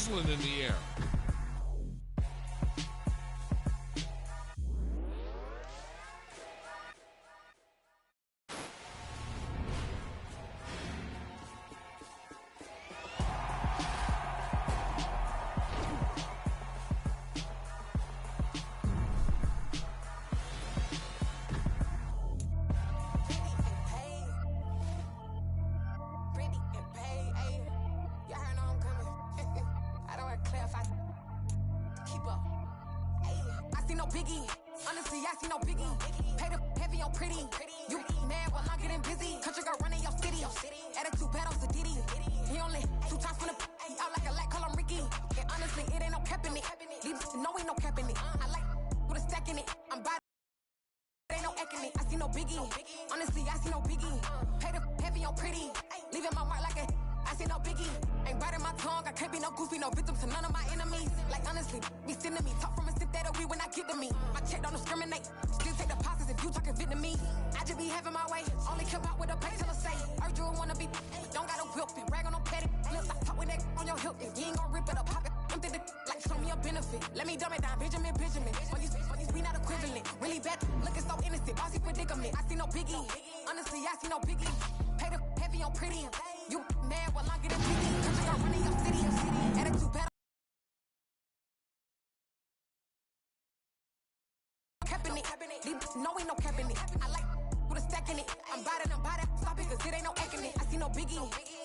sizzling in the air. Biggie, honestly, I see no biggie. Pay the heavy on pretty. You mad while I'm getting busy. Country girl running your city. Attitude bad on the Diddy. He only 2 times from the he out like a light, call him Ricky. And honestly, it ain't no cap in it. Leave no ain't no cap in it. I like with a stack in it. I'm by ain't no eck in it. I see no biggie. Honestly, I see no biggie. Pay the heavy on pretty. Leaving my mark like a I see no biggie. Ain't biting my tongue. I can't be no goofy, no victim to none of my enemies. Like honestly, be sending me talk from a sip that'll be when I get to me. My check don't discriminate. Still take deposits if you talking Vietnamese. I just be having my way. Only come out with a pay till I say. Urge you wanna be. Don't got no whip. Rag on no petty. Look, I talk with that on your hip. If you ain't gon' rip it up, pop it. I'm thinking like show me a benefit. Let me dumb it down, Benjamin. For you, we not equivalent. Really bad, looking so innocent. Bossy predicament. I see no biggie. Honestly, I see no biggie. Pay the heavy on pretty. You mad while I'm getting busy. Country girl running your city. Attitude bad. Cap in it. No ain't no cap in it. I like with a stack in it. I'm biting. Stop it, cause it ain't no eck in it. I see no biggie.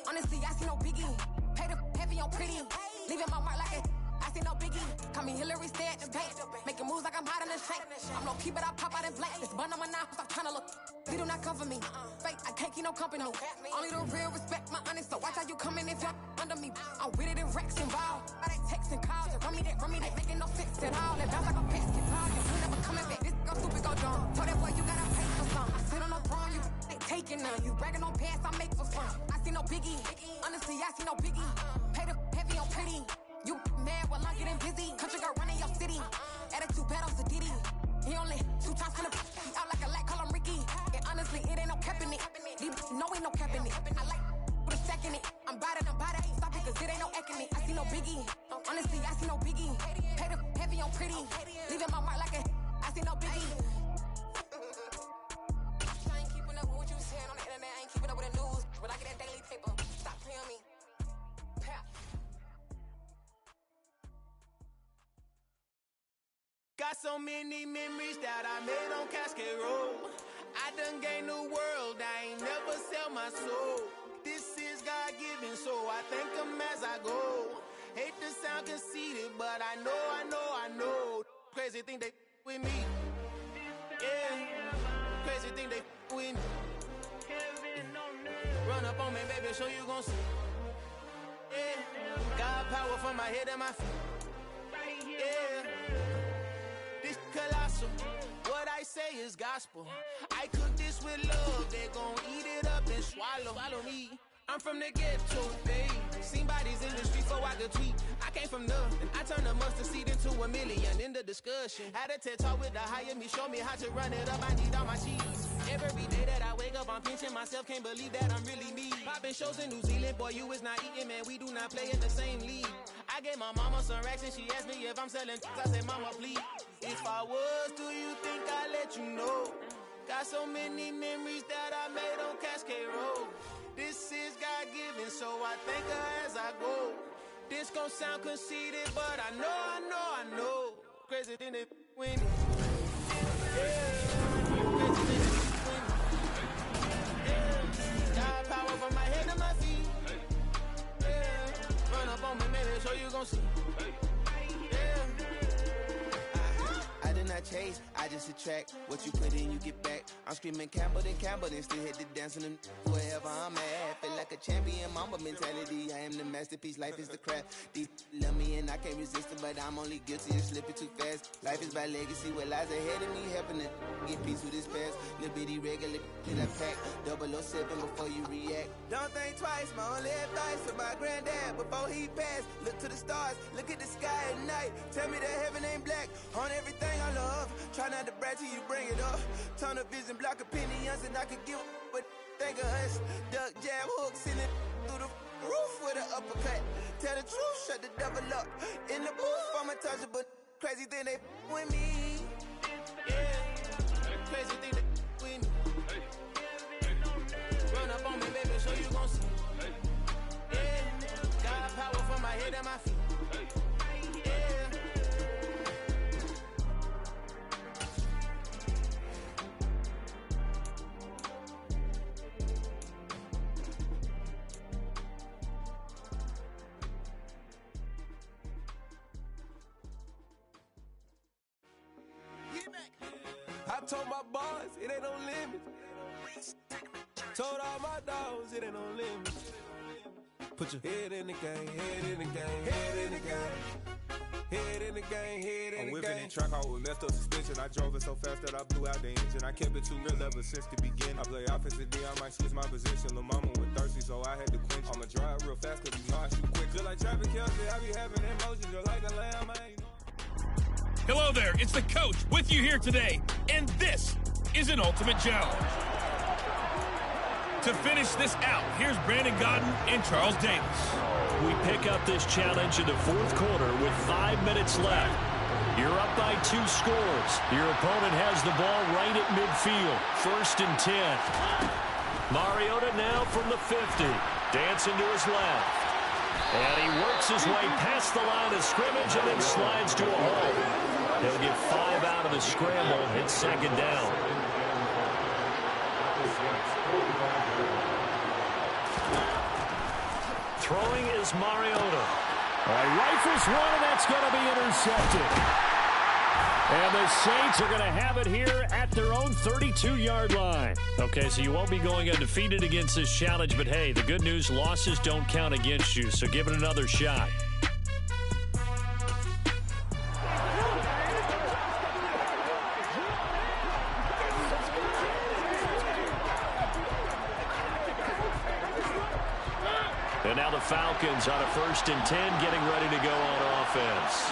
Honestly, I see no biggie. Pay the heavy on pretty. Leaving my mark like it. I see no biggie. Call me Hillary, stay at the bank. Making moves like I'm hiding in the shank. I'm low key, but I pop out in blank. This bun on my knife, stop trying to look. They do not come for me. Fake, I can't keep no company. Only the real respect my honest. So watch how you coming if you're under me. I'm with it in Rex involved. I they texting calls. Just run me that. Making no sense at all. That bounce like a basketball. You never coming back. This go stupid, go dumb. Told that boy you gotta pay for some. I sit on no throne, you ain't taking none. You bragging on pants, I make for fun. I see no biggie. Honestly, I see no biggie. Pay the heavy on pretty. You mad while I'm getting busy. Country girl running your city. Attitude bad on the Diddy. He only 2 times from the he out like a light, call him Ricky. And honestly, it ain't no cap in it. No ain't no cap in it. I like with a stack in it. I'm biting. Stop it, cause it ain't no eck in it. I see no biggie. Honestly, I see no biggie. Pay the heavy on pretty. Leaving my mark like a I see no biggie. I ain't keeping up with what you saying on the internet. I ain't keeping up with the news. When I get that daily paper, stop playing on me. Got so many memories that I made on Cascade Road. I done gained the world, I ain't never sell my soul. This is God-given, so I thank him as I go. Hate to sound conceited, but I know. Crazy thing they with me. Yeah, crazy thing they with me. Run up on me, baby, show you gon' see. Yeah, God power from my head and my feet. Yeah. This colossal, what I say is gospel. I cook this with love, they gon' eat it up and swallow. Follow me, I'm from the ghetto, babe. Seen bodies in the street so I could tweet. I came from nothing, I turned a mustard seed into $1 million. In the discussion, had a TED talk with the higher me, show me how to run it up, I need all my cheese. Every day that I wake up, I'm pinching myself, can't believe that I'm really me. Popping shows in New Zealand, boy, you is not eating, man, we do not play in the same league. I gave my mama some racks and she asked me if I'm selling. I said, mama, please. If I was, do you think I'd let you know? Got so many memories that I made on Cascade Road. This is God-given, so I thank her as I go. This gon' sound conceited, but I know. Crazy thing they win. God power from my head to my feet. Yeah. Run up on me, maybe, so you gon' see. I did not chase, I just attract. What you put in, you get back. I'm screaming Campbell, then still hit the dancing and wherever I'm at. Feel like a champion, mamba mentality. I am the masterpiece, life is the craft. These love me and I can't resist it, but I'm only guilty of slipping too fast. Life is by legacy, what lies ahead of me, helping to get peace with this past. Little bitty regular in a pack, 007 before you react. Don't think twice, my only advice to my granddad before he passed. Look to the stars, look at the sky at night. Tell me that heaven ain't black on everything I love. Try not to brag till you bring it up. Tunnel vision, block opinions, and I could give a but think of us. Duck, jab, hook, send it through the roof with an uppercut. tell the truth, shut the devil up. In the booth, I'm untouchable. Crazy thing they with me. Yeah, crazy thing they with me. Run up on me, baby, so you gon' see. Yeah, got power from my head and my feet. I told my boys, it ain't no limit. Told all my dogs, it ain't no limit. Put your head in the game, head in the game, head in the game. Head in the game, head in the game. I'm whipping in track out with messed up suspension. I drove it so fast that I blew out the engine. I kept it too real ever since the beginning. I play offensive D, I might switch my position. Lil' mama was thirsty, so I had to quench. I'ma drive real fast, cause you know I shoot quick. Just like Travis Kelce, I be having emotions. Just like a lamb, I ain't. Hello there, it's the coach with you here today, and this is an Ultimate Challenge. To finish this out, here's Brandon Gaudin and Charles Davis. We pick up this challenge in the fourth quarter with 5 minutes left. You're up by 2 scores. Your opponent has the ball right at midfield. 1st and 10. Mariota now from the 50. Dancing to his left. And he works his way past the line of scrimmage and then slides to a hole. He'll get 5 out of the scramble. It's 2nd down. Throwing is Mariota. Rifles one, and that's going to be intercepted. And the Saints are going to have it here at their own 32-yard line. Okay, so you won't be going undefeated against this challenge, but hey, the good news, losses don't count against you, so give it another shot. And now the Falcons on a 1st and 10, getting ready to go on offense.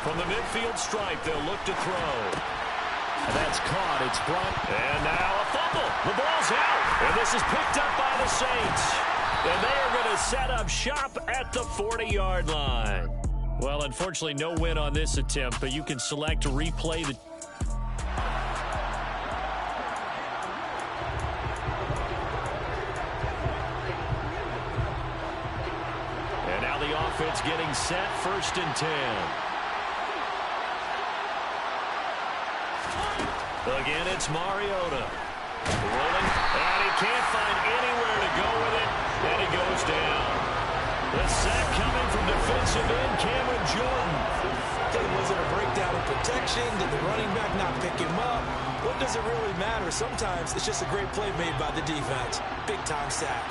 From the midfield stripe, they'll look to throw. And that's caught. It's brought. And now a fumble. The ball's out. And this is picked up by the Saints. And they are going to set up shop at the 40-yard line. Well, unfortunately, no win on this attempt, but you can select to replay the... And now the offense getting set, 1st and 10. Again, it's Mariota. Rolling, and he can't find anywhere to go with it, and he goes down. The sack coming from defensive end, Cameron Jordan. Was it a breakdown in protection? Did the running back not pick him up? What does it really matter? Sometimes it's just a great play made by the defense. Big-time sack.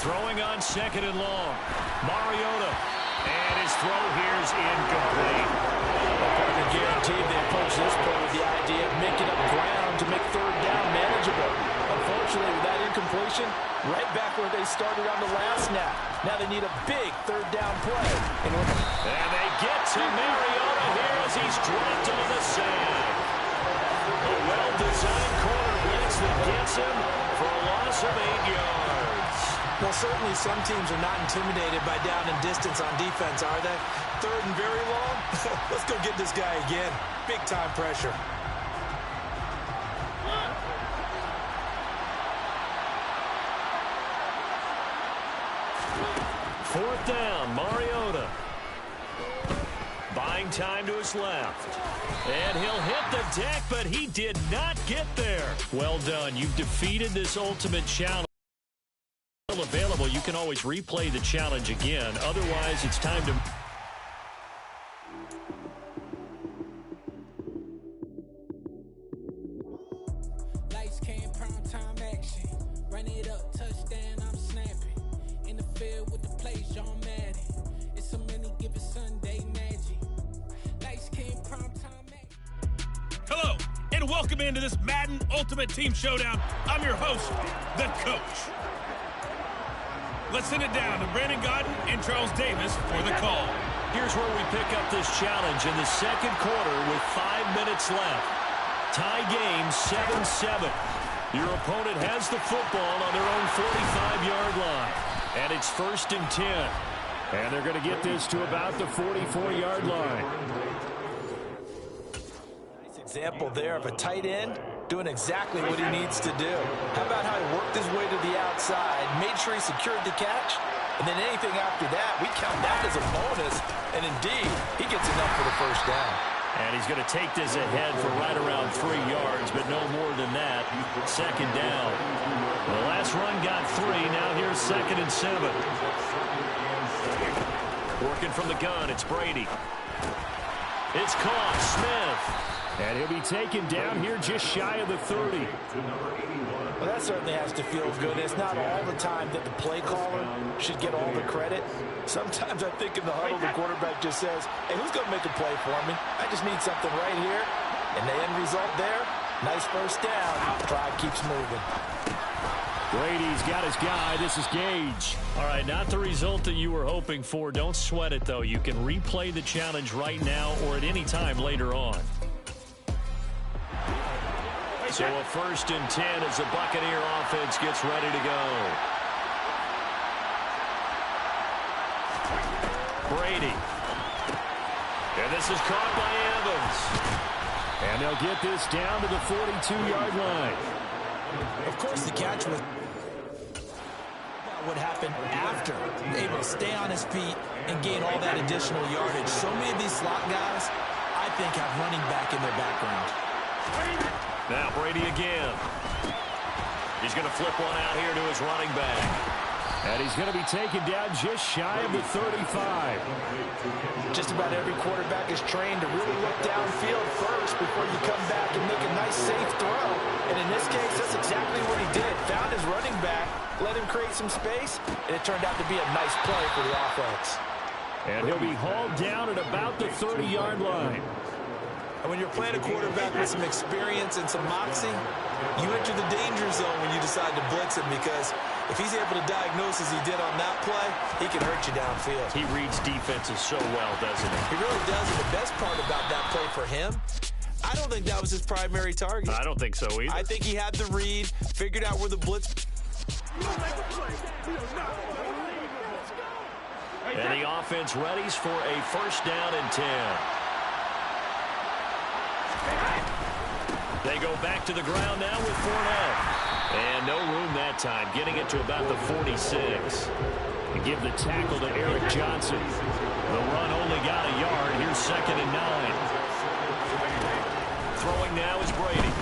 Throwing on 2nd and long. Mariota. And his throw here is incomplete. Guaranteed they approach this play with the idea of making up ground to make 3rd down manageable. Unfortunately, with that incompletion, right back where they started on the last snap. Now they need a big 3rd down play. And they get to Mariota here as he's dropped on the sand. A well-designed corner blitz that gets him for a loss of 8 yards. Well, certainly some teams are not intimidated by down and distance on defense, are they? 3rd and very long? Let's go get this guy again. Big-time pressure. Fourth down, Mariota. Buying time to his left. And he'll hit the deck, but he did not get there. Well done. You've defeated this ultimate challenge. Available, you can always replay the challenge again. Otherwise, it's time to... Lights came, prime time action. Run it up, touchdown, I'm snapping. In the field with the play, John Madden. It's a many given Sunday magic. Lights came, prime time action. Hello, and welcome into this Madden Ultimate Team Showdown. I'm your host, the coach. Let's send it down to Brandon Gaudin and Charles Davis for the call. Here's where we pick up this challenge in the 2nd quarter with 5 minutes left. Tie game 7-7. Your opponent has the football on their own 45-yard line. And it's 1st and 10. And they're going to get this to about the 44-yard line. Nice example there of a tight end doing exactly what he needs to do. How about how he worked his way to the outside, made sure he secured the catch, and then anything after that, we count that as a bonus. And indeed, he gets enough for the first down. And he's going to take this ahead for right around 3 yards, but no more than that. 2nd down. The last run got 3. Now here's 2nd and 7. Working from the gun, it's Brady. It's caught, Smith. And he'll be taken down here just shy of the 30. Well, that certainly has to feel good. It's not all the time that the play caller should get all the credit. Sometimes I think in the huddle, the quarterback just says, hey, who's going to make a play for me? I just need something right here. And the end result there, nice first down. Drive keeps moving. Brady's got his guy. This is Gage. All right, not the result that you were hoping for. Don't sweat it, though. You can replay the challenge right now or at any time later on. So a 1st and 10 as the Buccaneer offense gets ready to go. Brady. And this is caught by Evans. And they'll get this down to the 42-yard line. Of course, the catch was what happened after. Able to stay on his feet and gain all that additional yardage. So many of these slot guys, I think, have running back in their background. Now Brady again. He's going to flip one out here to his running back. And he's going to be taken down just shy of the 35. Just about every quarterback is trained to really look downfield first before you come back and make a nice, safe throw. And in this case, that's exactly what he did. Found his running back, let him create some space, and it turned out to be a nice play for the offense. And he'll be hauled down at about the 30-yard line. And when you're playing a quarterback with some experience and some moxie, you enter the danger zone when you decide to blitz him, because if he's able to diagnose as he did on that play, he can hurt you downfield. He reads defenses so well, doesn't he? He really does, and the best part about that play for him, I don't think that was his primary target. I don't think so either. I think he had the read, figured out where the blitz... And the offense readies for a 1st down and 10. They go back to the ground now with Fournette. And no room that time, getting it to about the 46. And give the tackle to Eric Johnson. The run only got a yard. Here's 2nd and 9. Throwing now is Brady.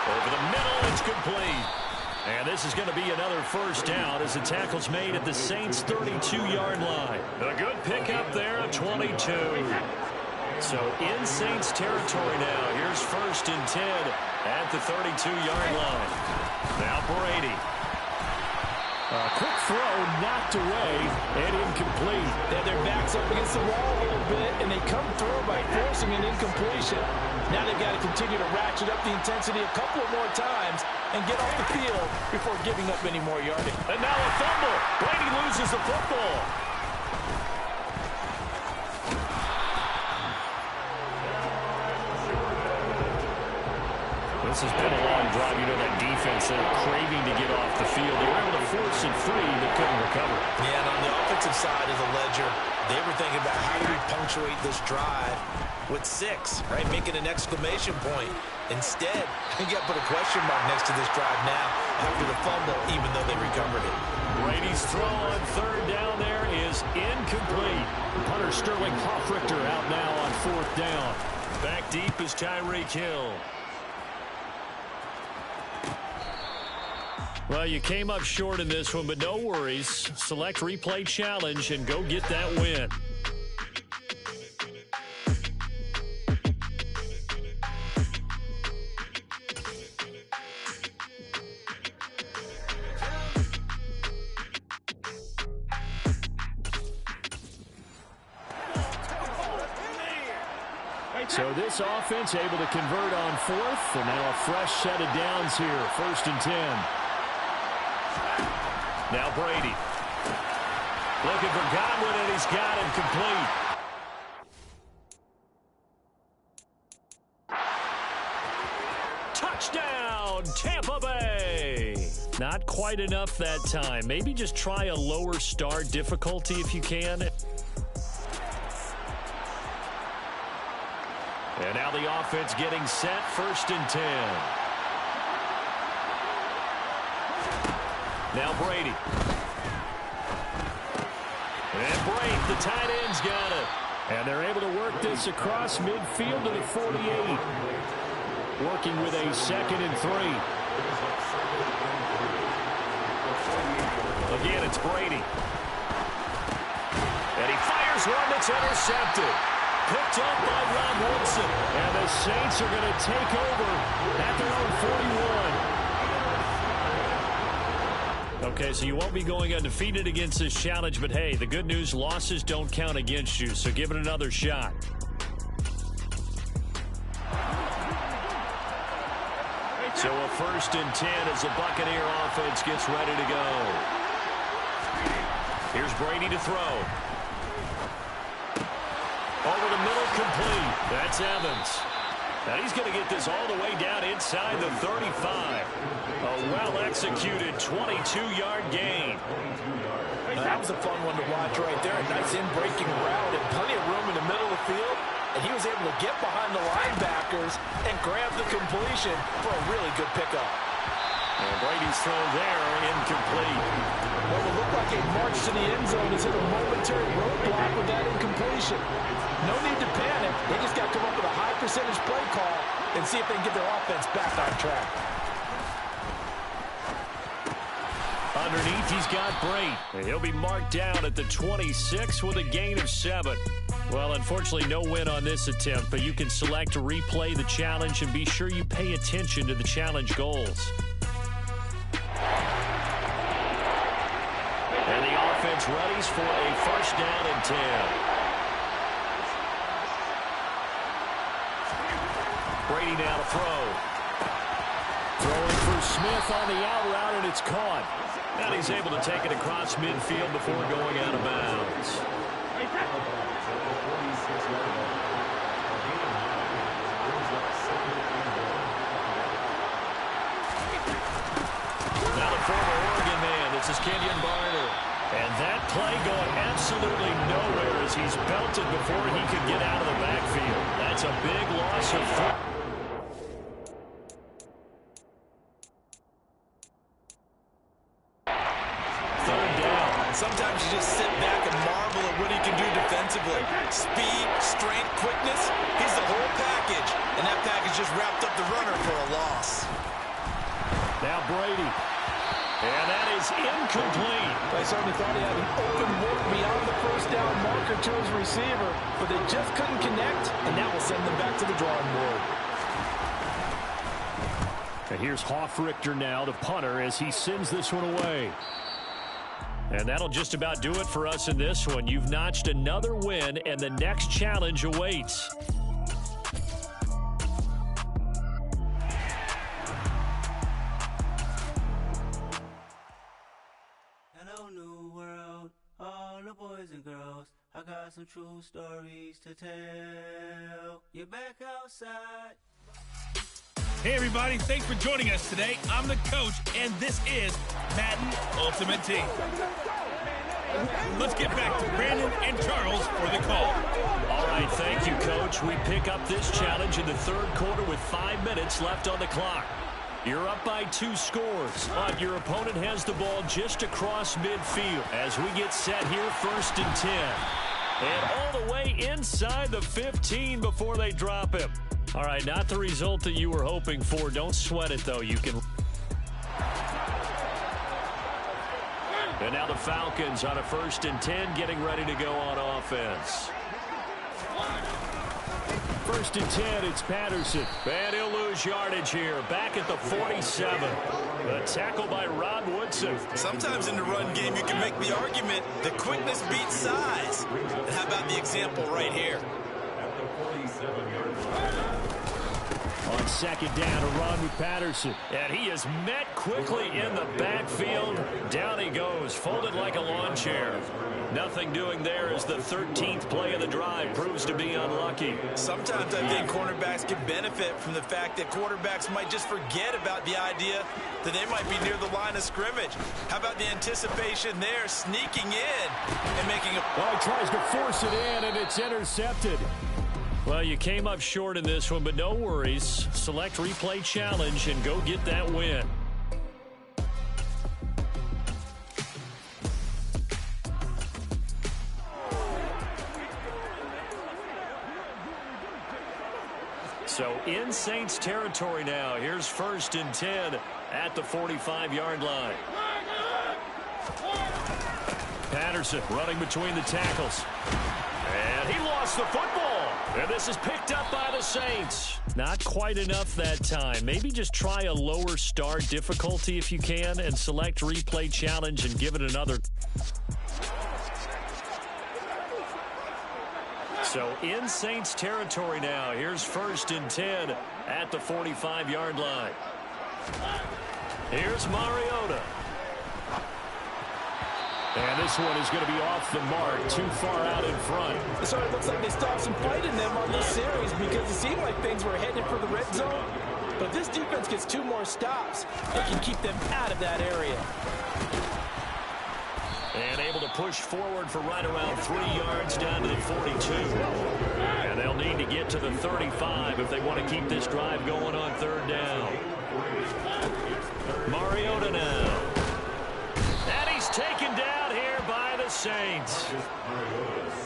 Over the middle, it's complete. And this is going to be another 1st down as the tackle's made at the Saints' 32-yard line. A good pickup there of 22. So in Saints territory now. Here's 1st and 10 at the 32-yard line. Now Brady. A quick throw knocked away and incomplete. They have their backs up against the wall a little bit, and they come through by forcing an incompletion. Now they've got to continue to ratchet up the intensity a couple of more times and get off the field before giving up any more yardage. And now a fumble. Brady loses the football. This has been a long drive. You know that defense, they're craving to get off the field. They were able to force it free, but couldn't recover. Yeah, and on the offensive side of the ledger, they were thinking about how do we punctuate this drive with 6, right? Making an exclamation point. Instead, you got to put a question mark next to this drive now after the fumble, even though they recovered it. Brady's throw on 3rd down there is incomplete. Punter Sterling Hoffrichter out now on 4th down. Back deep is Tyreek Hill. Well, you came up short in this one, but no worries. Select replay challenge and go get that win. So this offense able to convert on 4th, and now a fresh set of downs here. 1st and 10. Now Brady. Looking for Godwin, and he's got him complete. Not quite enough that time. Maybe just try a lower start difficulty if you can. And now the offense getting set, 1st and 10. Now Brady. And Brady, the tight end's got it. And they're able to work this across midfield to the 48. Working with a 2nd and 3. Again, it's Brady. And he fires one that's intercepted. Picked up by Rod Woodson. And the Saints are going to take over at their own 41. Okay, so you won't be going undefeated against this challenge, but hey, the good news, losses don't count against you, so give it another shot. So a 1st and 10 as the Buccaneer offense gets ready to go. Here's Brady to throw. Over the middle, complete. That's Evans. Now he's going to get this all the way down inside the 35. A well-executed 22-yard gain. That was a fun one to watch right there. A nice in-breaking route and plenty of room in the middle of the field. And he was able to get behind the linebackers and grab the completion for a really good pickup. And Brady's throw there, incomplete. What would look like a march to the end zone is hit a momentary roadblock with that incompletion. No need to panic. They just got to come up with a high percentage play call and see if they can get their offense back on track. Underneath, he's got Brady. And he'll be marked down at the 26 with a gain of 7. Well, unfortunately, no win on this attempt, but you can select to replay the challenge and be sure you pay attention to the challenge goals. And the offense readies for a 1st down and 10. Brady now to throw. Throwing for Smith on the out route, and it's caught. And he's able to take it across midfield before going out of bounds. Now the former Oregon man, this is Kenyon Barner. And that play going absolutely nowhere as he's belted before he could get out of the backfield. That's a big loss of 4. Sometimes you just sit back and marvel at what he can do defensively. Speed, strength, quickness, he's the whole package. And that package just wrapped up the runner for a loss. Now Brady. And that is incomplete. I certainly thought he had an open look beyond the 1st down marker to his receiver, but they just couldn't connect, and that will send them back to the drawing board. And here's Hofrichter now, the punter, as he sends this one away. And that'll just about do it for us in this one. You've notched another win, and the next challenge awaits. Hello, new world, all the boys and girls. I got some true stories to tell. You're back outside. Hey, everybody. Thanks for joining us today. I'm the coach, and this is Madden Ultimate Team. Let's get back to Brandon and Charles for the call. All right, thank you, Coach. We pick up this challenge in the 3rd quarter with 5 minutes left on the clock. You're up by 2 scores, but your opponent has the ball just across midfield as we get set here, 1st and 10. And all the way inside the 15 before they drop him. All right, not the result that you were hoping for. Don't sweat it, though. You can. And now the Falcons on a 1st and 10, getting ready to go on offense. 1st and 10, it's Patterson. And he'll lose yardage here, back at the 47. A tackle by Rod Woodson. Sometimes in the run game, you can make the argument that quickness beats size. And how about the example right here? On on second down to run with Patterson. And he is met quickly in the backfield. Down he goes, folded like a lawn chair. Nothing doing there as the 13th play of the drive proves to be unlucky. Sometimes I think cornerbacks can benefit from the fact that quarterbacks might just forget about the idea that they might be near the line of scrimmage. How about the anticipation there, sneaking in and making a... Well, he tries to force it in, and it's intercepted. Well, you came up short in this one, but no worries. Select replay challenge and go get that win. So in Saints territory now. Here's 1st and 10 at the 45-yard line. Patterson running between the tackles. And he lost the football. And this is picked up by the Saints. Not quite enough that time. Maybe just try a lower start difficulty if you can and select replay challenge and give it another. So in Saints territory now. Here's 1st and 10 at the 45-yard line. Here's Mariota. And this one is going to be off the mark, too far out in front. So it looks like they stopped some fight in them on this series because it seemed like things were headed for the red zone. But if this defense gets 2 more stops, they can keep them out of that area. And able to push forward for right around 3 yards down to the 42. And they'll need to get to the 35 if they want to keep this drive going on 3rd down. Mariota now. And he's taken down here by the Saints.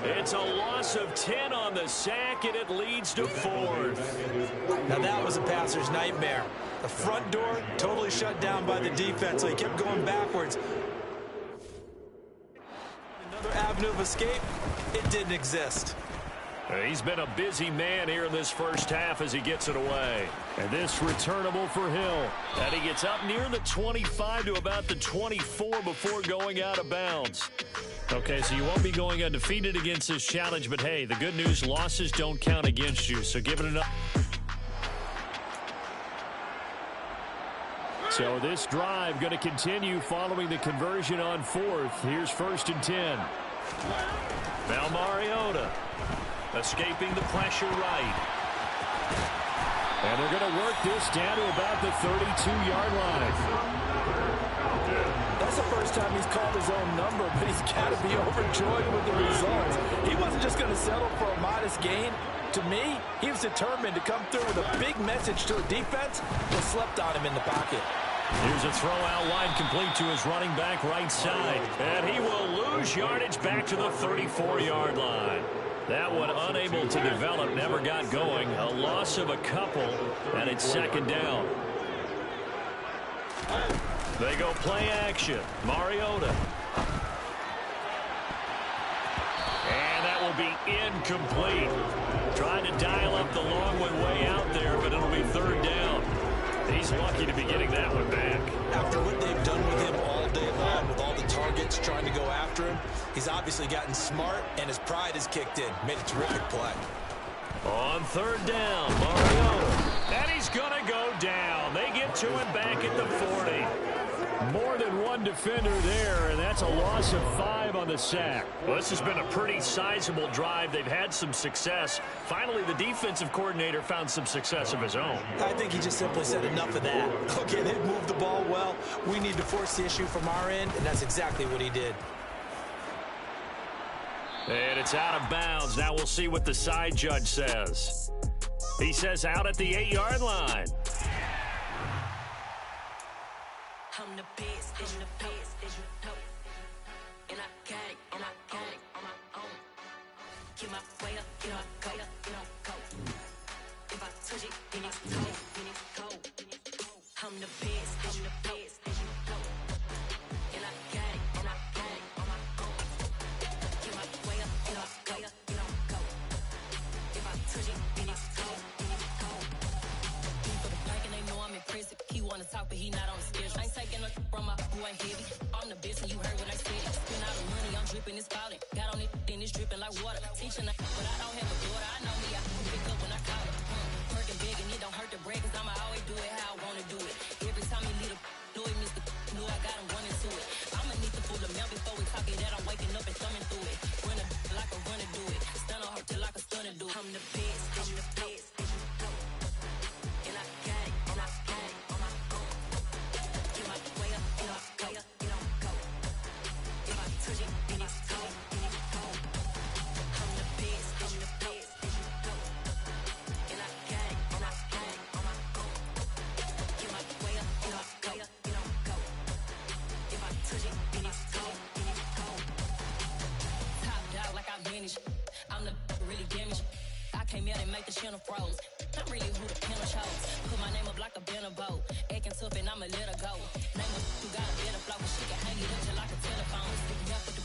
It's a loss of 10 on the sack, and it leads to 4th. Now that was a passer's nightmare. The front door totally shut down by the defense, so he kept going backwards. Another avenue of escape, it didn't exist. He's been a busy man here in this first half as he gets it away. And this returnable for Hill. And he gets up near the 25 to about the 24 before going out of bounds. Okay, so you won't be going undefeated against this challenge, but hey, the good news, losses don't count against you, so give it enough. So this drive going to continue following the conversion on 4th. Here's 1st and 10. Now Mariota escaping the pressure right. And they're going to work this down to about the 32-yard line. That's the first time he's called his own number, but he's got to be overjoyed with the results. He wasn't just going to settle for a modest gain. To me, he was determined to come through with a big message to a defense that slept on him in the pocket. Here's a throw out wide complete to his running back right side. And he will lose yardage back to the 34-yard line. That one unable to develop, never got going. A loss of a couple, and it's 2nd down. They go play action. Mariota. And that will be incomplete. Trying to dial up the long one way out there, but it'll be 3rd down. He's lucky to be getting that one back. After what they've done with him all day long, with all the targets trying to go after him, he's obviously gotten smart, and his pride has kicked in. Made a terrific play. On 3rd down, Mariota. And he's going to go down. They get to him back at the 40. More than one defender there, and that's a loss of 5 on the sack. Well, this has been a pretty sizable drive. They've had some success. Finally, the defensive coordinator found some success of his own. I think he just simply said enough of that. Okay, they've moved the ball well. We need to force the issue from our end, and that's exactly what he did. And it's out of bounds. Now we'll see what the side judge says. He says out at the 8-yard line. I'm the best, and the best, and I got it, and I got it on my own. Get my way up, get on go, get on go. If I touch it, then it's cold, then it's cold. I'm the best, and the best, and I got it, and I got it on my own. Get my way up, get on go, get on go. If I touch it, then it's cold, then it's cold. He for the plank and they know I'm impressive. He wanna talk, but he not on the schedule. I ain't taking no from my who ain't heavy. I'm the best and you heard what I said. Spend all the money, I'm dripping, it's falling. Got on it, then it's dripping like water. Teaching, but I don't have a daughter. I know me, I pick up when I call it. Perking big and it don't hurt the break. Shannon froze. I'm really who the pen chose. Put my name up like a banner boat. Acting tough and I'ma let her go. Name her who got a better flow. She can hang it up just like a telephone. Stick me up with the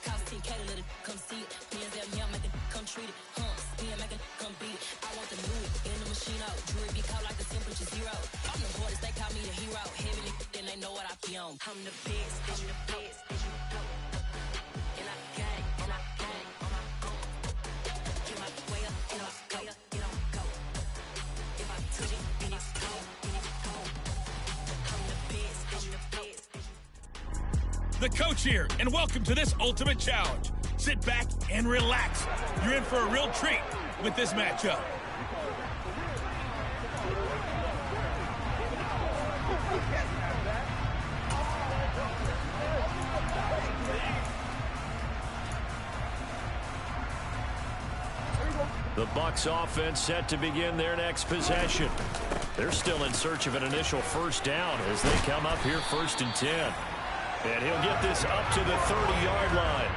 call TK to let it come see it. Me and them young make it come treat it. Spin make it come beat it. I want the new in the machine out. Jewelry be caught like the temperature 0. I'm the hardest, they call me the hero. Heavily, then they know what I be on. I'm the best, I'm the best. And I got it, and I got it on my own. Get my way up, get on go, get on go. If I touch it, then it's cold, then it's cold. I'm the best, I'm the best. The coach here, and welcome to this Ultimate Challenge. Sit back and relax. You're in for a real treat with this matchup. The Bucs offense set to begin their next possession. They're still in search of an initial first down as they come up here 1st and 10. And he'll get this up to the 30-yard line.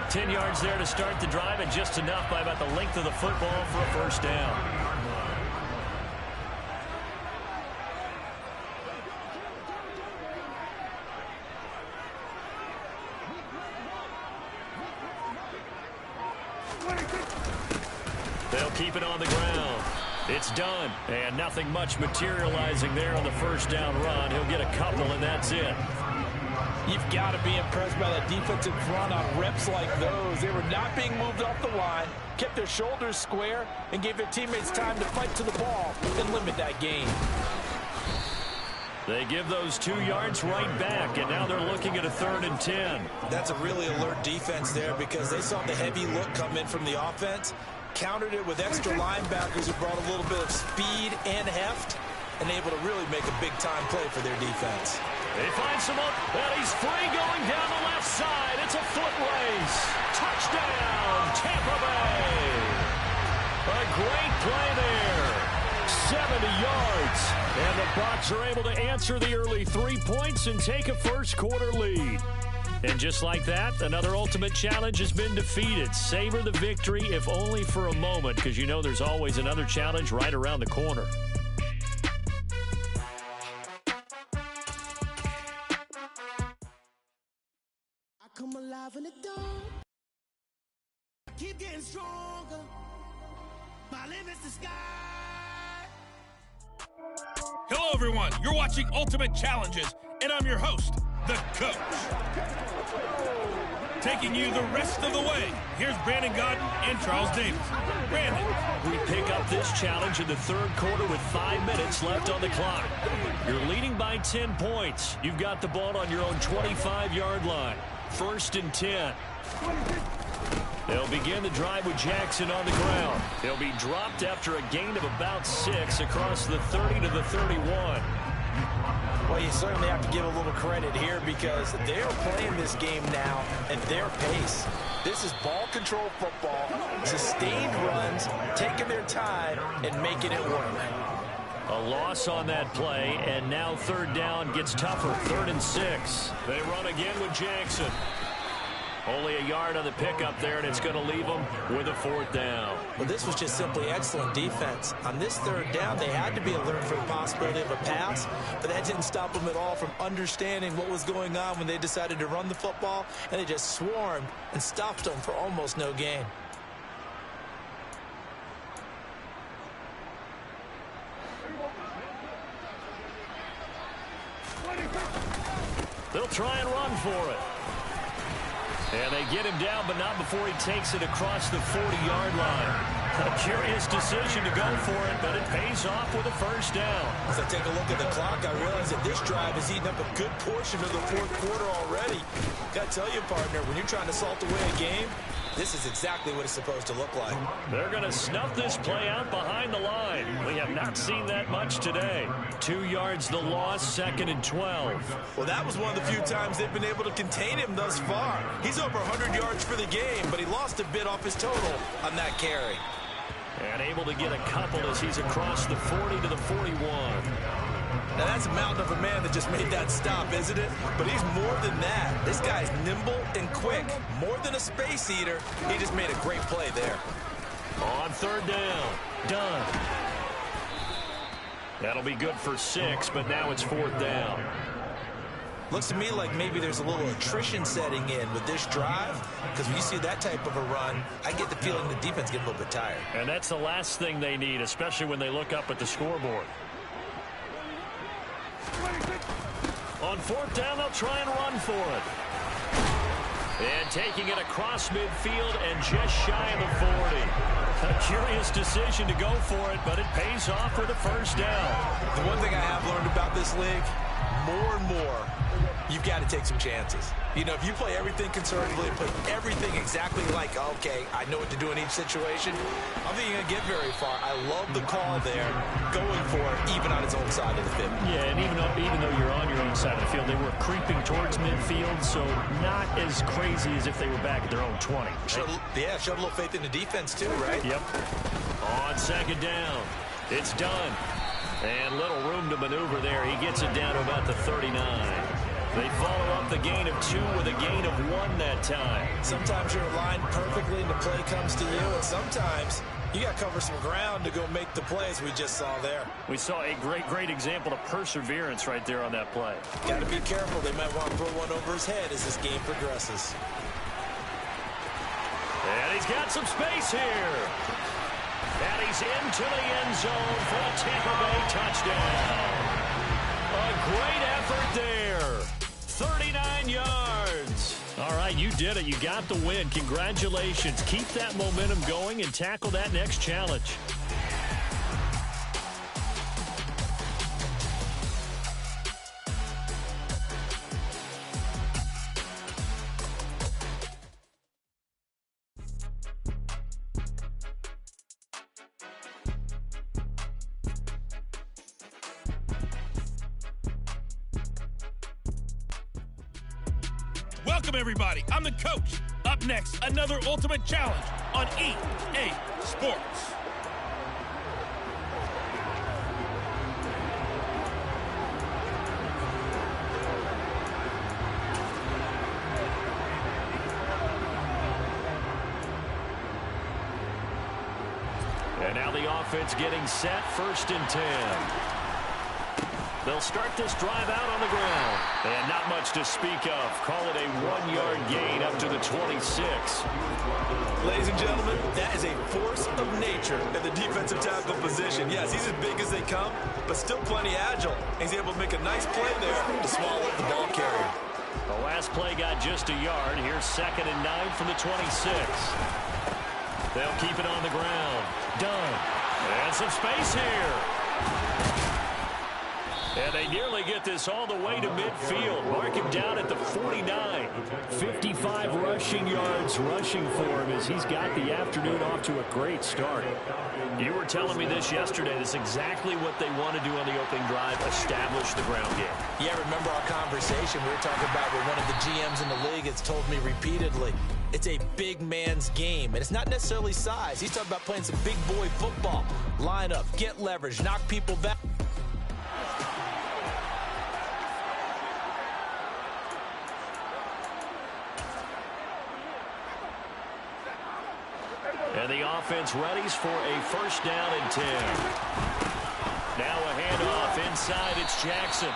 10 yards there to start the drive, and just enough by about the length of the football for a first down. They'll keep it on the ground. It's done, and nothing much materializing there on the first down run. He'll get a couple, and that's it. You've got to be impressed by that defensive front on reps like those. They were not being moved off the line, kept their shoulders square, and gave their teammates time to fight to the ball and limit that gain. They give those 2 yards right back, and now they're looking at a 3rd and 10. That's a really alert defense there because they saw the heavy look come in from the offense, countered it with extra linebackers who brought a little bit of speed and heft, and able to really make a big-time play for their defense. They find some up, and he's free going down the left side. It's a foot race. Touchdown, Tampa Bay. A great play there. 70 yards. And the Bucs are able to answer the early 3 points and take a first quarter lead. And just like that, another Ultimate Challenge has been defeated. Savor the victory, if only for a moment, because you know there's always another challenge right around the corner. Come alive in the dawn. Keep getting stronger. My limit's the sky. Hello, everyone. You're watching Ultimate Challenges, and I'm your host, the Coach. Taking you the rest of the way, here's Brandon Gaudin and Charles Davis. Brandon. We pick up this challenge in the 3rd quarter with 5 minutes left on the clock. You're leading by 10 points. You've got the ball on your own 25-yard line. 1st and 10. They'll begin the drive with Jackson on the ground. He'll be dropped after a gain of about 6 across the 30 to the 31. Well, you certainly have to give a little credit here because they're playing this game now at their pace. This is ball control football, sustained runs, taking their time, and making it work. A loss on that play, and now 3rd down gets tougher. 3rd and 6. They run again with Jackson. Only a yard on the pickup there, and it's going to leave them with a 4th down. Well, this was just simply excellent defense. On this 3rd down, they had to be alert for the possibility of a pass, but that didn't stop them at all from understanding what was going on when they decided to run the football, and they just swarmed and stopped them for almost no gain. They'll try and run for it. And they get him down, but not before he takes it across the 40-yard line. A curious decision to go for it, but it pays off with a first down. As I take a look at the clock, I realize that this drive has eaten up a good portion of the 4th quarter already. Got to tell you, partner, when you're trying to salt away a game, this is exactly what it's supposed to look like. They're going to snuff this play out behind the line. We have not seen that much today. 2 yards the loss, 2nd and 12. Well, that was one of the few times they've been able to contain him thus far. He's over 100 yards for the game, but he lost a bit off his total on that carry. And able to get a couple as he's across the 40 to the 41. Now, that's a mountain of a man that just made that stop, isn't it? But he's more than that. This guy's nimble and quick. More than a space eater, he just made a great play there. On third down, Dunn. That'll be good for 6, but now it's 4th down. Looks to me like maybe there's a little attrition setting in with this drive, because when you see that type of a run, I get the feeling the defense gets a little bit tired. And that's the last thing they need, especially when they look up at the scoreboard. On 4th down, they'll try and run for it. And taking it across midfield and just shy of the 40. A curious decision to go for it, but it pays off for the first down. The one thing I have learned about this league, more and more, you've got to take some chances. You know, if you play everything conservatively and put everything exactly like, okay, I know what to do in each situation, I don't think you're going to get very far. I love the call there, going for it, even on its own side of the field. Yeah, and even though you're on your own side of the field, they were creeping towards midfield, so not as crazy as if they were back at their own 20. Right? Showed a little faith in the defense too, right? Yep. On second down, it's done. And little room to maneuver there. He gets it down to about the 39. They follow up the gain of 2 with a gain of 1 that time. Sometimes you're aligned perfectly and the play comes to you, and sometimes you got to cover some ground to go make the plays we just saw there. We saw a great example of perseverance right there on that play. Got to be careful. They might want to throw one over his head as this game progresses. And he's got some space here. And he's into the end zone for a Tampa Bay touchdown. A great effort there. 39 yards. All right, you did it. You got the win. Congratulations. Keep that momentum going and tackle that next challenge. Welcome, everybody. I'm the coach. Up next, another Ultimate Challenge on EA Sports. And now the offense getting set, 1st and 10. They'll start this drive out on the ground. And not much to speak of. Call it a 1-yard gain up to the 26. Ladies and gentlemen, that is a force of nature at the defensive tackle position. Yes, he's as big as they come, but still plenty agile. He's able to make a nice play there to swallow up the ball carrier. The last play got just a yard. Here's 2nd and 9 from the 26. They'll keep it on the ground. Done. And some space here. And they nearly get this all the way to midfield. Mark him down at the 49. 55 rushing yards rushing for him as he's got the afternoon off to a great start. You were telling me this yesterday. This is exactly what they want to do on the opening drive, establish the ground game. Yeah, remember our conversation we were talking about with one of the GMs in the league has told me repeatedly, it's a big man's game, and it's not necessarily size. He's talking about playing some big boy football. Line up, get leverage, knock people back. And the offense readies for a 1st down and 10. Now a handoff inside. It's Jackson.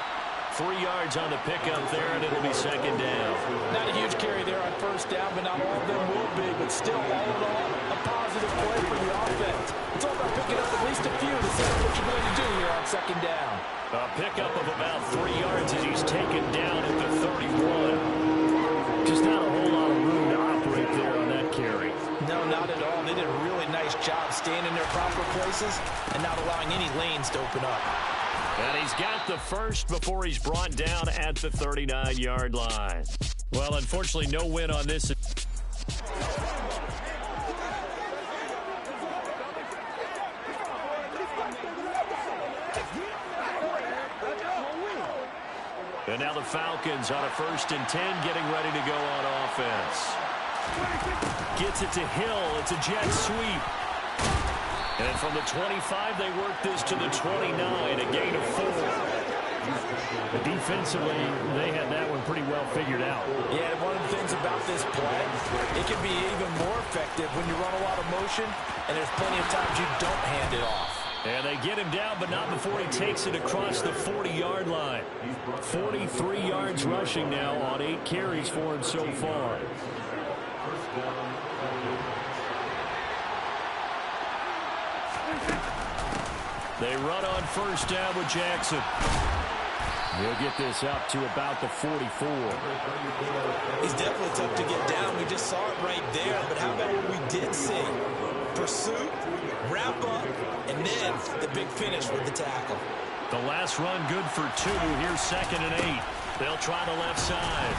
3 yards on the pickup there, and it'll be 2nd down. Not a huge carry there on 1st down, but not all of them will be. But still, all in all, a positive play for the offense. It's all about picking up at least a few to see what you're going to do here on 2nd down. A pickup of about 3 yards as he's taken down at the 31. Just not a whole lot of room to operate there on that carry. No, not at all. They did a really nice job staying in their proper places and not allowing any lanes to open up. And he's got the first before he's brought down at the 39-yard line. Well, unfortunately, no win on this. And now the Falcons on a 1st and 10 getting ready to go on offense. Gets it to Hill. It's a jet sweep. And from the 25, they work this to the 29, a gain of 4. But defensively, they had that one pretty well figured out. Yeah, one of the things about this play, it can be even more effective when you run a lot of motion and there's plenty of times you don't hand it off. And they get him down, but not before he takes it across the 40-yard line. 43 yards rushing now on 8 carries for him so far. They run on first down with Jackson. He'll get this up to about the 44. He's definitely tough to get down. We just saw it right there. But how about what we did see? Pursuit, wrap up, and then the big finish with the tackle. The last run good for 2. Here's 2nd and 8. They'll try the left side.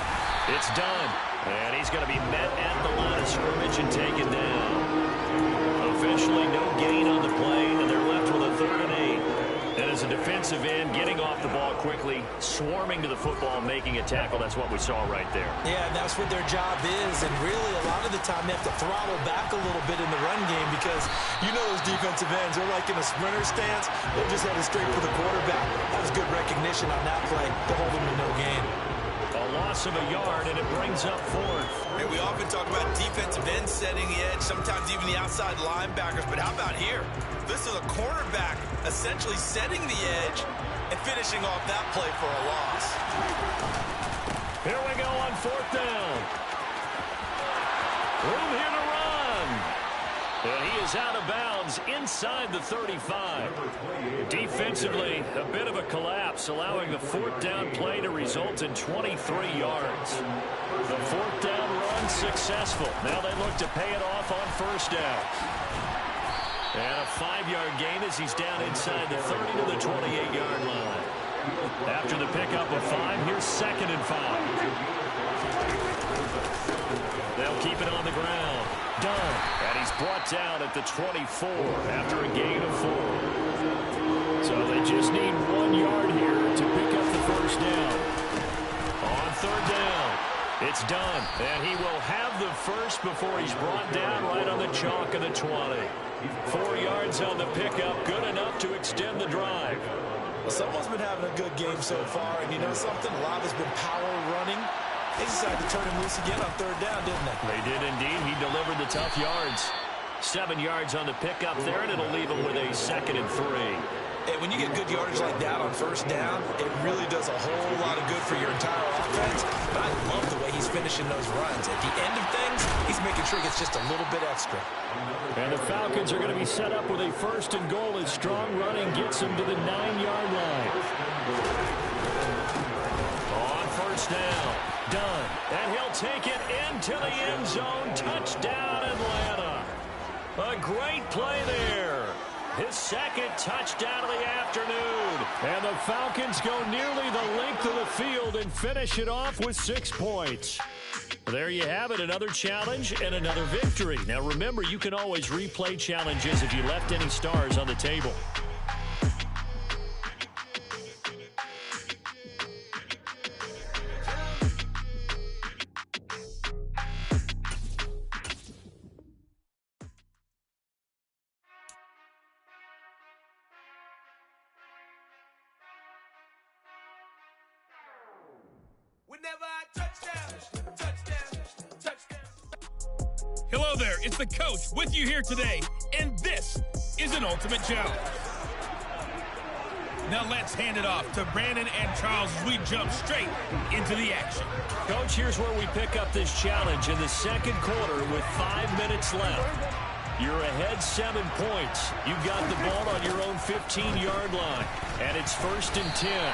It's done. And he's going to be met at the line of scrimmage and taken down. Officially no gain on the play, and they're left with a 3rd and 8. And as a defensive end, getting off the ball quickly, swarming to the football, making a tackle. That's what we saw right there. Yeah, and that's what their job is. And really, a lot of the time, they have to throttle back a little bit in the run game because you know those defensive ends, they're like in a sprinter stance. They're just headed straight for the quarterback. That was good recognition on that play to hold them to no gain. A loss of a yard, and it brings up 4th. And we often talk about defensive ends setting the edge, sometimes even the outside linebackers. But how about here? This is a cornerback essentially setting the edge and finishing off that play for a loss. Here we go on 4th down. Room here to run. And he is out of bounds inside the 35. Defensively, a bit of a collapse, allowing the 4th down play to result in 23 yards. The 4th down run successful. Now they look to pay it off on first down. And a 5-yard gain as he's down inside the 30 to the 28-yard line. After the pickup of 5, here's 2nd and 5. They'll keep it on the ground. Done. And he's brought down at the 24 after a gain of 4. So they just need 1 yard here to pick up the first down. On 3rd down, it's done. And he will have the first before he's brought down right on the chalk of the 20. 4 yards on the pickup, good enough to extend the drive. Well, someone's been having a good game so far, and you know something? A lot has been power running. They decided to turn him loose again on 3rd down, didn't they? They did indeed. He delivered the tough yards. 7 yards on the pickup there, and it'll leave him with a 2nd and 3. And when you get good yardage like that on first down, it really does a whole lot of good for your entire offense. But I love the way he's finishing those runs. At the end of things, he's making sure he gets just a little bit extra. And the Falcons are going to be set up with a 1st and goal as strong running gets him to the 9-yard line. On first down, done. And he'll take it into the end zone. Touchdown, Atlanta. A great play there. His 2nd touchdown of the afternoon. And the Falcons go nearly the length of the field and finish it off with 6 points. There you have it, another challenge and another victory. Now remember, you can always replay challenges if you left any stars on the table. Hello there, it's the coach with you here today, and this is an Ultimate Challenge. Now let's hand it off to Brandon and Charles as we jump straight into the action. Coach, here's where we pick up this challenge in the 2nd quarter with 5 minutes left. You're ahead 7 points. You've got the ball on your own 15-yard line, and it's 1st and 10.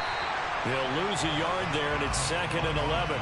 They'll lose a yard there, and it's 2nd and 11.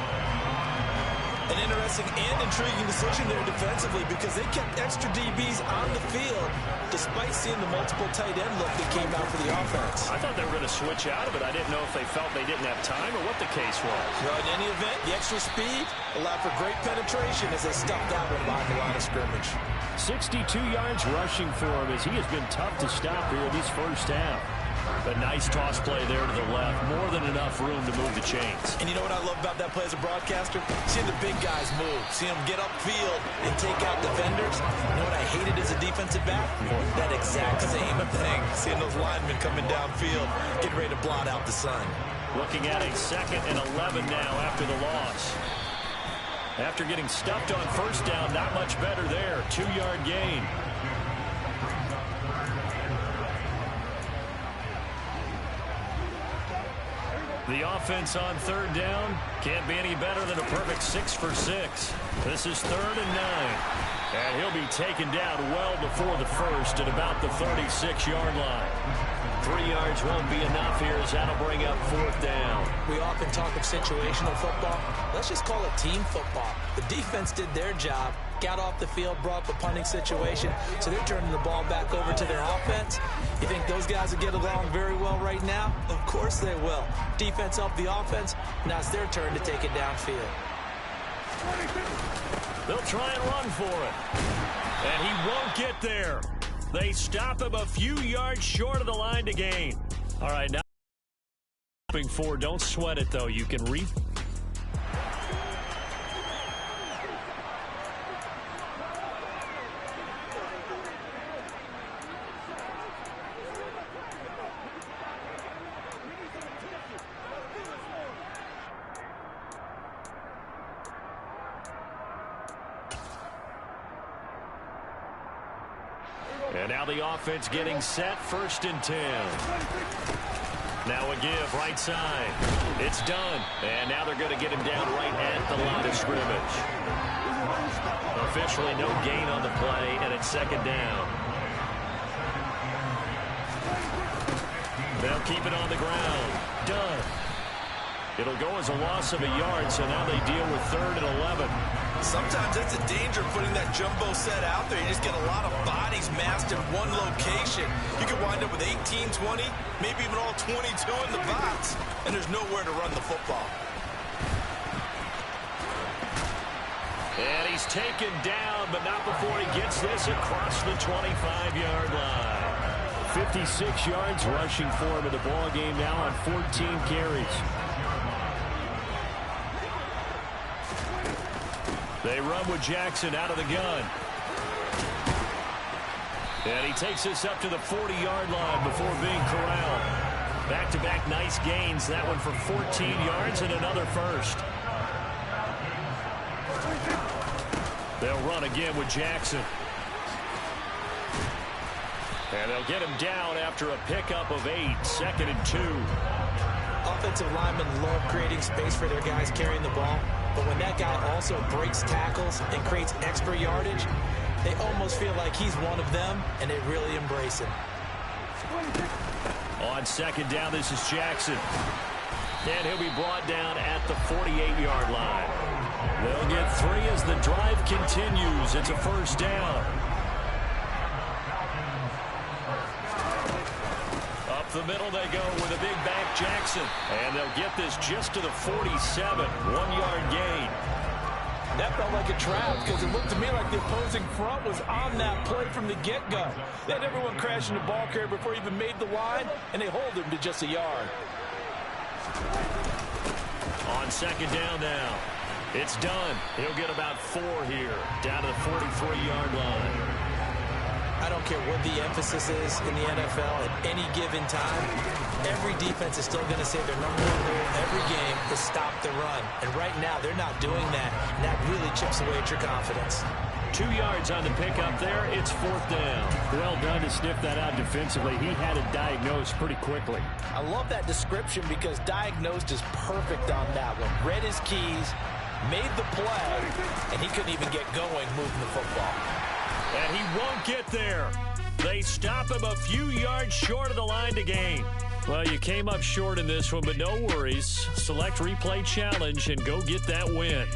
An interesting and intriguing decision there defensively because they kept extra DBs on the field despite seeing the multiple tight end look that came out for the offense. I thought they were going to switch out of it. I didn't know if they felt they didn't have time or what the case was. Well, in any event, the extra speed allowed for great penetration as they stuffed that one behind the line of scrimmage. 62 yards rushing for him as he has been tough to stop here in this first half. A nice toss play there to the left. More than enough room to move the chains. And you know what I love about that play as a broadcaster? Seeing the big guys move. Seeing them get upfield and take out defenders. You know what I hated as a defensive back? That exact same thing. Seeing those linemen coming downfield, getting ready to blot out the sun. Looking at a 2nd and 11 now after the loss. After getting stuffed on first down, not much better there. 2-yard gain. The offense on third down can't be any better than a perfect 6 for 6. This is 3rd and 9. And he'll be taken down well before the first at about the 36-yard line. 3 yards won't be enough here as that'll bring up 4th down. We often talk of situational football. Let's just call it team football. The defense did their job, got off the field, brought up a punting situation, so they're turning the ball back over to their offense. You think those guys will get along very well right now? Of course they will. Defense helped the offense. Now it's their turn to take it downfield. They'll try and run for it. And he won't get there. They stop him a few yards short of the line to gain. All right, now stopping 4. Don't sweat it, though. You can And now the offense getting set, 1st and 10. Now a give, right side. It's done. And now they're going to get him down right at the line of scrimmage. Officially no gain on the play, and it's 2nd down. They'll keep it on the ground. Done. It'll go as a loss of a yard, so now they deal with 3rd and 11. Sometimes that's a danger of putting that jumbo set out there. You just get a lot of bodies massed in one location. You could wind up with 18, 20, maybe even all 22 in the box, and there's nowhere to run the football. And he's taken down, but not before he gets this across the 25-yard line. 56 yards rushing for him in the ball game now on 14 carries. They run with Jackson out of the gun. And he takes this up to the 40-yard line before being corralled. Back-to-back nice gains. That one for 14 yards and another first. They'll run again with Jackson. And they'll get him down after a pickup of 8. 2nd and 2. Offensive linemen love creating space for their guys carrying the ball. But when that guy also breaks tackles and creates extra yardage, they almost feel like he's one of them, and they really embrace him. On 2nd down, this is Jackson. And he'll be brought down at the 48-yard line. They'll get 3 as the drive continues. It's a 1st down. Up the middle they go with a big back Jackson. And they'll get this just to the 47. 1-yard gain. That felt like a trap because it looked to me like the opposing front was on that play from the get-go. They had everyone crashing the ball carrier before he even made the line, and they hold him to just a yard. On 2nd down now. It's done. He'll get about 4 here, down to the 43-yard line. I don't care what the emphasis is in the NFL at any given time. Every defense is still going to say their number 1 rule every game is stop the run. And right now, they're not doing that, and that really chips away at your confidence. 2 yards on the pickup there. It's 4th down. Well done to sniff that out defensively. He had it diagnosed pretty quickly. I love that description because diagnosed is perfect on that one. Read his keys, made the play, and he couldn't even get going moving the football. And he won't get there. They stop him a few yards short of the line to gain. Well, you came up short in this one, but no worries. Select replay challenge and go get that win.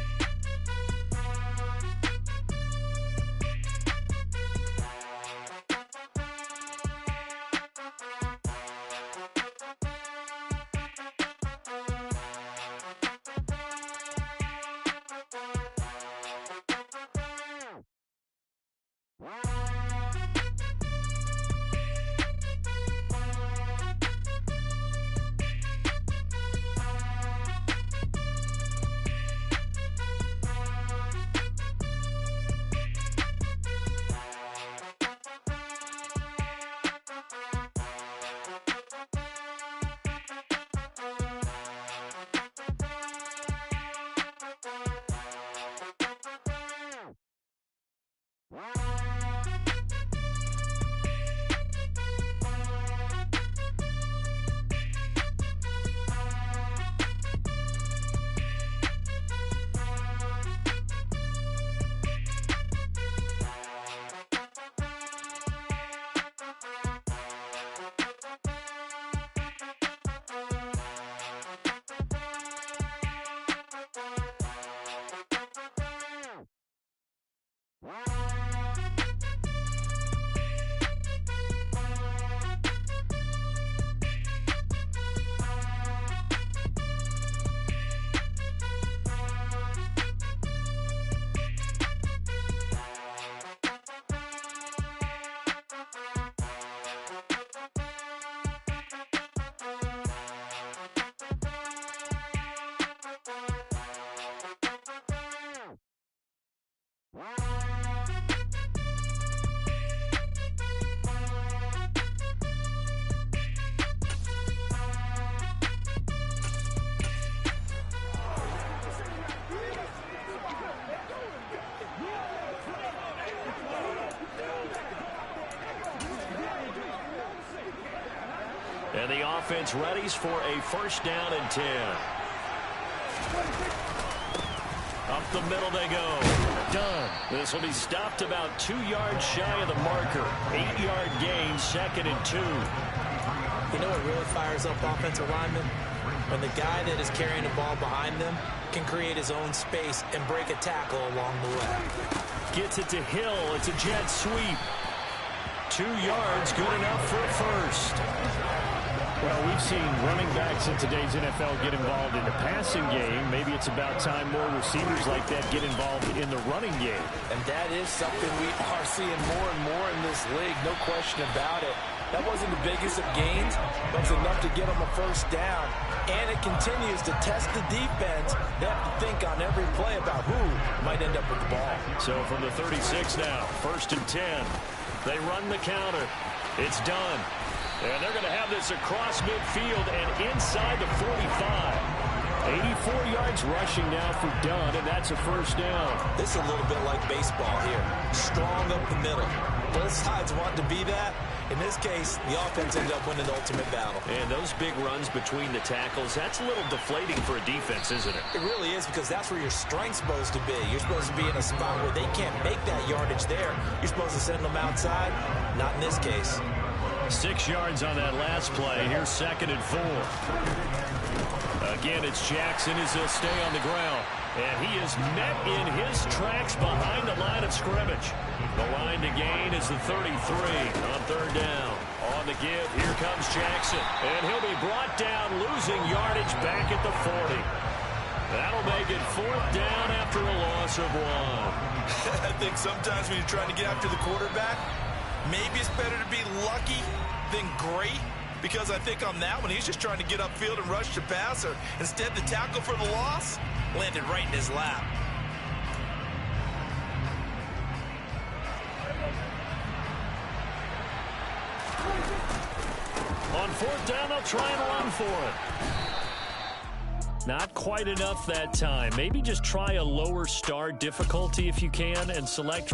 And the offense readies for a first down and 10. Up the middle they go. Done. This will be stopped about 2 yards shy of the marker. 8-yard gain, 2nd and 2. You know what really fires up offensive linemen? When the guy that is carrying the ball behind them can create his own space and break a tackle along the way. Gets it to Hill. It's a jet sweep. 2 yards, good enough for a first. Well, we've seen running backs in today's NFL get involved in the passing game. Maybe it's about time more receivers like that get involved in the running game. And that is something we are seeing more and more in this league, no question about it. That wasn't the biggest of gains, but it's enough to get them a first down. And it continues to test the defense. They have to think on every play about who might end up with the ball. So from the 36 now, 1st and 10. They run the counter. It's done. And they're going to have this across midfield and inside the 45. 84 yards rushing now for Dunn, and that's a first down. This is a little bit like baseball here. Strong up the middle. Both sides want to be that. In this case, the offense ended up winning the ultimate battle. And those big runs between the tackles, that's a little deflating for a defense, isn't it? It really is, because that's where your strength's supposed to be. You're supposed to be in a spot where they can't make that yardage there. You're supposed to send them outside. Not in this case. 6 yards on that last play. Here's 2nd and 4. Again, it's Jackson as he'll stay on the ground. And he is met in his tracks behind the line of scrimmage. The line to gain is the 33 on 3rd down. On the give, here comes Jackson. And he'll be brought down, losing yardage back at the 40. That'll make it 4th down after a loss of 1. I think sometimes when you're trying to get after the quarterback, maybe it's better to be lucky than great, because I think on that one, he's just trying to get upfield and rush the passer. Instead, the tackle for the loss landed right in his lap. On 4th down, they'll try and run for it. Not quite enough that time. Maybe just try a lower start difficulty if you can and select.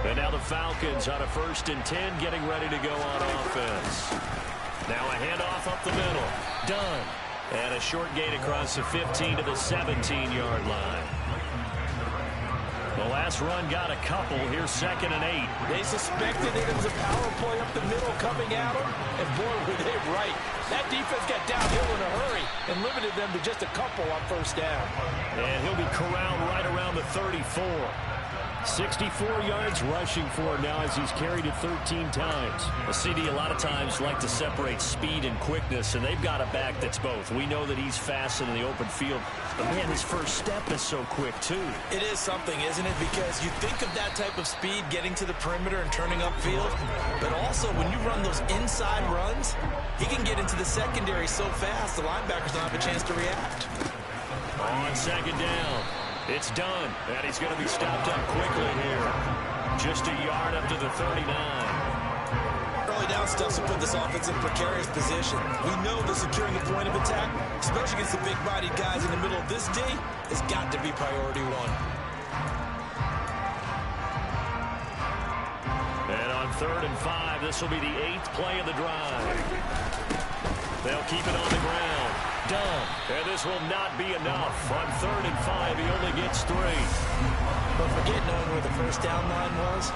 And now the Falcons on a 1st and 10 getting ready to go on offense. Now a handoff up the middle. Done. And a short gain across the 15 to the 17-yard line. The last run got a couple. Here's 2nd and 8. They suspected it was a power play up the middle coming at them. And boy, were they right. That defense got downhill in a hurry and limited them to just a couple on 1st down. And he'll be corralled right around the 34. 64 yards rushing for him now as he's carried it 13 times. The CD a lot of times like to separate speed and quickness, and they've got a back that's both. We know that he's fast in the open field, but man, his first step is so quick too. It is something, isn't it? Because you think of that type of speed getting to the perimeter and turning upfield, but also when you run those inside runs, he can get into the secondary so fast the linebackers don't have a chance to react. On 2nd down. It's done, and he's going to be stopped up quickly here. Just a yard up to the 39. Early down stuff will put this offense in precarious position. We know that securing the point of attack, especially against the big-bodied guys in the middle of this D, has got to be priority 1. And on 3rd and 5, this will be the 8th play of the drive. They'll keep it on the ground. Done. And this will not be enough. On 3rd and 5, he only gets 3. But forget knowing where the first down line was.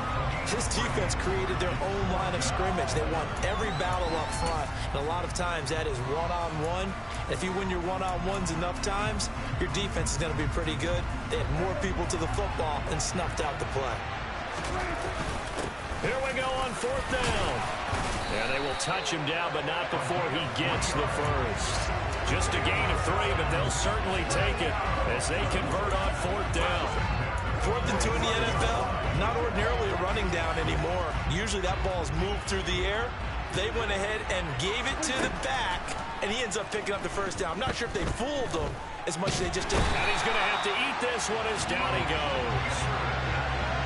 This defense created their own line of scrimmage. They won every battle up front. And a lot of times that is one-on-one. If you win your one-on-ones enough times, your defense is going to be pretty good. They had more people to the football and snuffed out the play. Here we go on 4th down. And they will touch him down, but not before he gets the first. Just a gain of 3, but they'll certainly take it as they convert on 4th down. 4th and 2 in the NFL, not ordinarily a running down anymore. Usually that ball is moved through the air. They went ahead and gave it to the back, and he ends up picking up the first down. I'm not sure if they fooled him as much as they just didn't. And he's going to have to eat this one as down he goes.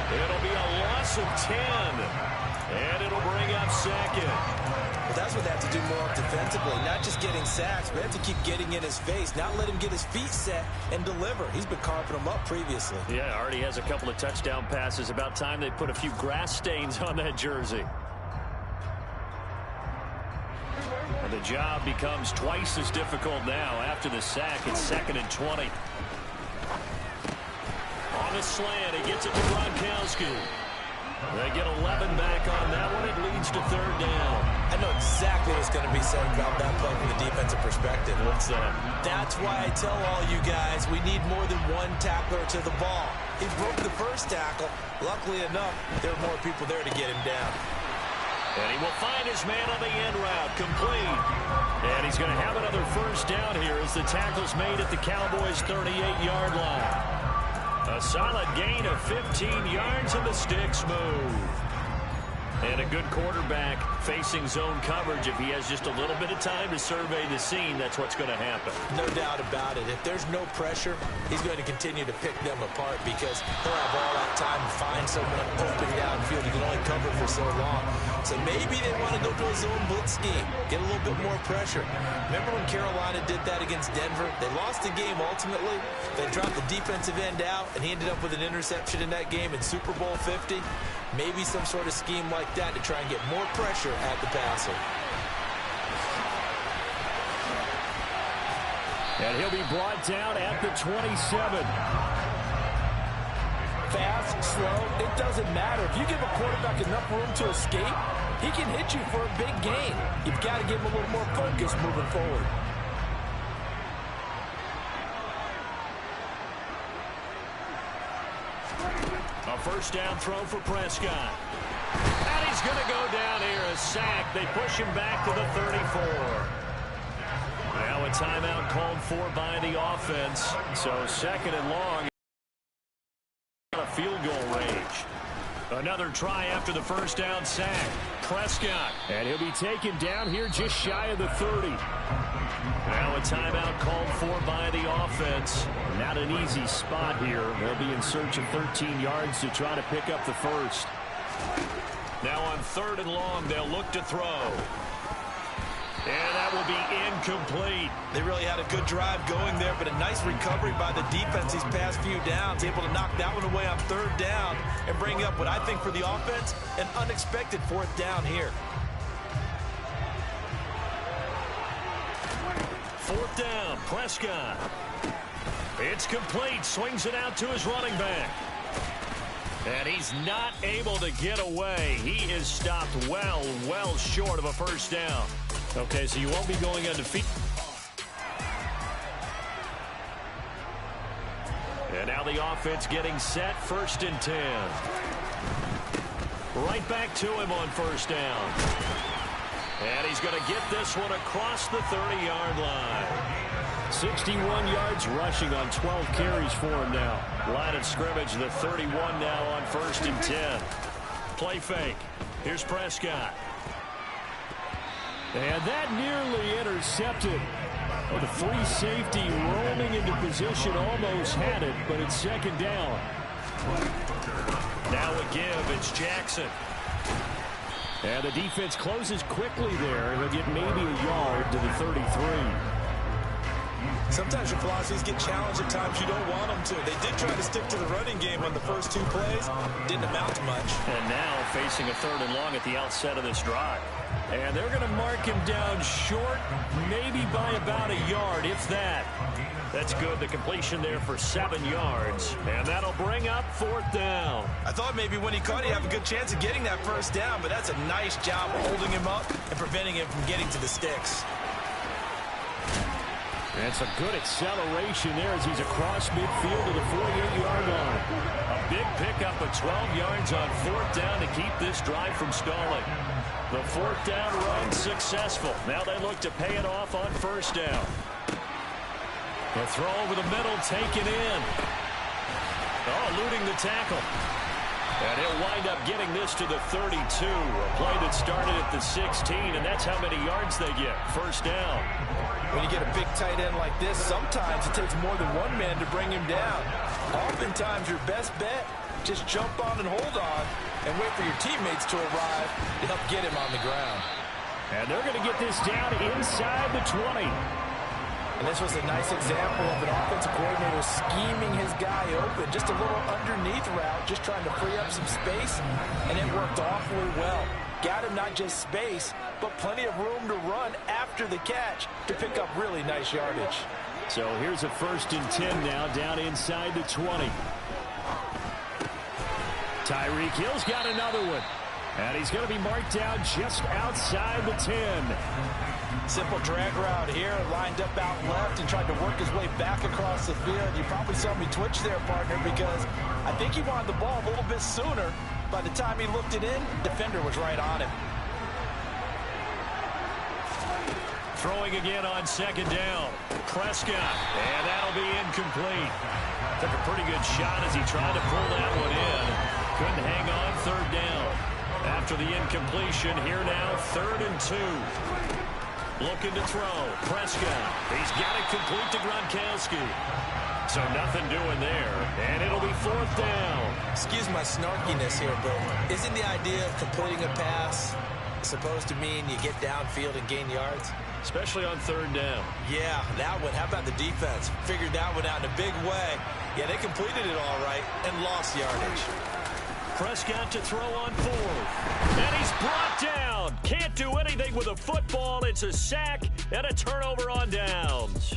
It'll be a loss of 10, and it'll bring up 2nd. Well, that's what they have to do more defensively. Not just getting sacks, but have to keep getting in his face. Not let him get his feet set and deliver. He's been carving them up previously. Yeah, already has a couple of touchdown passes. About time they put a few grass stains on that jersey. And the job becomes twice as difficult now after the sack. It's 2nd and 20. On the slant, he gets it to Gronkowski. They get 11 back on that one. It leads to 3rd down. I know exactly what's going to be said about that play from the defensive perspective. What's that? That's why I tell all you guys we need more than one tackler to the ball. He broke the first tackle. Luckily enough, there were more people there to get him down. And he will find his man on the end route, complete. And he's going to have another 1st down here as the tackle's made at the Cowboys' 38-yard line. A solid gain of 15 yards and the sticks move. And a good quarterback facing zone coverage. If he has just a little bit of time to survey the scene, that's what's going to happen. No doubt about it. If there's no pressure, he's going to continue to pick them apart because he'll have all that time to find someone open downfield. He can only cover for so long. So maybe they want to go to a zone blitz scheme, get a little bit more pressure. Remember when Carolina did that against Denver? They lost the game ultimately. They dropped the defensive end out, and he ended up with an interception in that game in Super Bowl 50. Maybe some sort of scheme like that to try and get more pressure at the passer. And he'll be brought down at the 27. Fast, slow, it doesn't matter. If you give a quarterback enough room to escape, he can hit you for a big gain. You've got to give him a little more focus moving forward. A 1st down throw for Prescott. And he's going to go down here, a sack. They push him back to the 34. Now a timeout called for by the offense. So 2nd and long. A field goal range. Another try after the 1st down sack. Prescott. And he'll be taken down here just shy of the 30. Now a timeout called for by the offense. Not an easy spot here. They'll be in search of 13 yards to try to pick up the 1st. Now on 3rd and long, they'll look to throw. And that will be incomplete. They really had a good drive going there, but a nice recovery by the defense these past few downs. Able to knock that one away on 3rd down and bring up what I think for the offense, an unexpected 4th down here. 4th down, Prescott. It's complete. Swings it out to his running back. And he's not able to get away. He is stopped well short of a 1st down. Okay, so you won't be going undefeated. And now the offense getting set, 1st and 10. Right back to him on 1st down. And he's going to get this one across the 30-yard line. 61 yards rushing on 12 carries for him now. Line of scrimmage, the 31 now on 1st and 10. Play fake. Here's Prescott. And that nearly intercepted. Oh, the free safety roaming into position, almost had it, but it's 2nd down. Now a give, it's Jackson. And the defense closes quickly there. He'll get maybe a yard to the 33. Sometimes your philosophies get challenged at times you don't want them to. They did try to stick to the running game on the first 2 plays. Didn't amount to much. And now facing a 3rd and long at the outset of this drive. And they're going to mark him down short, maybe by about a yard, if that. That's good. The completion there for 7 yards. And that'll bring up 4th down. I thought maybe when he caught it, he'd have a good chance of getting that 1st down, but that's a nice job holding him up and preventing him from getting to the sticks. And some good acceleration there as he's across midfield to the 48-yard line. A big pickup of 12 yards on 4th down to keep this drive from stalling. The 4th down run successful. Now they look to pay it off on 1st down. The throw over the middle taken in. Oh, eluding the tackle. And he'll wind up getting this to the 32. A play that started at the 16, and that's how many yards they get. 1st down. When you get a big tight end like this, sometimes it takes more than one man to bring him down. Oftentimes, your best bet, just jump on and hold on and wait for your teammates to arrive to help get him on the ground. And they're going to get this down inside the 20. And this was a nice example of an offensive coordinator scheming his guy open. Just a little underneath route, just trying to free up some space, and it worked awfully well. Got him not just space, but plenty of room to run after the catch to pick up really nice yardage. So here's a 1st and 10 now, down inside the 20. Tyreek Hill's got another one. And he's going to be marked down just outside the 10. Simple drag route here, lined up out left and tried to work his way back across the field. You probably saw me twitch there, partner, because I think he wanted the ball a little bit sooner. By the time he looked it in, defender was right on him. Throwing again on 2nd down. Prescott, and that'll be incomplete. Took a pretty good shot as he tried to pull that one in. Couldn't hang on 3rd down. After the incompletion, here now 3rd and 2. Looking to throw. Prescott. He's got it complete to Gronkowski. So nothing doing there. And it'll be 4th down. Excuse my snarkiness here, but isn't the idea of completing a pass supposed to mean you get downfield and gain yards? Especially on 3rd down. Yeah, that one. How about the defense? Figured that one out in a big way. Yeah, they completed it all right and lost yardage. Prescott to throw on 4th. And he's brought down. Can't do anything with a football. It's a sack and a turnover on downs.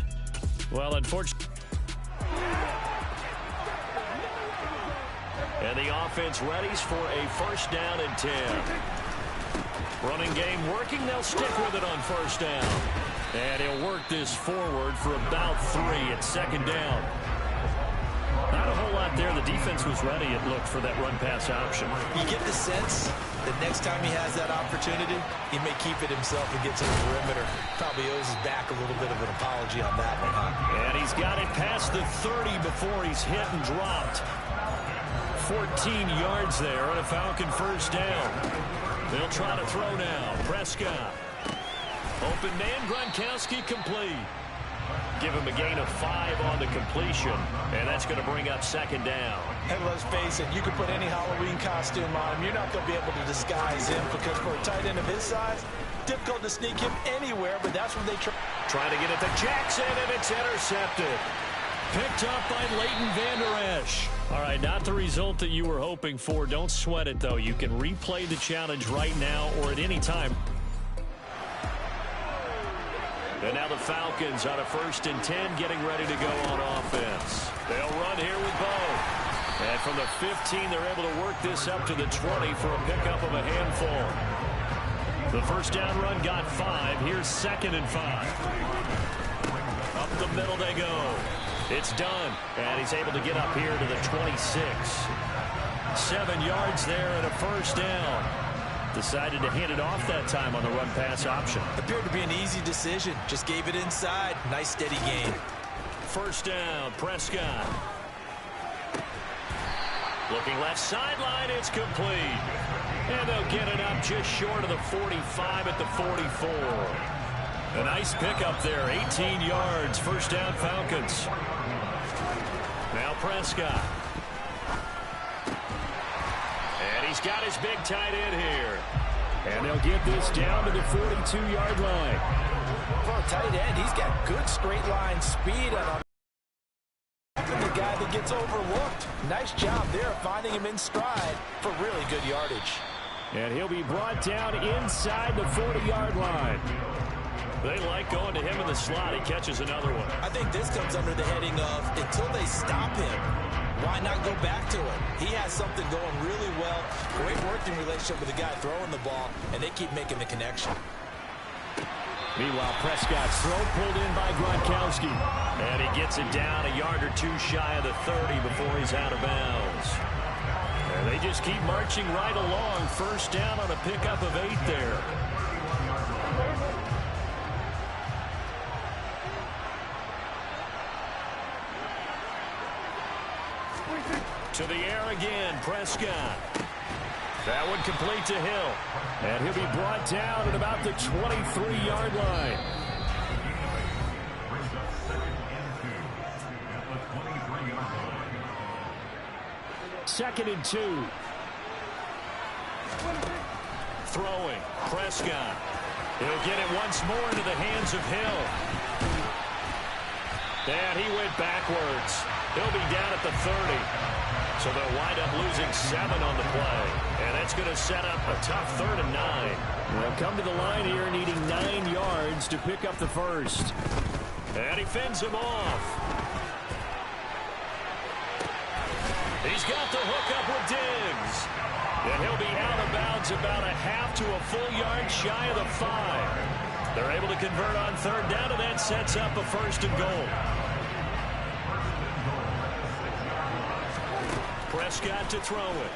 Well, unfortunately. And the offense readies for a 1st down and 10. Running game working. They'll stick with it on 1st down. And he'll work this forward for about 3 at 2nd down. Not a whole lot there. The defense was ready, it looked, for that run-pass option. You get the sense that next time he has that opportunity, he may keep it himself and get to the perimeter. Probably owes his back a little bit of an apology on that one, huh? And he's got it past the 30 before he's hit and dropped. 14 yards there on a Falcon 1st down. They'll try to throw now. Prescott. Open man, Gronkowski complete. Give him a gain of 5 on the completion, and that's going to bring up 2nd down. And let's face it, you can put any Halloween costume on him. You're not going to be able to disguise him because for a tight end of his size, difficult to sneak him anywhere, but that's when they try. Trying to get it to Jackson, and it's intercepted. Picked up by Leighton Vander Esch. All right, not the result that you were hoping for. Don't sweat it, though. You can replay the challenge right now or at any time. And now the Falcons on a 1st and 10 getting ready to go on offense. They'll run here with Bo. And from the 15, they're able to work this up to the 20 for a pickup of a handful. The 1st down run got 5. Here's 2nd and 5. Up the middle they go. It's done. And he's able to get up here to the 26. 7 yards there and a 1st down. Decided to hand it off that time on the run-pass option. Appeared to be an easy decision. Just gave it inside. Nice, steady gain. 1st down, Prescott. Looking left sideline, it's complete. And they'll get it up just short of the 45 at the 44. A nice pickup there, 18 yards. 1st down, Falcons. Now Prescott. And he's got his big tight end here. And they'll get this down to the 42-yard line. For a tight end, he's got good straight line speed. And the guy that gets overlooked. Nice job there finding him in stride for really good yardage. And he'll be brought down inside the 40-yard line. They like going to him in the slot. He catches another one. I think this comes under the heading of until they stop him, why not go back to it? He has something going really well. Great working relationship with the guy throwing the ball, and they keep making the connection. Meanwhile, Prescott's throw pulled in by Gronkowski. And he gets it down a yard or 2 shy of the 30 before he's out of bounds. And they just keep marching right along. 1st down on a pickup of 8 there. To the air again, Prescott. That one complete to Hill. And he'll be brought down at about the 23-yard line. Second and 2. Throwing, Prescott. He'll get it once more into the hands of Hill. And he went backwards. He'll be down at the 30. So they'll wind up losing 7 on the play. And that's going to set up a tough 3rd and 9. They'll come to the line here needing 9 yards to pick up the first. And he fends him off. He's got the hook up with Diggs. And he'll be out of bounds about a half to a full yard shy of the 5. They're able to convert on 3rd down, and that sets up a 1st and goal. Prescott to throw it.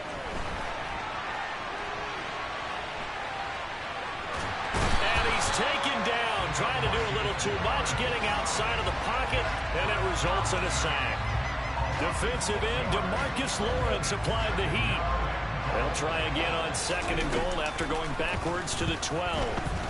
And he's taken down, trying to do a little too much, getting outside of the pocket, and it results in a sack. Defensive end DeMarcus Lawrence applied the heat. They'll try again on 2nd and goal after going backwards to the 12.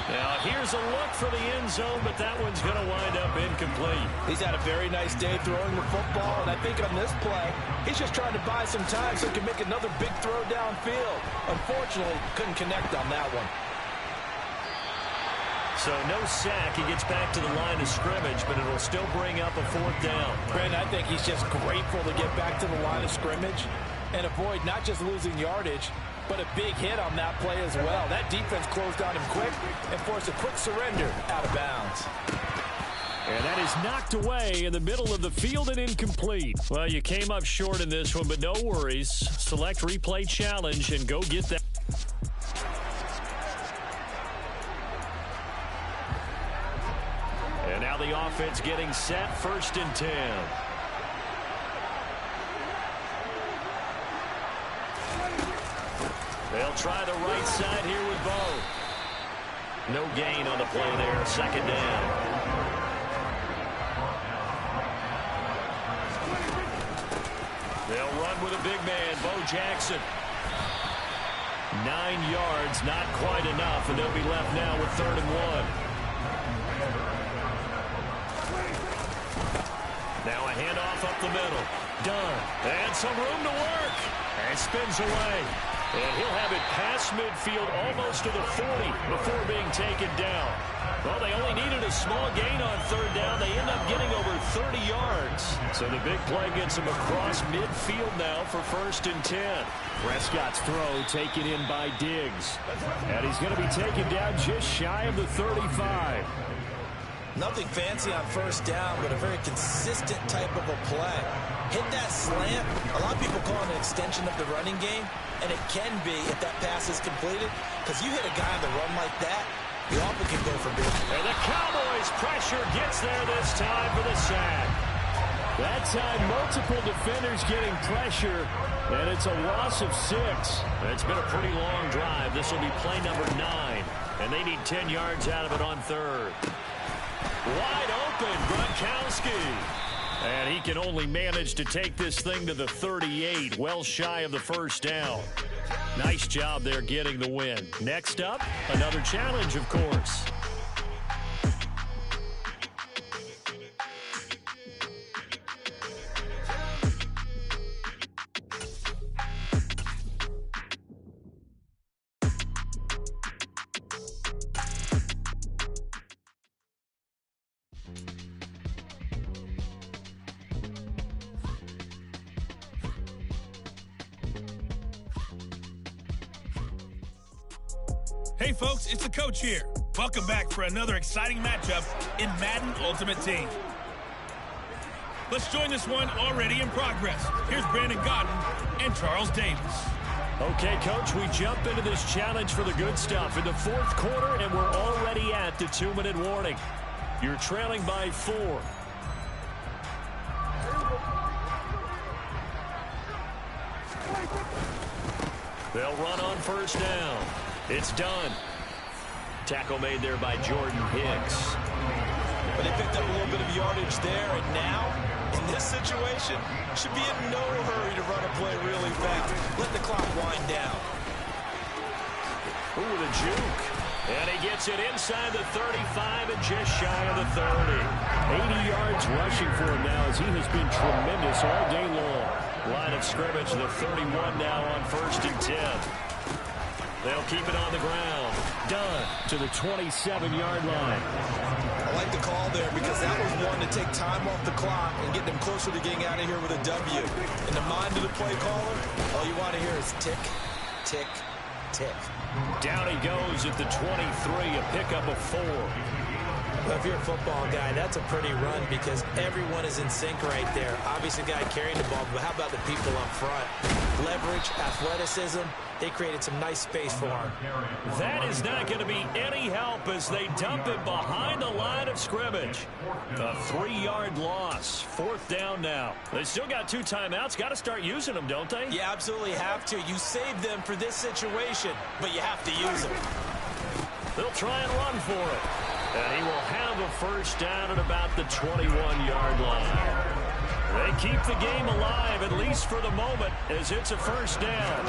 Now, here's a look for the end zone, but that one's going to wind up incomplete. He's had a very nice day throwing the football, and I think on this play, he's just trying to buy some time so he can make another big throw downfield. Unfortunately, couldn't connect on that one. So no sack. He gets back to the line of scrimmage, but it'll still bring up a 4th down. Brandon, I think he's just grateful to get back to the line of scrimmage and avoid not just losing yardage, but a big hit on that play as well. That defense closed on him quick and forced a quick surrender out of bounds. And that is knocked away in the middle of the field and incomplete. Well, you came up short in this one, but no worries. Select replay challenge and go get that. And now the offense getting set, 1st and 10. They'll try the right side here with Bo. No gain on the play there, 2nd down. They'll run with a big man, Bo Jackson. 9 yards, not quite enough, and they'll be left now with 3rd and 1. Now a handoff up the middle. Done. And some room to work. And spins away. And he'll have it past midfield almost to the 40 before being taken down. Well, they only needed a small gain on 3rd down. They end up getting over 30 yards. So the big play gets him across midfield now for 1st and 10. Prescott's throw taken in by Diggs. And he's going to be taken down just shy of the 35. Nothing fancy on 1st down, but a very consistent type of a play. Hit that slant. A lot of people call it an extension of the running game, and it can be if that pass is completed, because you hit a guy on the run like that, you often can go for big. And the Cowboys' pressure gets there this time for the sack. That time, multiple defenders getting pressure, and it's a loss of 6. It's been a pretty long drive. This will be play number 9, and they need 10 yards out of it on 3rd. Wide open, Gronkowski. And he can only manage to take this thing to the 38, well shy of the 1st down. Nice job there getting the win. Next up, another challenge, of course. Hey folks, it's the coach here. Welcome back for another exciting matchup in Madden Ultimate Team. Let's join this one already in progress. Here's Brandon Gaudin and Charles Davis. Okay, Coach, we jump into this challenge for the good stuff in the 4th quarter, and we're already at the 2-minute warning. You're trailing by 4. They'll run on 1st down. It's done. Tackle made there by Jordan Hicks. But they picked up a little bit of yardage there, and now, in this situation, should be in no hurry to run a play really fast. Let the clock wind down. Ooh, the juke. And he gets it inside the 35 and just shy of the 30. 80 yards rushing for him now as he has been tremendous all day long. Line of scrimmage, the 31 now on 1st and 10. They'll keep it on the ground. Dunn to the 27-yard line. I like the call there because that was one to take time off the clock and get them closer to getting out of here with a W. In the mind of the play caller, all you want to hear is tick, tick, tick. Down he goes at the 23, a pickup of 4. Well, if you're a football guy, that's a pretty run because everyone is in sync right there. Obviously, the guy carrying the ball, but how about the people up front? Leverage, athleticism, they created some nice space for him. That is not going to be any help as they dump it behind the line of scrimmage. A 3-yard loss. 4th down now. They still got 2 timeouts. Got to start using them, don't they? You absolutely have to. You save them for this situation, but you have to use them. They'll try and run for it. And he will have a first down at about the 21-yard line. They keep the game alive, at least for the moment, as it's a first down.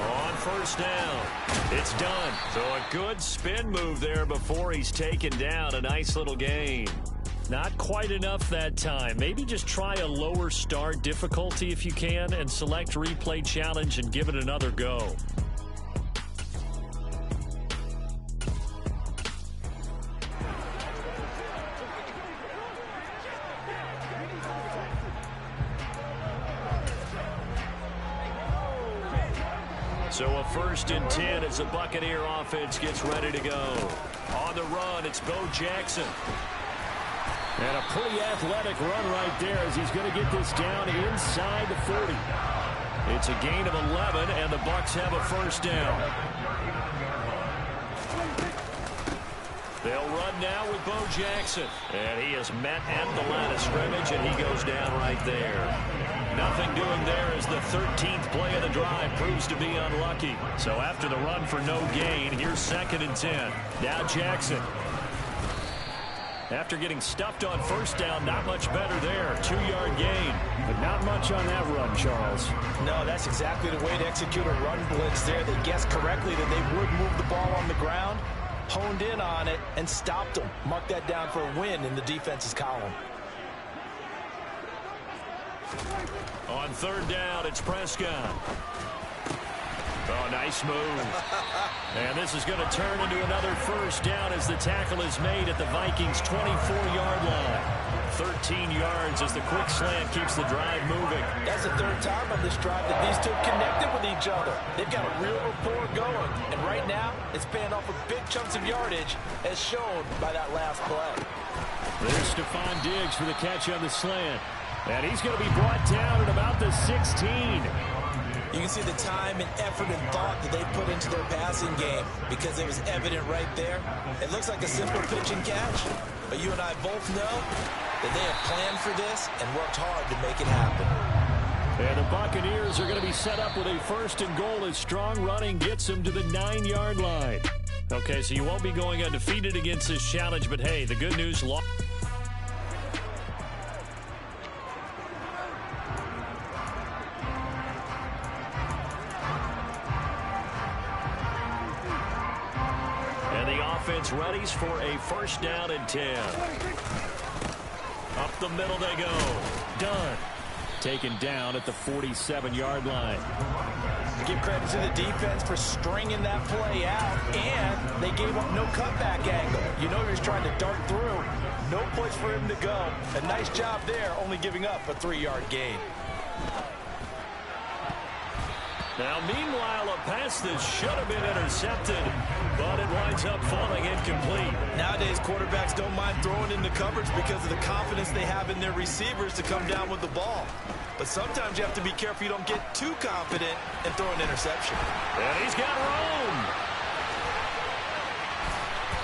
On first down, it's done. So a good spin move there before he's taken down. A nice little gain. Not quite enough that time. Maybe just try a lower start difficulty if you can and select replay challenge and give it another go. So a 1st and 10 as the Buccaneer offense gets ready to go. On the run, it's Bo Jackson. And a pretty athletic run right there as he's going to get this down inside the 40. It's a gain of 11, and the Bucs have a first down. They'll run now with Bo Jackson. And he is met at the line of scrimmage, and he goes down right there. Nothing doing there as the 13th play of the drive proves to be unlucky. So after the run for no gain, here's 2nd and 10. Now Jackson. After getting stuffed on first down, not much better there. 2-yard gain. But not much on that run, Charles. No, that's exactly the way to execute a run blitz there. They guessed correctly that they would move the ball on the ground, honed in on it, and stopped them. Mark that down for a win in the defense's column. On 3rd down, it's Prescott. Oh, nice move. And this is going to turn into another first down as the tackle is made at the Vikings' 24-yard line. 13 yards as the quick slant keeps the drive moving. That's the 3rd time on this drive that these two connected with each other. They've got a real rapport going. And right now, it's paying off with big chunks of yardage as shown by that last play. There's Stephon Diggs for the catch on the slant. And he's going to be brought down at about the 16. You can see the time and effort and thought that they put into their passing game because it was evident right there. It looks like a simple pitch and catch, but you and I both know that they have planned for this and worked hard to make it happen. And the Buccaneers are going to be set up with a 1st and goal as strong running gets them to the 9-yard line. Okay, so you won't be going undefeated against this challenge, but hey, the good news... Offense readies for a first down and 10. Up the middle they go. Dunn. Taken down at the 47-yard line. Give credit to the defense for stringing that play out, and they gave up no cutback angle. You know he was trying to dart through. No place for him to go. A nice job there, only giving up a 3-yard gain. Now, meanwhile, a pass that should have been intercepted, but it winds up falling incomplete. Nowadays, quarterbacks don't mind throwing into coverage because of the confidence they have in their receivers to come down with the ball. But sometimes you have to be careful you don't get too confident and throw an interception. And he's got room.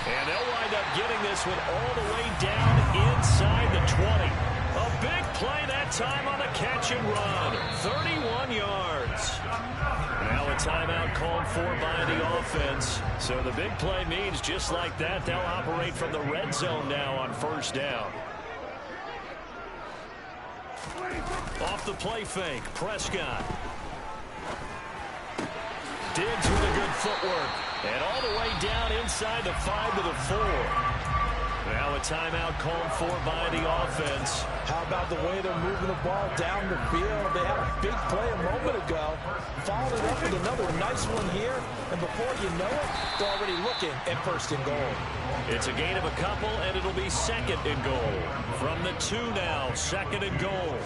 And they'll wind up getting this one all the way down inside the 20. A big play that time on the catch and run. 31 yards. Now a timeout called for by the offense. So the big play means just like that, they'll operate from the red zone now on first down. Off the play fake, Prescott. Diggs with a good footwork. And all the way down inside the 5 to the 4. Now a timeout called for by the offense. How about the way they're moving the ball down the field? They had a big play a moment ago. Followed it up with another nice one here. And before you know it, they're already looking at first and goal. It's a gain of a couple, and it'll be second and goal. From the 2 now, second and goal.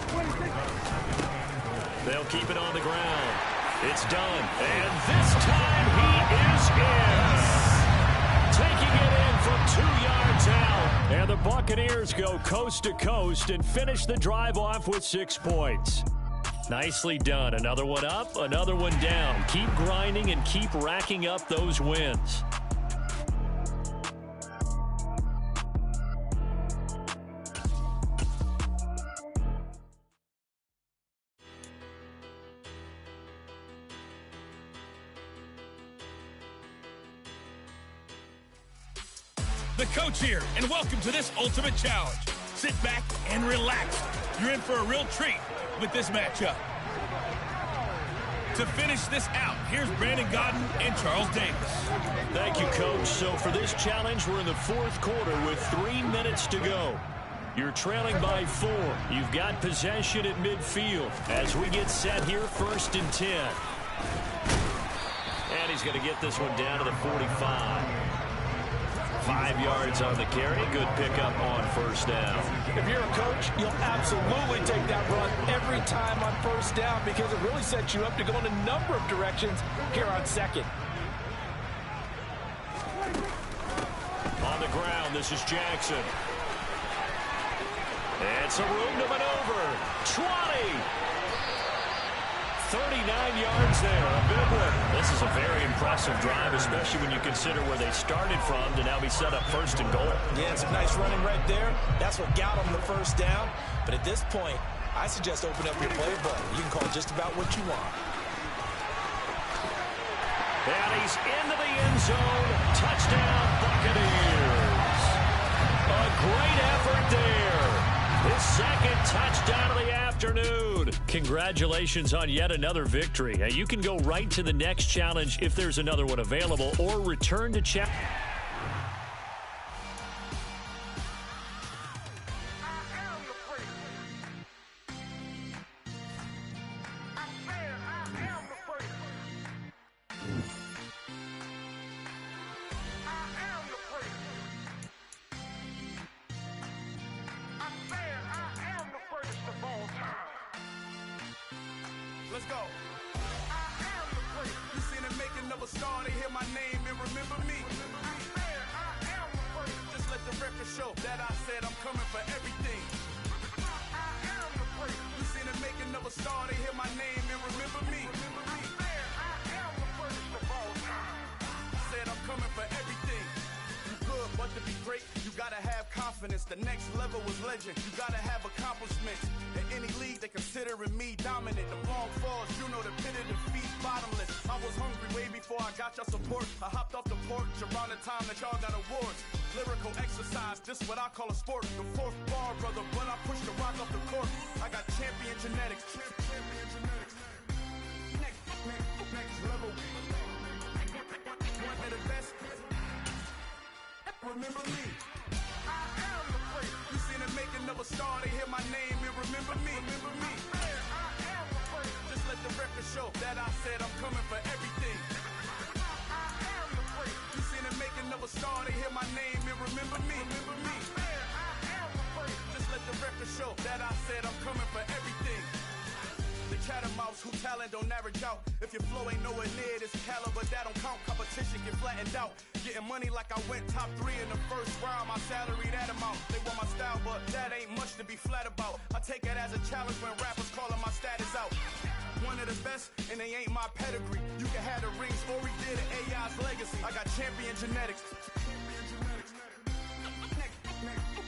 They'll keep it on the ground. It's done. And this time he is in. Taking it in from 2 yards out. And the Buccaneers go coast to coast and finish the drive off with 6 points. Nicely done. Another one up, another one down. Keep grinding and keep racking up those wins. The coach here, and welcome to this Ultimate Challenge. Sit back and relax. You're in for a real treat with this matchup. To finish this out, here's Brandon Gaudin and Charles Davis. Thank you, Coach. So for this challenge, we're in the 4th quarter with 3 minutes to go. You're trailing by 4. You've got possession at midfield. As we get set here, 1st and 10. And he's going to get this one down to the 45. 5 yards on the carry. Good pickup on first down. If you're a coach, you'll absolutely take that run every time on first down because it really sets you up to go in a number of directions here on second. On the ground, this is Jackson. And some room to maneuver. 20. 39 yards there, a big one. This is a very impressive drive, especially when you consider where they started from to now be set up 1st and goal. Yeah, some nice running right there. That's what got them the first down. But at this point, I suggest open up your playbook. You can call just about what you want. And he's into the end zone. Touchdown, Buccaneers. A great effort there. His 2nd touchdown of the afternoon. Congratulations on yet another victory. Now, you can go right to the next challenge if there's another one available, or return to challenge. Let's go. I am the great. You seen it making of a star. They hear my name and remember me. I am the great. Just let the record show that I said I'm coming for everything. I am the great. You seen it making of a star. They hear my name and remember me. I am the greatest of all time. I said I'm coming for everything. You good, but to be great, you gotta have confidence. The next level was legend. You gotta have accomplishments. In any league, they considering me dominant. The long falls, you know the pit of defeat, bottomless. I was hungry way before I got your support. I hopped off the porch around the time that y'all got awards. Lyrical exercise, this what I call a sport. The 4th bar, brother, when I push the rock off the court. I got champion genetics. Champion genetics. Next level. One of the best. Remember me. I am the great. You seen it making of a star. They hear my name and remember me. Remember me. I am the great. Just let the record show that I said I'm coming for everything. I am the great. You seen it making of a star. They hear my name and remember me. Remember me. I am the great. Just let the record show that I said I'm coming for everything. The catamounts who talent don't average out. If your flow ain't nowhere near this caliber, that don't count. Competition get flattened out. Getting money like I went top 3 in the first round. My salary that amount. They want my style, but that ain't much to be flat about. I take it as a challenge when rappers calling my status out. One of the best, and they ain't my pedigree. You can have the rings, or we did it, AI's legacy. I got champion genetics.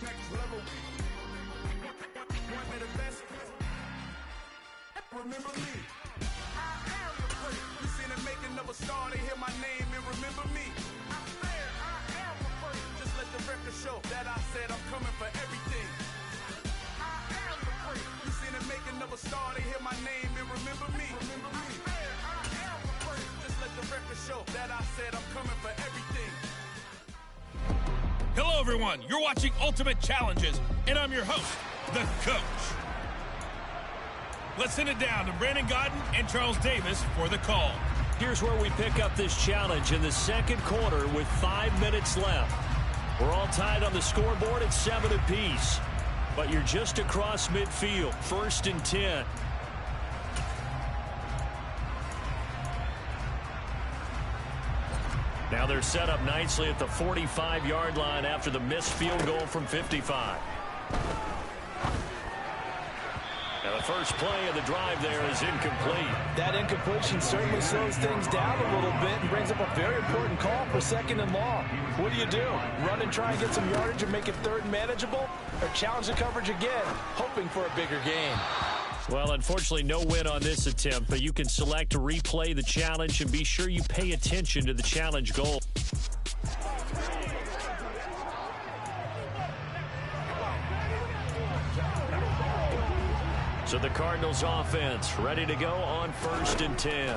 Next level. One of the best. Remember me. I am the great. You seen it making of a star. They hear my name and remember me. I am the great. Just let the record show that I said I'm coming for everything. I am the great. You seen it making of a star. They hear my name and remember me. Remember me. I am the great. Just let the record show that I said I'm coming for everything. Hello, everyone. You're watching Ultimate Challenges, and I'm your host, The Coach. Let's send it down to Brandon Gaudin and Charles Davis for the call. Here's where we pick up this challenge in the second quarter with 5 minutes left. We're all tied on the scoreboard at 7 apiece. But you're just across midfield, 1st and 10. Now they're set up nicely at the 45-yard line after the missed field goal from 55. Now the first play of the drive there is incomplete. That incompletion certainly slows things down a little bit and brings up a very important call for 2nd and long. What do? Run and try and get some yardage and make it 3rd and manageable? Or challenge the coverage again, hoping for a bigger gain? Well, unfortunately, no win on this attempt, but you can select to replay the challenge and be sure you pay attention to the challenge goal. So the Cardinals offense ready to go on 1st and 10.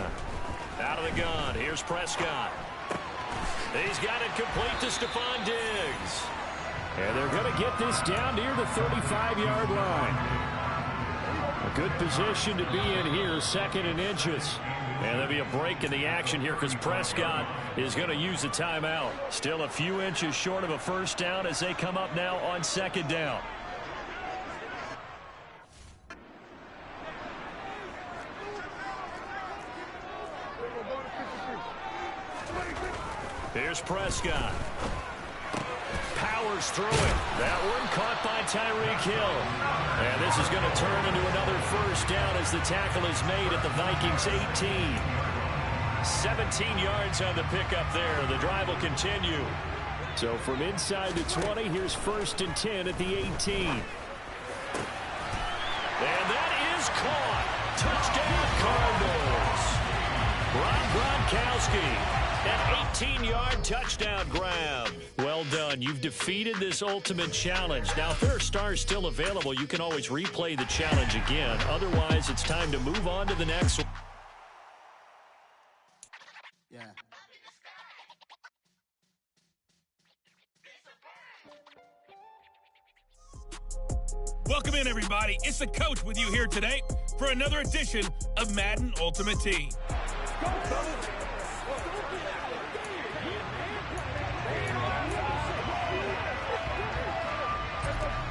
Out of the gun, here's Prescott. He's got it complete to Stephon Diggs. And they're going to get this down near the 35-yard line. A good position to be in here, 2nd and inches. And there'll be a break in the action here because Prescott is going to use a timeout. Still a few inches short of a first down as they come up now on 2nd down. Here's Prescott. Powers through it. That one caught by Tyreek Hill. And this is going to turn into another first down as the tackle is made at the Vikings 18. 17 yards on the pickup there. The drive will continue. So from inside the 20, here's 1st and 10 at the 18. And that is caught. Touchdown Cardinals. Rob Gronkowski. An 18-yard touchdown grab. Well done. You've defeated this ultimate challenge. Now, if there are stars still available, you can always replay the challenge again. Otherwise, it's time to move on to the next one. Yeah. Welcome in, everybody. It's the Coach with you here today for another edition of Madden Ultimate Team.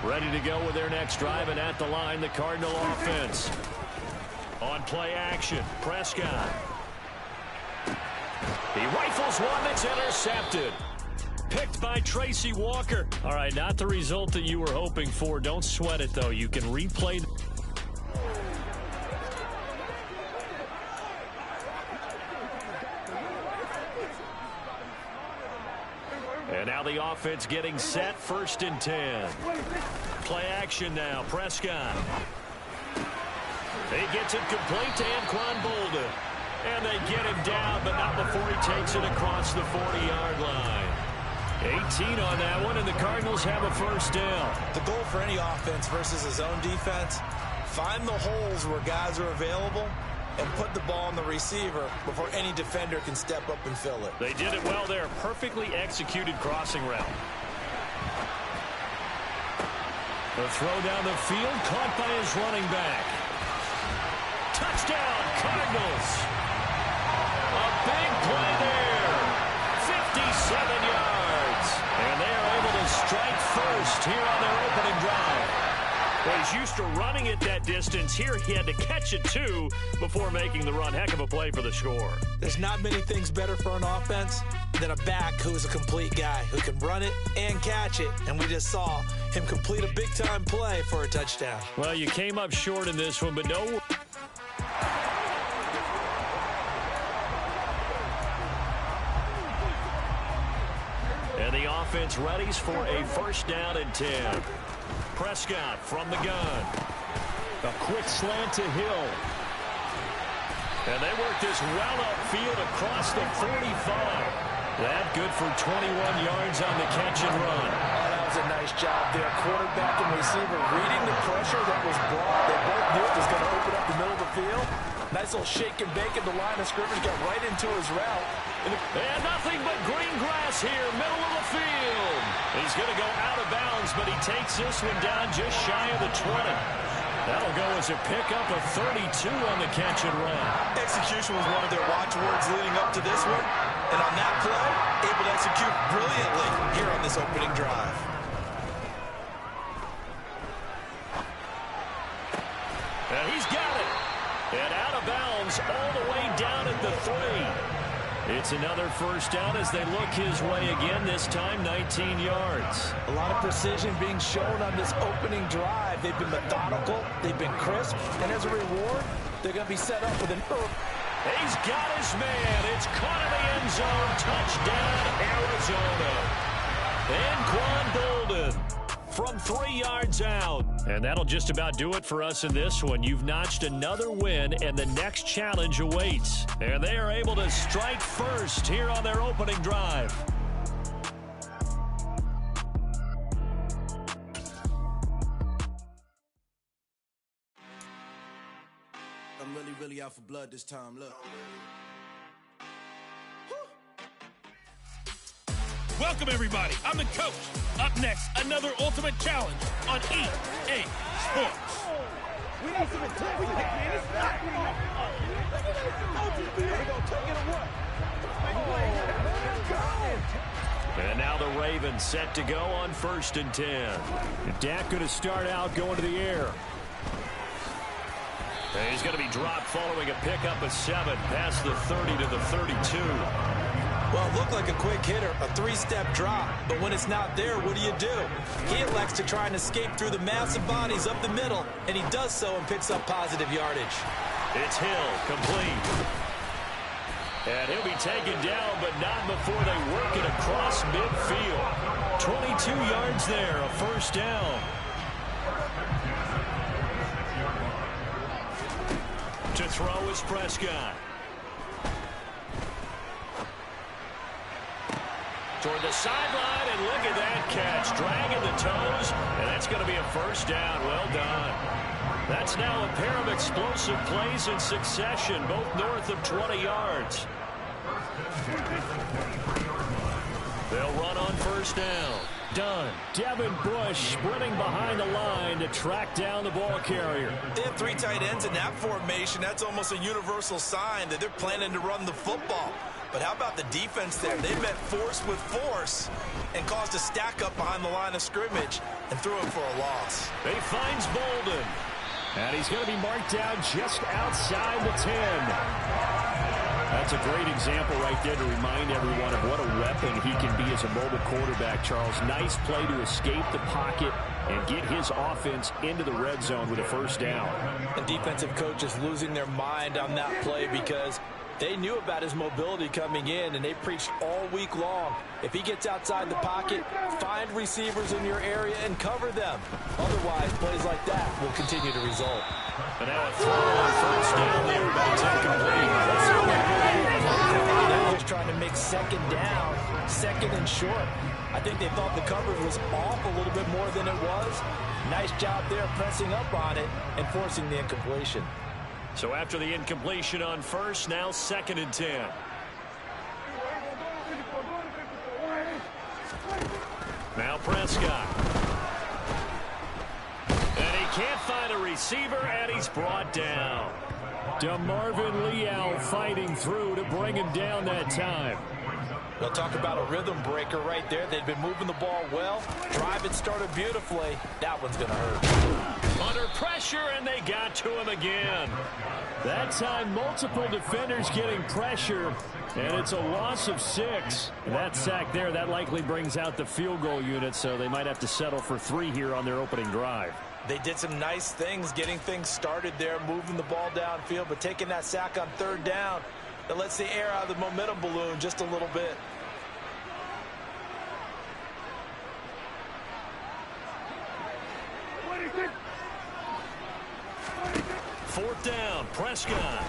Ready to go with their next drive, and at the line, the Cardinal offense. On play action, Prescott. He rifles one that's intercepted. Picked by Tracy Walker. All right, not the result that you were hoping for. Don't sweat it, though. You can replay. And now the offense getting set, 1st and 10. Play action now, Prescott. He gets it complete to Anquan Boldin. And they get him down, but not before he takes it across the 40-yard line. 18 on that one, and the Cardinals have a first down. The goal for any offense versus his own defense, find the holes where guys are available and put the ball on the receiver before any defender can step up and fill it. They did it well there. Perfectly executed crossing route. The throw down the field, caught by his running back. Touchdown, Cardinals. A big play there. 57 yards. And they are able to strike first here on their opening drive. Well, he's used to running it that distance. Here he had to catch it, too, before making the run. Heck of a play for the score. There's not many things better for an offense than a back who is a complete guy who can run it and catch it. And we just saw him complete a big-time play for a touchdown. Well, you came up short in this one, but no. And the offense readies for a first down and 10. Prescott from the gun. A quick slant to Hill. And they work this well upfield across the 45. That good for 21 yards on the catch and run. Oh, that was a nice job there. Quarterback and receiver reading the pressure that was brought. They both knew it was going to open up the middle of the field. Nice little shake and bake at the line of scrimmage. Got right into his route. And nothing but green grass here, middle of the field. He's going to go out of bounds, but he takes this one down just shy of the 20. That'll go as a pickup of 32 on the catch and run. Execution was one of their watchwords leading up to this one. And on that play, able to execute brilliantly here on this opening drive. And he's got it. And out of bounds all the way down at the 3. It's another first down as they look his way again, this time 19 yards. A lot of precision being shown on this opening drive. They've been methodical, they've been crisp, and as a reward, they're going to be set up with an He's got his man. It's caught in the end zone. Touchdown, Arizona. And Quan Bolden from 3 yards out. And that'll just about do it for us in this one. You've notched another win, and the next challenge awaits. And they are able to strike first here on their opening drive. I'm really out for blood this time. Look. Welcome, everybody. I'm the coach. Up next, another ultimate challenge on EA Sports. We need some intensity, man. It's not And now the Ravens set to go on 1st and 10. Dak going to start out going to the air. And he's going to be dropped following a pickup of 7 past the 30 to the 32. Well, it looked like a quick hitter, a 3-step drop. But when it's not there, what do? He elects to try and escape through the massive bodies up the middle, and he does so and picks up positive yardage. It's Hill, complete. And he'll be taken down, but not before they work it across midfield. 22 yards there, a first down. To throw is Prescott. Toward the sideline, and look at that catch. Dragging the toes, and that's going to be a first down. Well done. That's now a pair of explosive plays in succession, both north of 20 yards. They'll run on first down. Done. Devin Bush sprinting behind the line to track down the ball carrier. They have 3 tight ends in that formation. That's almost a universal sign that they're planning to run the football. But how about the defense there? They met force with force and caused a stack up behind the line of scrimmage and threw it for a loss. He finds Bolden. And he's going to be marked down just outside the 10. That's a great example right there to remind everyone of what a weapon he can be as a mobile quarterback, Charles. Nice play to escape the pocket and get his offense into the red zone with a first down. The defensive coach is losing their mind on that play because they knew about his mobility coming in, and they preached all week long. If he gets outside the pocket, find receivers in your area and cover them. Otherwise, plays like that will continue to result. And now a throw on first down there, but it's incomplete. They're just trying to make second down, second and short. I think they thought the coverage was off a little bit more than it was. Nice job there pressing up on it and forcing the incompletion. So after the incompletion on first, now 2nd and 10. Now Prescott. And he can't find a receiver, and he's brought down. DeMarvin Leal fighting through to bring him down that time. We'll talk about a rhythm breaker right there. They've been moving the ball well. Drive it started beautifully. That one's going to hurt. Under pressure, and they got to him again. That time, multiple defenders getting pressure, and it's a loss of 6. And that sack there, that likely brings out the field goal unit, so they might have to settle for 3 here on their opening drive. They did some nice things getting things started there, moving the ball downfield, but taking that sack on 3rd down, that lets the air out of the momentum balloon just a little bit. Fourth down, Prescott.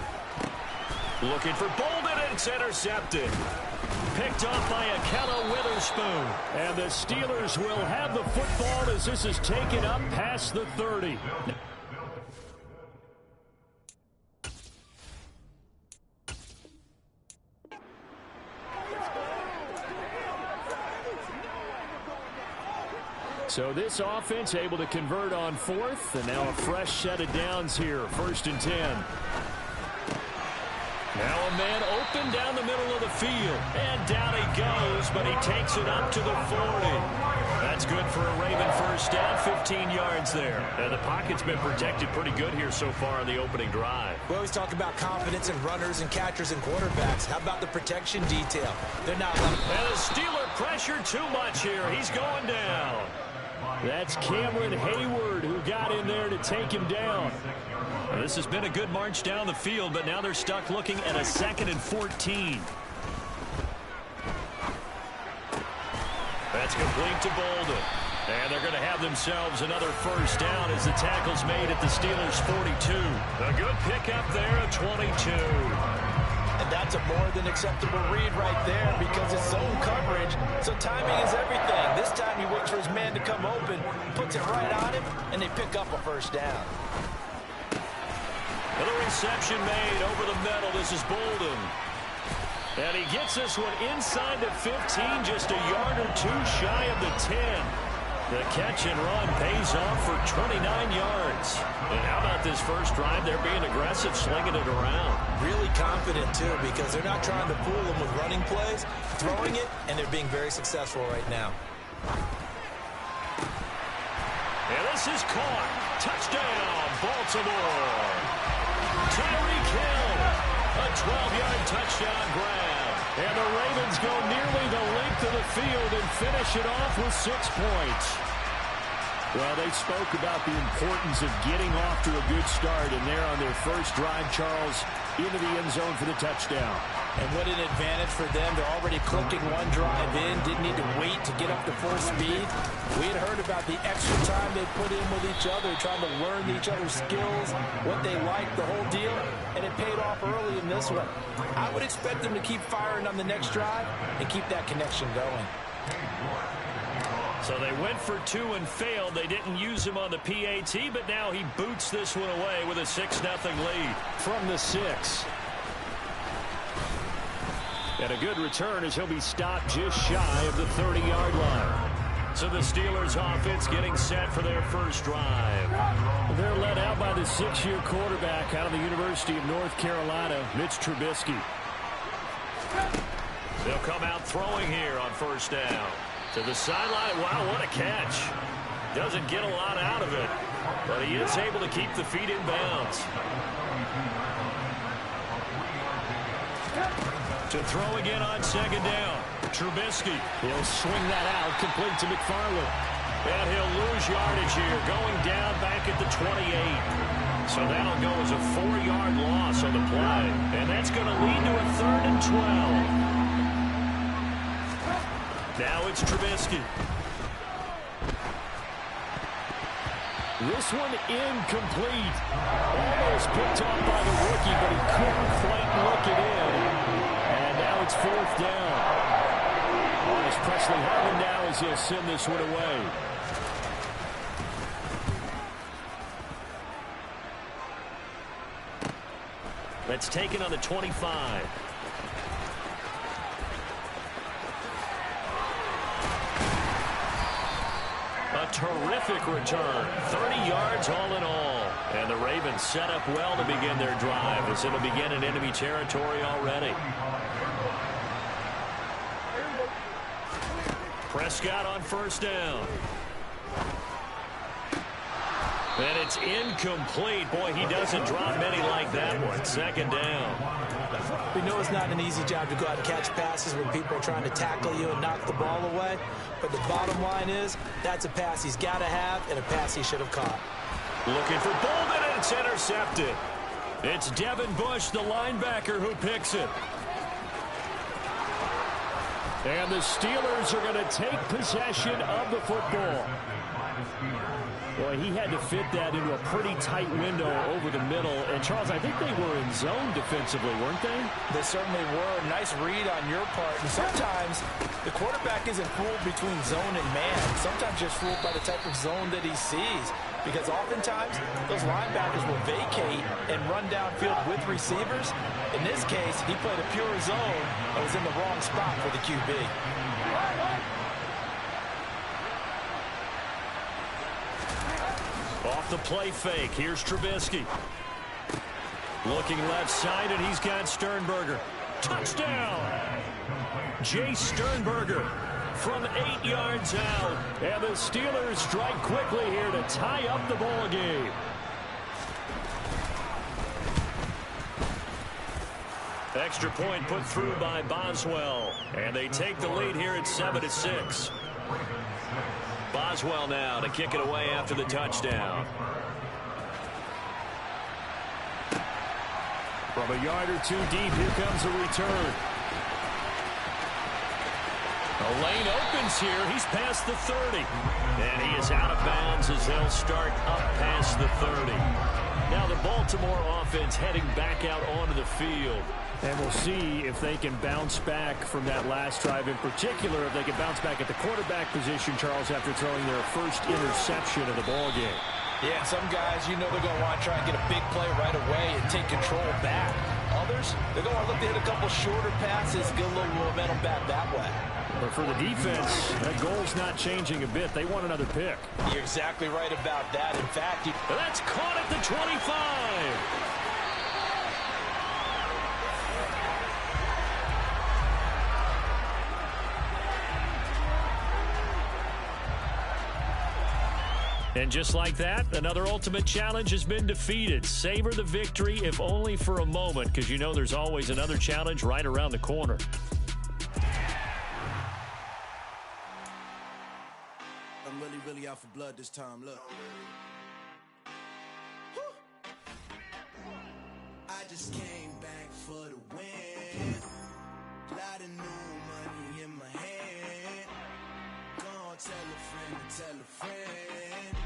Looking for Bolden, and it's intercepted. Picked off by Akella Witherspoon. And the Steelers will have the football as this is taken up past the 30. So this offense able to convert on fourth, and now a fresh set of downs here, 1st and 10. Now a man open down the middle of the field. And down he goes, but he takes it up to the 40. That's good for a Raven first down, 15 yards there. And the pocket's been protected pretty good here so far on the opening drive. We always talk about confidence in runners and catchers and quarterbacks. How about the protection detail? They're not like... And the Steeler pressure too much here. He's going down. That's Cameron Hayward who got in there to take him down. Well, this has been a good march down the field, but now they're stuck looking at a 2nd and 14. That's complete to Bolden. And they're going to have themselves another first down as the tackle's made at the Steelers' 42. A good pickup there at 22. And that's a more than acceptable read right there because it's zone coverage, so timing is everything. This time he waits for his man to come open, puts it right on him, and they pick up a first down. Another reception made over the middle. This is Bolden. And he gets this one inside the 15, just a yard or two shy of the 10. The catch and run pays off for 29 yards. And how about this first drive? They're being aggressive, slinging it around. Really confident, too, because they're not trying to fool them with running plays, throwing it, and they're being very successful right now. And this is caught. Touchdown, Baltimore. Tyreek Hill, a 12-yard touchdown grab. And the Ravens go nearly the length of the field and finish it off with 6 points. Well, they spoke about the importance of getting off to a good start, and they're on their first drive, Charles, into the end zone for the touchdown. And what an advantage for them. They're already clicking one drive in, didn't need to wait to get up to full speed. We had heard about the extra time they put in with each other, trying to learn each other's skills, what they like, the whole deal, and it paid off early in this one. I would expect them to keep firing on the next drive and keep that connection going. So they went for 2 and failed. They didn't use him on the PAT, but now he boots this one away with a 6-0 lead from the 6. And a good return as he'll be stopped just shy of the 30-yard line. So the Steelers offense getting set for their first drive. They're led out by the 6-year quarterback out of the University of North Carolina, Mitch Trubisky. They'll come out throwing here on first down. To the sideline. Wow, what a catch. Doesn't get a lot out of it, but he is able to keep the feet in bounds. To throw again on second down. Trubisky. He'll swing that out, complete to McFarland. And he'll lose yardage here, going down back at the 28. So that'll go as a 4-yard loss on the play. And that's going to lead to a 3rd and 12. Now it's Trubisky. This one incomplete. Almost picked off by the rookie, but he couldn't quite look it in. And now it's 4th down. It's Presley Harvin now as he'll send this one away. That's taken on the 25. A terrific return. 30 yards all in all. And the Ravens set up well to begin their drive as it'll begin in enemy territory already. Prescott on first down. And it's incomplete. Boy, he doesn't drop many like that one. 2nd down. We know it's not an easy job to go out and catch passes when people are trying to tackle you and knock the ball away. But the bottom line is, that's a pass he's got to have and a pass he should have caught. Looking for Bolden, and it's intercepted. It's Devin Bush, the linebacker, who picks it. And the Steelers are going to take possession of the football. Boy, he had to fit that into a pretty tight window over the middle. And, Charles, I think they were in zone defensively, weren't they? They certainly were. Nice read on your part. And sometimes the quarterback isn't fooled between zone and man. Sometimes just fooled by the type of zone that he sees. Because oftentimes, those linebackers will vacate and run downfield with receivers. In this case, he played a pure zone and was in the wrong spot for the QB. Off the play fake, here's Trubisky. Looking left side, and he's got Sternberger. Touchdown! Jay Sternberger from 8 yards out. And the Steelers strike quickly here to tie up the ball game. Extra point put through by Boswell. And they take the lead here at 7-6. Boswell now to kick it away after the touchdown. From a yard or two deep, here comes a return. The lane opens here. He's past the 30. And he is out of bounds as they'll start up past the 30. Now the Baltimore offense heading back out onto the field. And we'll see if they can bounce back from that last drive. In particular, if they can bounce back at the quarterback position, Charles, after throwing their first interception of the ballgame. Yeah, some guys, you know they're going to want to try and get a big play right away and take control back. Others, they're going to want to look to hit a couple shorter passes, get a little momentum back that way. But for the defense, that goal's not changing a bit. They want another pick. You're exactly right about that. In fact, that's caught at the 25. And just like that, another ultimate challenge has been defeated. Savor the victory, if only for a moment, because you know there's always another challenge right around the corner. I'm really out for blood this time, look. I just came back for the win. Lot of new money in my hand. Gonna tell a friend to tell a friend.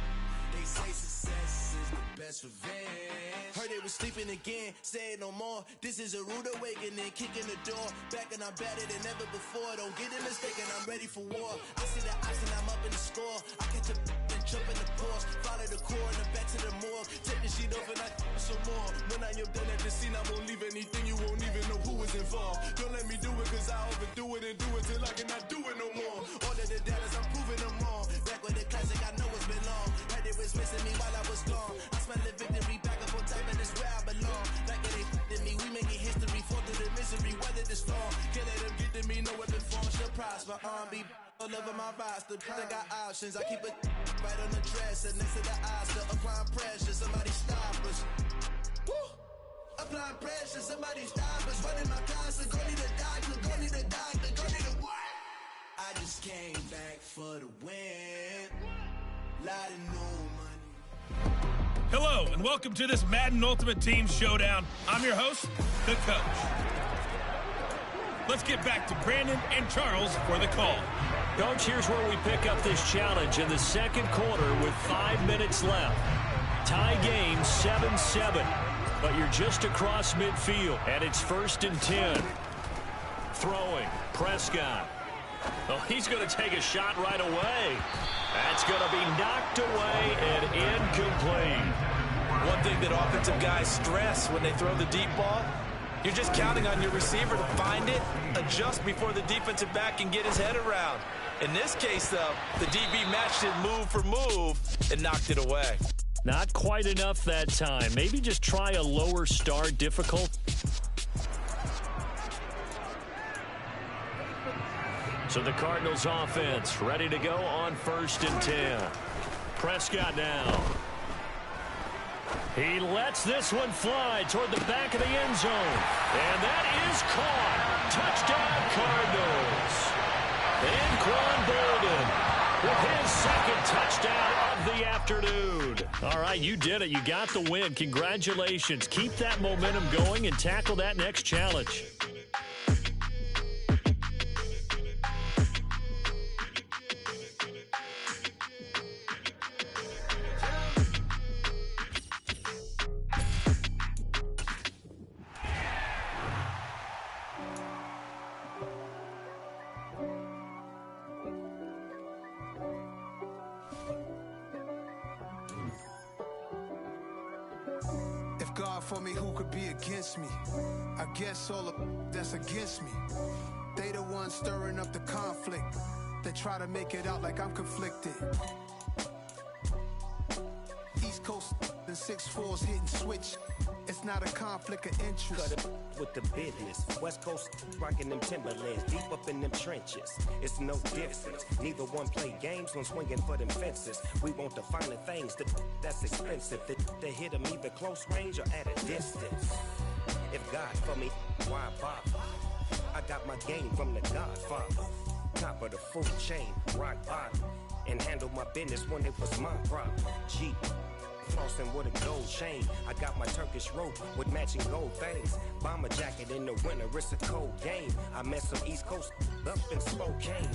They say success is the best revenge. Heard they was sleeping again, say it no more. This is a rude awakening, kicking the door. Back and I'm better than ever before. Don't get it mistaken, I'm ready for war. I see the option, I'm up in the score. I catch a and jump in the course. Follow the core and then back to the morgue. Take the sheet off and I some more. When I am done at the scene, I won't leave anything. You won't even know who is involved. Don't let me do it, cause I overdo it and do it till I cannot do it no more. All of the doubters, I'm proving them wrong. Back with the classic, I know it's been long. Heard it was missing me while I was gone. I smell the victory back up on top, and it's where I belong. Like it ain't to me, we making history. Fall through the misery, weather the storm. Can't let them get to me, no weapon form should prosper. Be all over my roster, I got options. I keep it right on the dresser, next to the Oscar. Applying pressure, somebody stop us. Woo! Applying pressure, somebody stop us. Running my closet, go need a doctor, go need a doctor, go need a what? I just came back for the win. Lot of new money. Hello, and welcome to this Madden Ultimate Team Showdown. I'm your host, the Coach. Let's get back to Brandon and Charles for the call. Coach, here's where we pick up this challenge in the second quarter with 5 minutes left. Tie game 7-7, but you're just across midfield, and it's 1st and 10. Throwing, Prescott. Oh, he's going to take a shot right away. That's going to be knocked away and incomplete. One thing that offensive guys stress when they throw the deep ball, you're just counting on your receiver to find it, adjust before the defensive back can get his head around. In this case, though, the DB matched it move for move and knocked it away. Not quite enough that time. Maybe just try a lower start difficult. So the Cardinals offense ready to go on 1st and 10. Prescott now. He lets this one fly toward the back of the end zone. And that is caught. Touchdown Cardinals. Anquan Boldin with his second touchdown of the afternoon. All right, you did it. You got the win. Congratulations. Keep that momentum going and tackle that next challenge. God for me, who could be against me? I guess all of that's against me. They the ones stirring up the conflict. They try to make it out like I'm conflicted. East Coast and 6'4s hitting switch. It's not a conflict of interest. Cut it with the business. West Coast rocking them Timberlands, deep up in them trenches. It's no difference. Neither one play games when swinging for them fences. We want the finer things that's expensive. To hit them either close range or at a distance. If God for me, why bother? I got my game from the Godfather. Top of the food chain, rock bottom. And handle my business when it was my problem. G. Flossing with a gold chain. I got my Turkish rope with matching gold things. Bomber jacket in the winter, it's a cold game. I met some East Coast up in Spokane.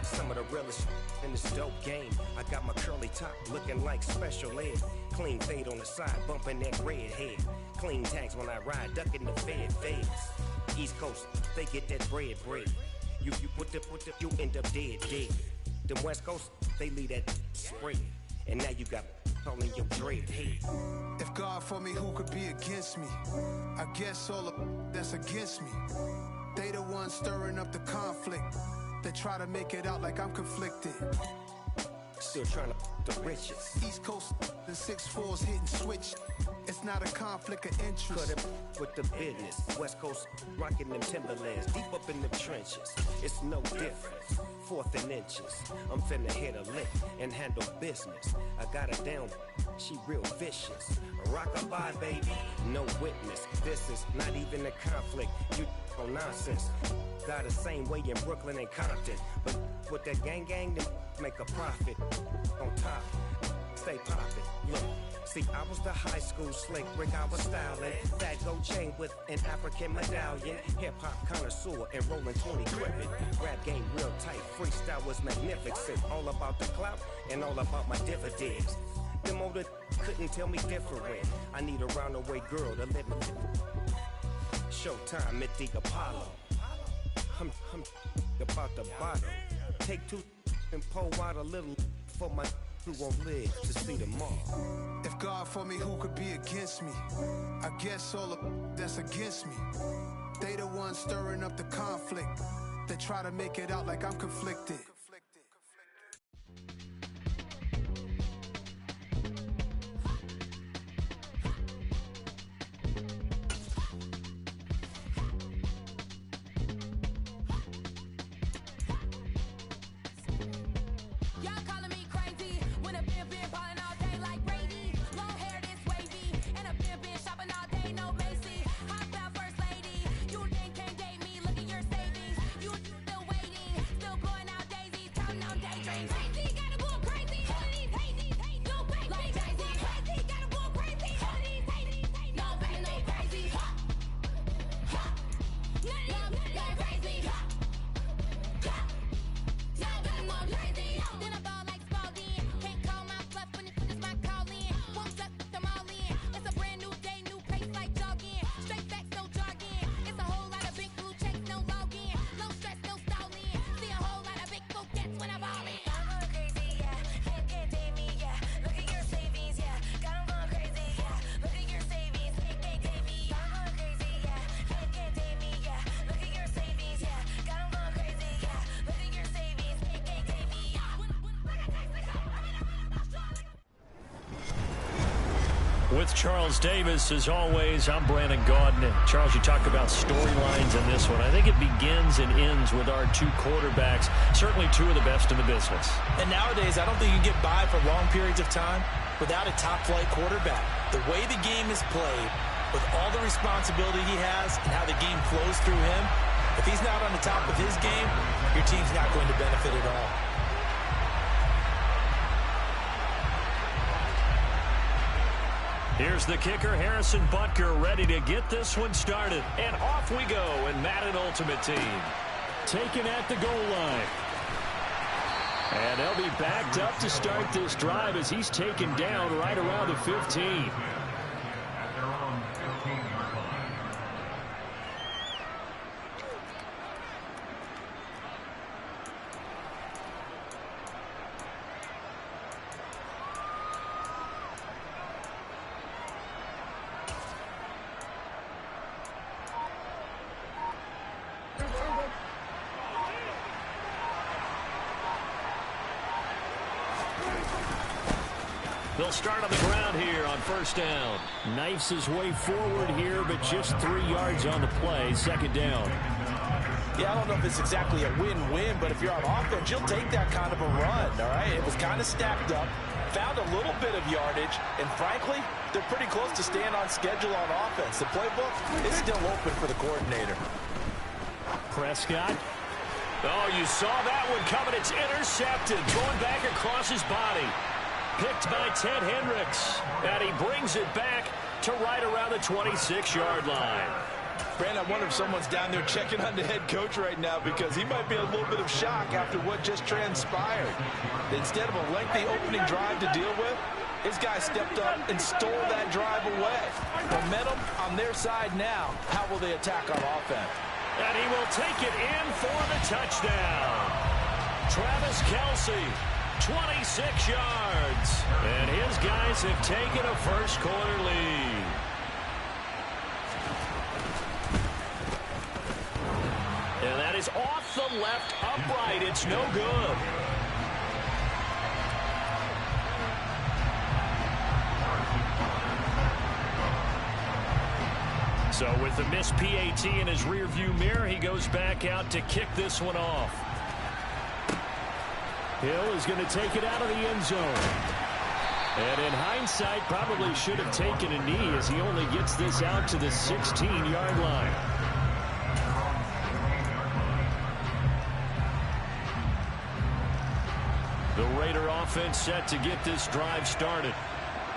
Some of the realest in this dope game. I got my curly top looking like special ed. Clean fade on the side, bumping that red head. Clean tags when I ride, ducking the feds. East Coast, they get that bread. You you end up dead. Them West Coast, they leave that spray. And now you got calling your dread head. If God for me, who could be against me? I guess all of that's against me. They the ones stirring up the conflict. They try to make it out like I'm conflicted. Still trying to the riches. East Coast and 6'4s hitting switch. It's not a conflict of interest. Cut it with the business. West Coast rocking them Timberlands, deep up in the trenches. It's no difference. 4th and inches. I'm finna hit a lick and handle business. I got her down, she real vicious. Rockabye, baby, no witness. This is not even a conflict. You on nonsense. Got the same way in Brooklyn and Compton. But with that gang, then make a profit. On top, stay poppin'. Look. See, I was the high school slick Rick, I was styling. Fat gold chain with an African medallion. Hip-hop connoisseur and rolling 20 gripping. Rap game real tight, freestyle was magnificent. All about the clout and all about my dividends. Them older couldn't tell me different. I need a roundaway girl to live with. Showtime at the Apollo. I'm about the bottom. Take 2 and pull out a little for my who won't live to see tomorrow. If God for me, who could be against me? I guess all of that's against me. They the ones stirring up the conflict. They try to make it out like I'm conflicted. With Charles Davis, as always, I'm Brandon Gaudin. And Charles, you talk about storylines in this one. I think it begins and ends with our 2 quarterbacks, certainly 2 of the best in the business. And nowadays, I don't think you can get by for long periods of time without a top-flight quarterback. The way the game is played, with all the responsibility he has and how the game flows through him, if he's not on the top of his game, your team's not going to benefit at all. Here's the kicker, Harrison Butker, ready to get this one started. And off we go in Madden Ultimate Team. Taken at the goal line. And they'll be backed up to start this drive as he's taken down right around the 15. They'll start on the ground here on first down. Knifes his way forward here, but just 3 yards on the play. Second down. Yeah, I don't know if it's exactly a win-win, but if you're on offense, you'll take that kind of a run, all right? It was kind of stacked up, found a little bit of yardage, and frankly, they're pretty close to staying on schedule on offense. The playbook is still open for the coordinator. Prescott. Oh, you saw that one coming. It's intercepted, going back across his body. Picked by Ted Hendricks, and he brings it back to right around the 26-yard line. Brandon, I wonder if someone's down there checking on the head coach right now because he might be in a little bit of shock after what just transpired. Instead of a lengthy opening drive to deal with, his guy stepped up and stole that drive away. Momentum on their side now. How will they attack on offense? And he will take it in for the touchdown. Travis Kelce, 26 yards. And his guys have taken a first-quarter lead. And that is off the left upright. It's no good. So with the missed PAT in his rearview mirror, he goes back out to kick this one off. Hill is going to take it out of the end zone. And in hindsight, probably should have taken a knee as he only gets this out to the 16-yard line. The Raider offense set to get this drive started.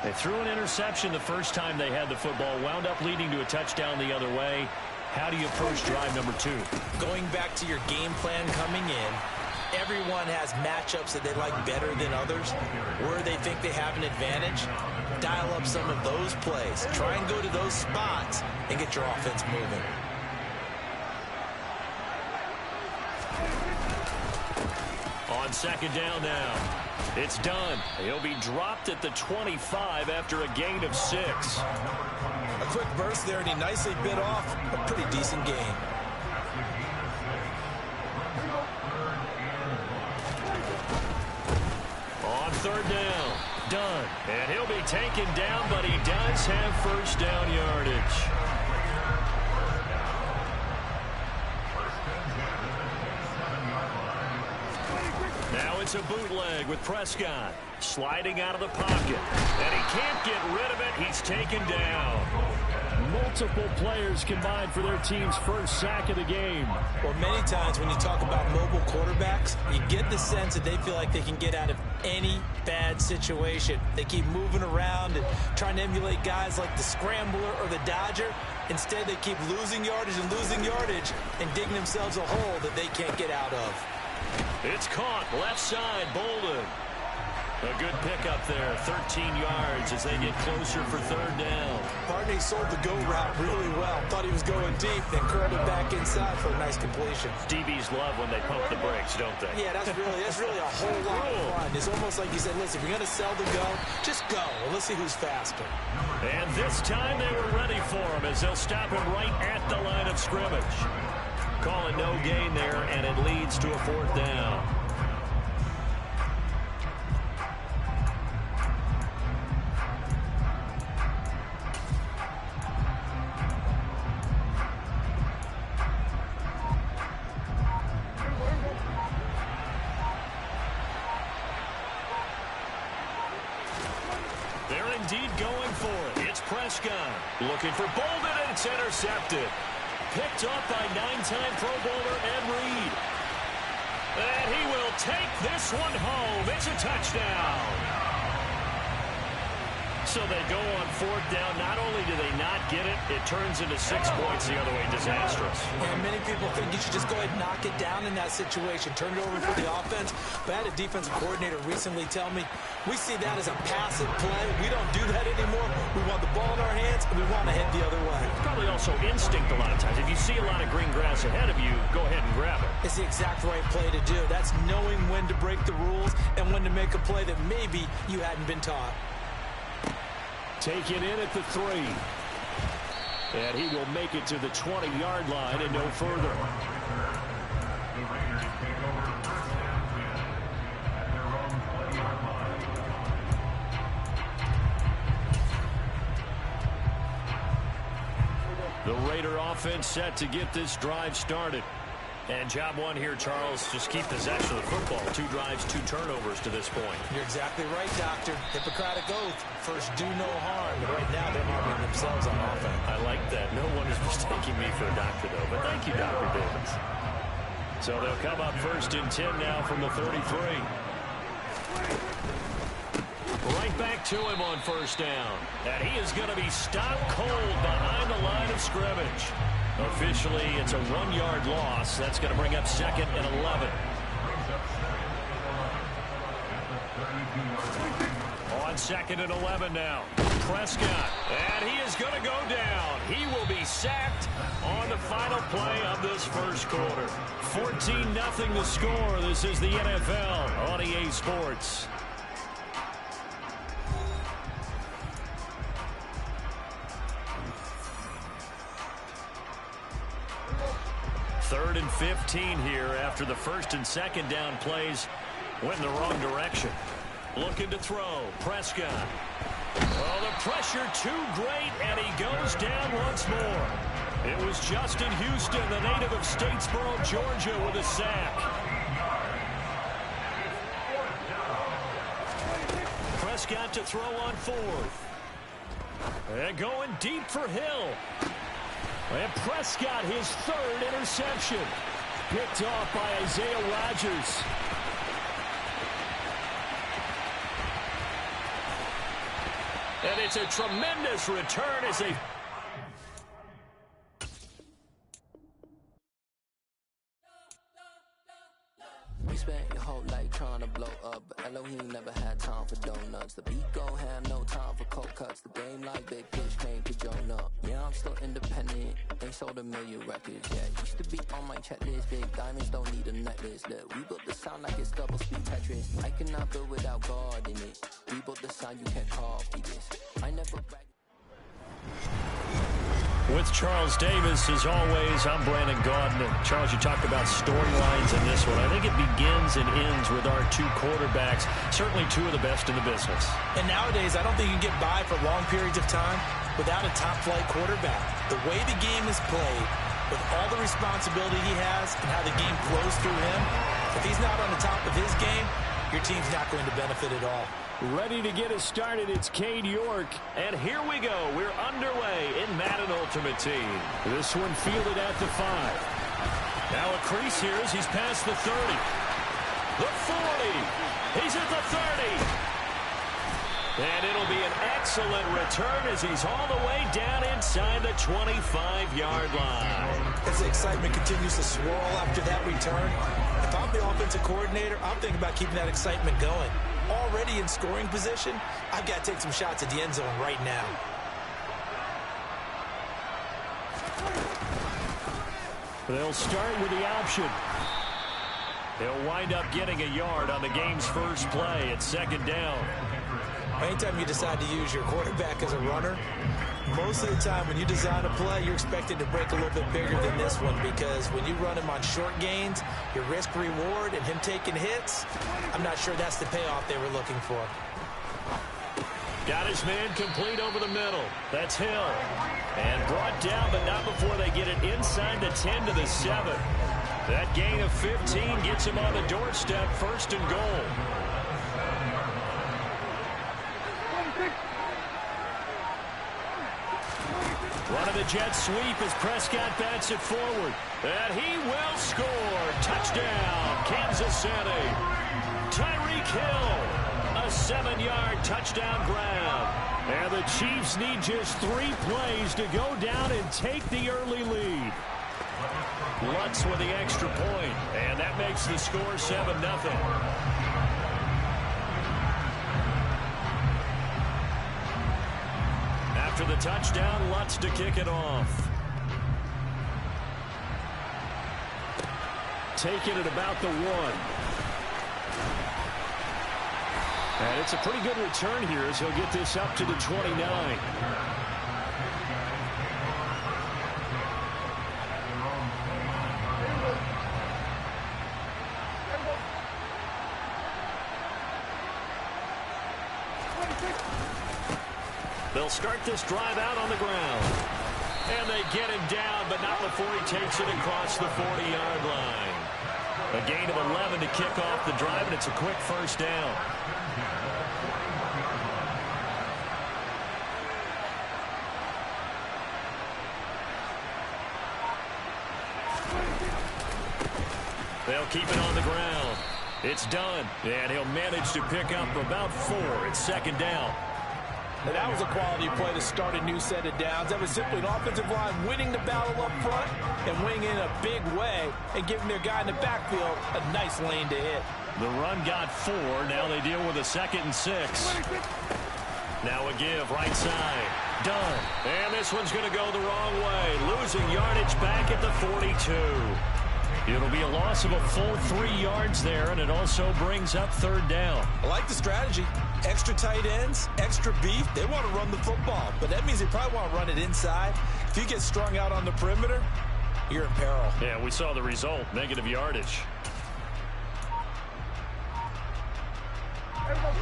They threw an interception the first time they had the football, wound up leading to a touchdown the other way. How do you approach drive number 2? Going back to your game plan coming in, everyone has matchups that they like better than others. Where they think they have an advantage, dial up some of those plays. Try and go to those spots and get your offense moving. On second down now. It's done. He'll be dropped at the 25 after a gain of 6. A quick burst there, and he nicely bit off a pretty decent gain. On third down. Done. And he'll be taken down, but he does have first down yardage. Now it's a bootleg with Prescott sliding out of the pocket. And he can't get rid of it. He's taken down. Multiple players combined for their team's first sack of the game. Well, many times when you talk about mobile quarterbacks, you get the sense that they feel like they can get out of any bad situation. They keep moving around and trying to emulate guys like the Scrambler or the Dodger. Instead, they keep losing yardage and digging themselves a hole that they can't get out of. It's caught left side, Bolden. A good pickup there, 13 yards as they get closer for third down. Barney sold the go route really well. Thought he was going deep, then curled it back inside for a nice completion. DBs love when they pump the brakes, don't they? Yeah, that's really a whole lot of fun. It's almost like you said, listen, if you're going to sell the go, just go. Well, let's see who's faster. And this time they were ready for him as they'll stop him right at the line of scrimmage. Calling no gain there, and it leads to a fourth down. They're indeed going for it. It's Prescott looking for Bolden, and it's intercepted. Picked up by 9-time Pro Bowler Ed Reed. And he will take this one home. It's a touchdown. So they go on fourth down. Not only do they not get it, it turns into 6 points the other way. Disastrous. And many people think you should just go ahead and knock it down in that situation. Turn it over for the offense. But I had a defensive coordinator recently tell me, we see that as a passive play. We don't do that anymore. We want the ball in our hands, and we want to head the other way. Probably also instinct a lot of times. If you see a lot of green grass ahead of you, go ahead and grab it. It's the exact right play to do. That's knowing when to break the rules and when to make a play that maybe you hadn't been taught. Taken in at the 3. And he will make it to the 20-yard line and no further. The Raider offense set to get this drive started. And job one here, Charles, just keep possession of the football. 2 drives, 2 turnovers to this point. You're exactly right, Doctor. Hippocratic oath. First, do no harm. But right now, they're harming themselves on offense. I like that. No one is mistaking me for a doctor, though. But thank you, Dr. Davis. So they'll come up 1st and 10 now from the 33. Right back to him on 1st down. And he is going to be stopped cold behind the line of scrimmage. Officially, it's a 1-yard loss. That's going to bring up 2nd and 11. On 2nd and 11 now. Prescott. And he is going to go down. He will be sacked on the final play of this first quarter. 14-0 the score. This is the NFL on EA Sports. Third and 15 here after the 1st and 2nd down plays went in the wrong direction. Looking to throw. Prescott. Oh, the pressure too great, and he goes down once more. It was Justin Houston, the native of Statesboro, Georgia, with a sack. Prescott to throw on 4th. And going deep for Hill. And Prescott, his 3rd interception. Picked off by Isaiah Rodgers. And it's a tremendous return as they... You spent your whole life trying to blow up, but Elohim never had time for donuts. The beat gon' have no time for cold cuts. The game like Big Fish came to Jonah. Yeah, I'm still independent. They sold 1 million records. Yeah, used to be on my checklist. Big diamonds don't need a necklace. Look, we built the sound like it's double speed Tetris. I cannot build without God in it. We built the sound, you can't copy this. I never brag. With Charles Davis, as always, I'm Brandon Gaudin. And Charles, you talked about storylines in this one. I think it begins and ends with our 2 quarterbacks, certainly 2 of the best in the business. And nowadays, I don't think you can get by for long periods of time without a top-flight quarterback. The way the game is played, with all the responsibility he has and how the game flows through him, if he's not on the top of his game, your team's not going to benefit at all. Ready to get us started, it's Cade York. And here we go. We're underway in Madden Ultimate Team. This one fielded at the 5. Now a crease here as he's past the 30. The 40. He's at the 30. And it'll be an excellent return as he's all the way down inside the 25-yard line. As the excitement continues to swirl after that return, if I'm the offensive coordinator, I'm thinking about keeping that excitement going. Already in scoring position, I've got to take some shots at the end zone right now. They'll start with the option. They'll wind up getting a yard on the game's first play at 2nd down. Anytime you decide to use your quarterback as a runner, most of the time when you design a play, you're expected to break a little bit bigger than this one, because when you run him on short gains, your risk-reward and him taking hits, I'm not sure that's the payoff they were looking for. Got his man complete over the middle. That's Hill. And brought down, but not before they get it inside the 10 to the 7. That gain of 15 gets him on the doorstep, 1st and goal. One of the Jets sweep as Prescott bats it forward. And he will score. Touchdown, Kansas City. Tyreek Hill, a 7-yard touchdown grab. And the Chiefs need just 3 plays to go down and take the early lead. Lutz with the extra point, and that makes the score 7-0. After the touchdown, Lutz to kick it off. Taking it about the 1. And it's a pretty good return here as he'll get this up to the 29. They'll start this drive out on the ground. And they get him down, but not before he takes it across the 40-yard line. A gain of 11 to kick off the drive, and it's a quick first down. They'll keep it on the ground. It's done, and he'll manage to pick up about 4. It's second down. And that was a quality play to start a new set of downs. That was simply an offensive line winning the battle up front and winning in a big way and giving their guy in the backfield a nice lane to hit. The run got 4. Now they deal with a 2nd and 6. Now a give right side. Done. And this one's going to go the wrong way. Losing yardage back at the 42. It'll be a loss of a full 3 yards there, and it also brings up third down. I like the strategy. Extra tight ends, extra beef. They want to run the football, but that means they probably want to run it inside. If you get strung out on the perimeter, you're in peril. Yeah, we saw the result, negative yardage.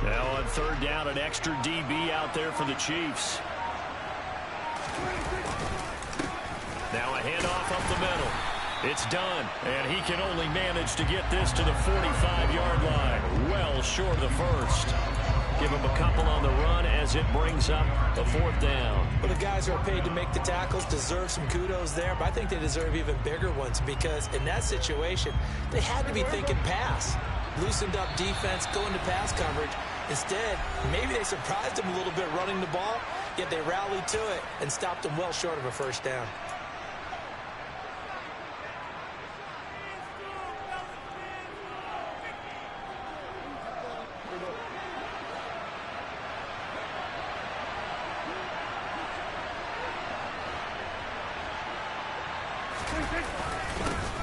Now on third down, an extra DB out there for the Chiefs. Now a handoff up the middle. It's done, and he can only manage to get this to the 45-yard line. Well short of the first. Give him a couple on the run as it brings up the fourth down. Well, the guys who are paid to make the tackles deserve some kudos there, but I think they deserve even bigger ones because in that situation, they had to be thinking pass. Loosened up defense, going to pass coverage. Instead, maybe they surprised them a little bit running the ball, yet they rallied to it and stopped them well short of a first down.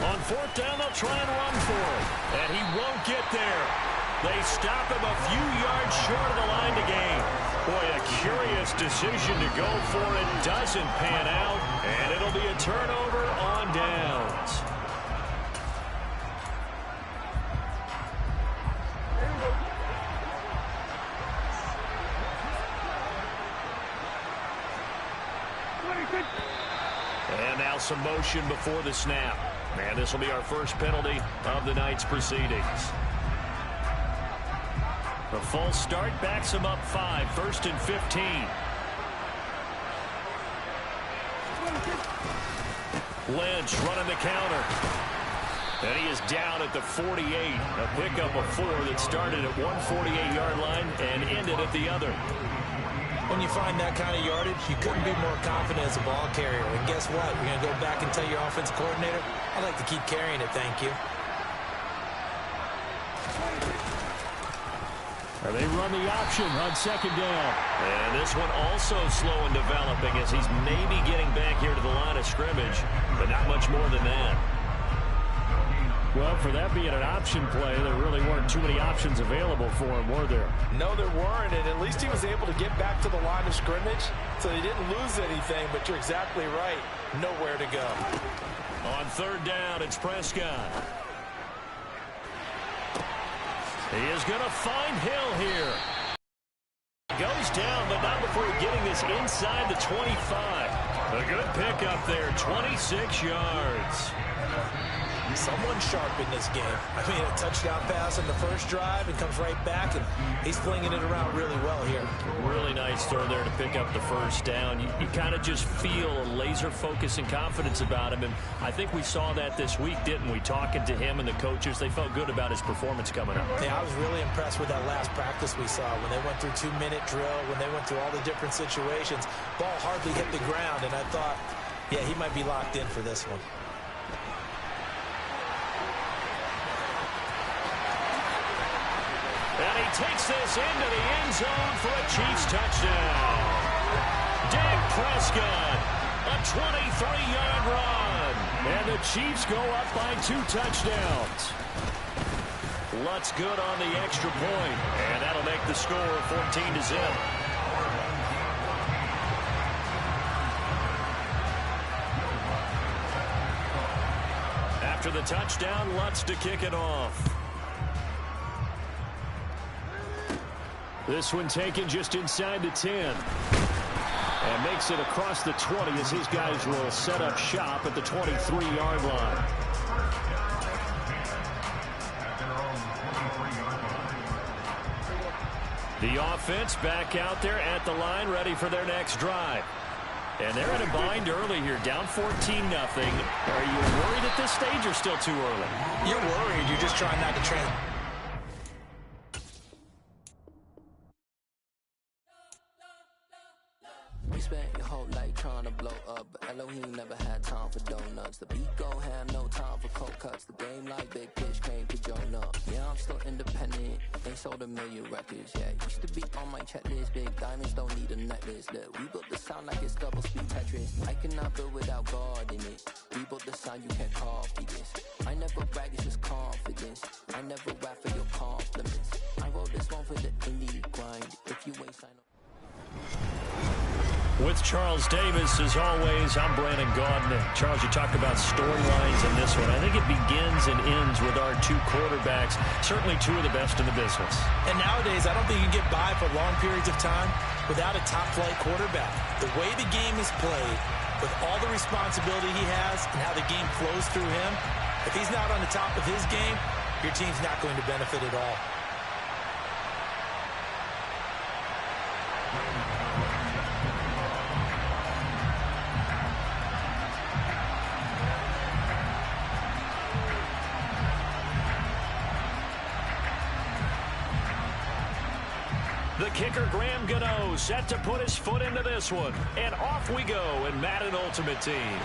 On fourth down, they'll try and run for it. And he won't get there. They stop him a few yards short of the line to gain. Boy, a curious decision to go for it. Doesn't pan out. And it'll be a turnover on downs. And now some motion before the snap. And this will be our first penalty of the night's proceedings. The false start backs him up 5, 1st and 15. Lynch running the counter. And he is down at the 48. A pickup of 4 that started at one 48-yard line and ended at the other. When you find that kind of yardage, you couldn't be more confident as a ball carrier. And guess what? You're going to go back and tell your offensive coordinator, I'd like to keep carrying it, thank you. They run the option on second down. And this one also slow in developing as he's maybe getting back here to the line of scrimmage, but not much more than that. Well, for that being an option play, there really weren't too many options available for him, were there? No, there weren't, and at least he was able to get back to the line of scrimmage, so he didn't lose anything, but you're exactly right. Nowhere to go. On third down, it's Prescott. He is going to find Hill here. Goes down, but not before getting this inside the 25. A good pickup there, 26 yards. Someone sharp in this game. I mean, a touchdown pass in the first drive and comes right back, and he's flinging it around really well here. Really nice throw there to pick up the first down. You kind of just feel a laser focus and confidence about him, and I think we saw that this week, didn't we? Talking to him and the coaches, they felt good about his performance coming up. Yeah, I was really impressed with that last practice we saw when they went through 2-minute drill, when they went through all the different situations. Ball hardly hit the ground, and I thought, yeah, he might be locked in for this one. And he takes this into the end zone for a Chiefs touchdown. Dak Prescott, a 23-yard run. And the Chiefs go up by 2 touchdowns. Lutz good on the extra point, and that'll make the score 14-0. After the touchdown, Lutz to kick it off. This one taken just inside the 10. And makes it across the 20 as his guys will set up shop at the 23-yard line. The offense back out there at the line, ready for their next drive. And they're in a bind early here, down 14-0. Are you worried at this stage or still too early? You're worried. You're just trying not to train. We spent your whole life trying to blow up, but Elohim never had time for donuts. The beat gon' have no time for cold cuts. The game like Big Fish came to Jonah. Yeah, I'm still independent. They sold 1 million records. Yeah, used to be on my checklist. Big diamonds don't need a necklace. Look, we built the sound like it's double speed Tetris. I cannot build without God in it. We built the sound, you can't copy this. I never brag, it's just confidence. I never rap for your compliments. I wrote this one for the indie grind. If you ain't sign up. With Charles Davis, as always, I'm Brandon Gaudin. Charles, you talk about storylines in this one. I think it begins and ends with our two quarterbacks, certainly two of the best in the business. And nowadays, I don't think you can get by for long periods of time without a top-flight quarterback. The way the game is played, with all the responsibility he has and how the game flows through him, if he's not on the top of his game, your team's not going to benefit at all. The kicker, Graham Gano, set to put his foot into this one. And off we go in Madden Ultimate Team.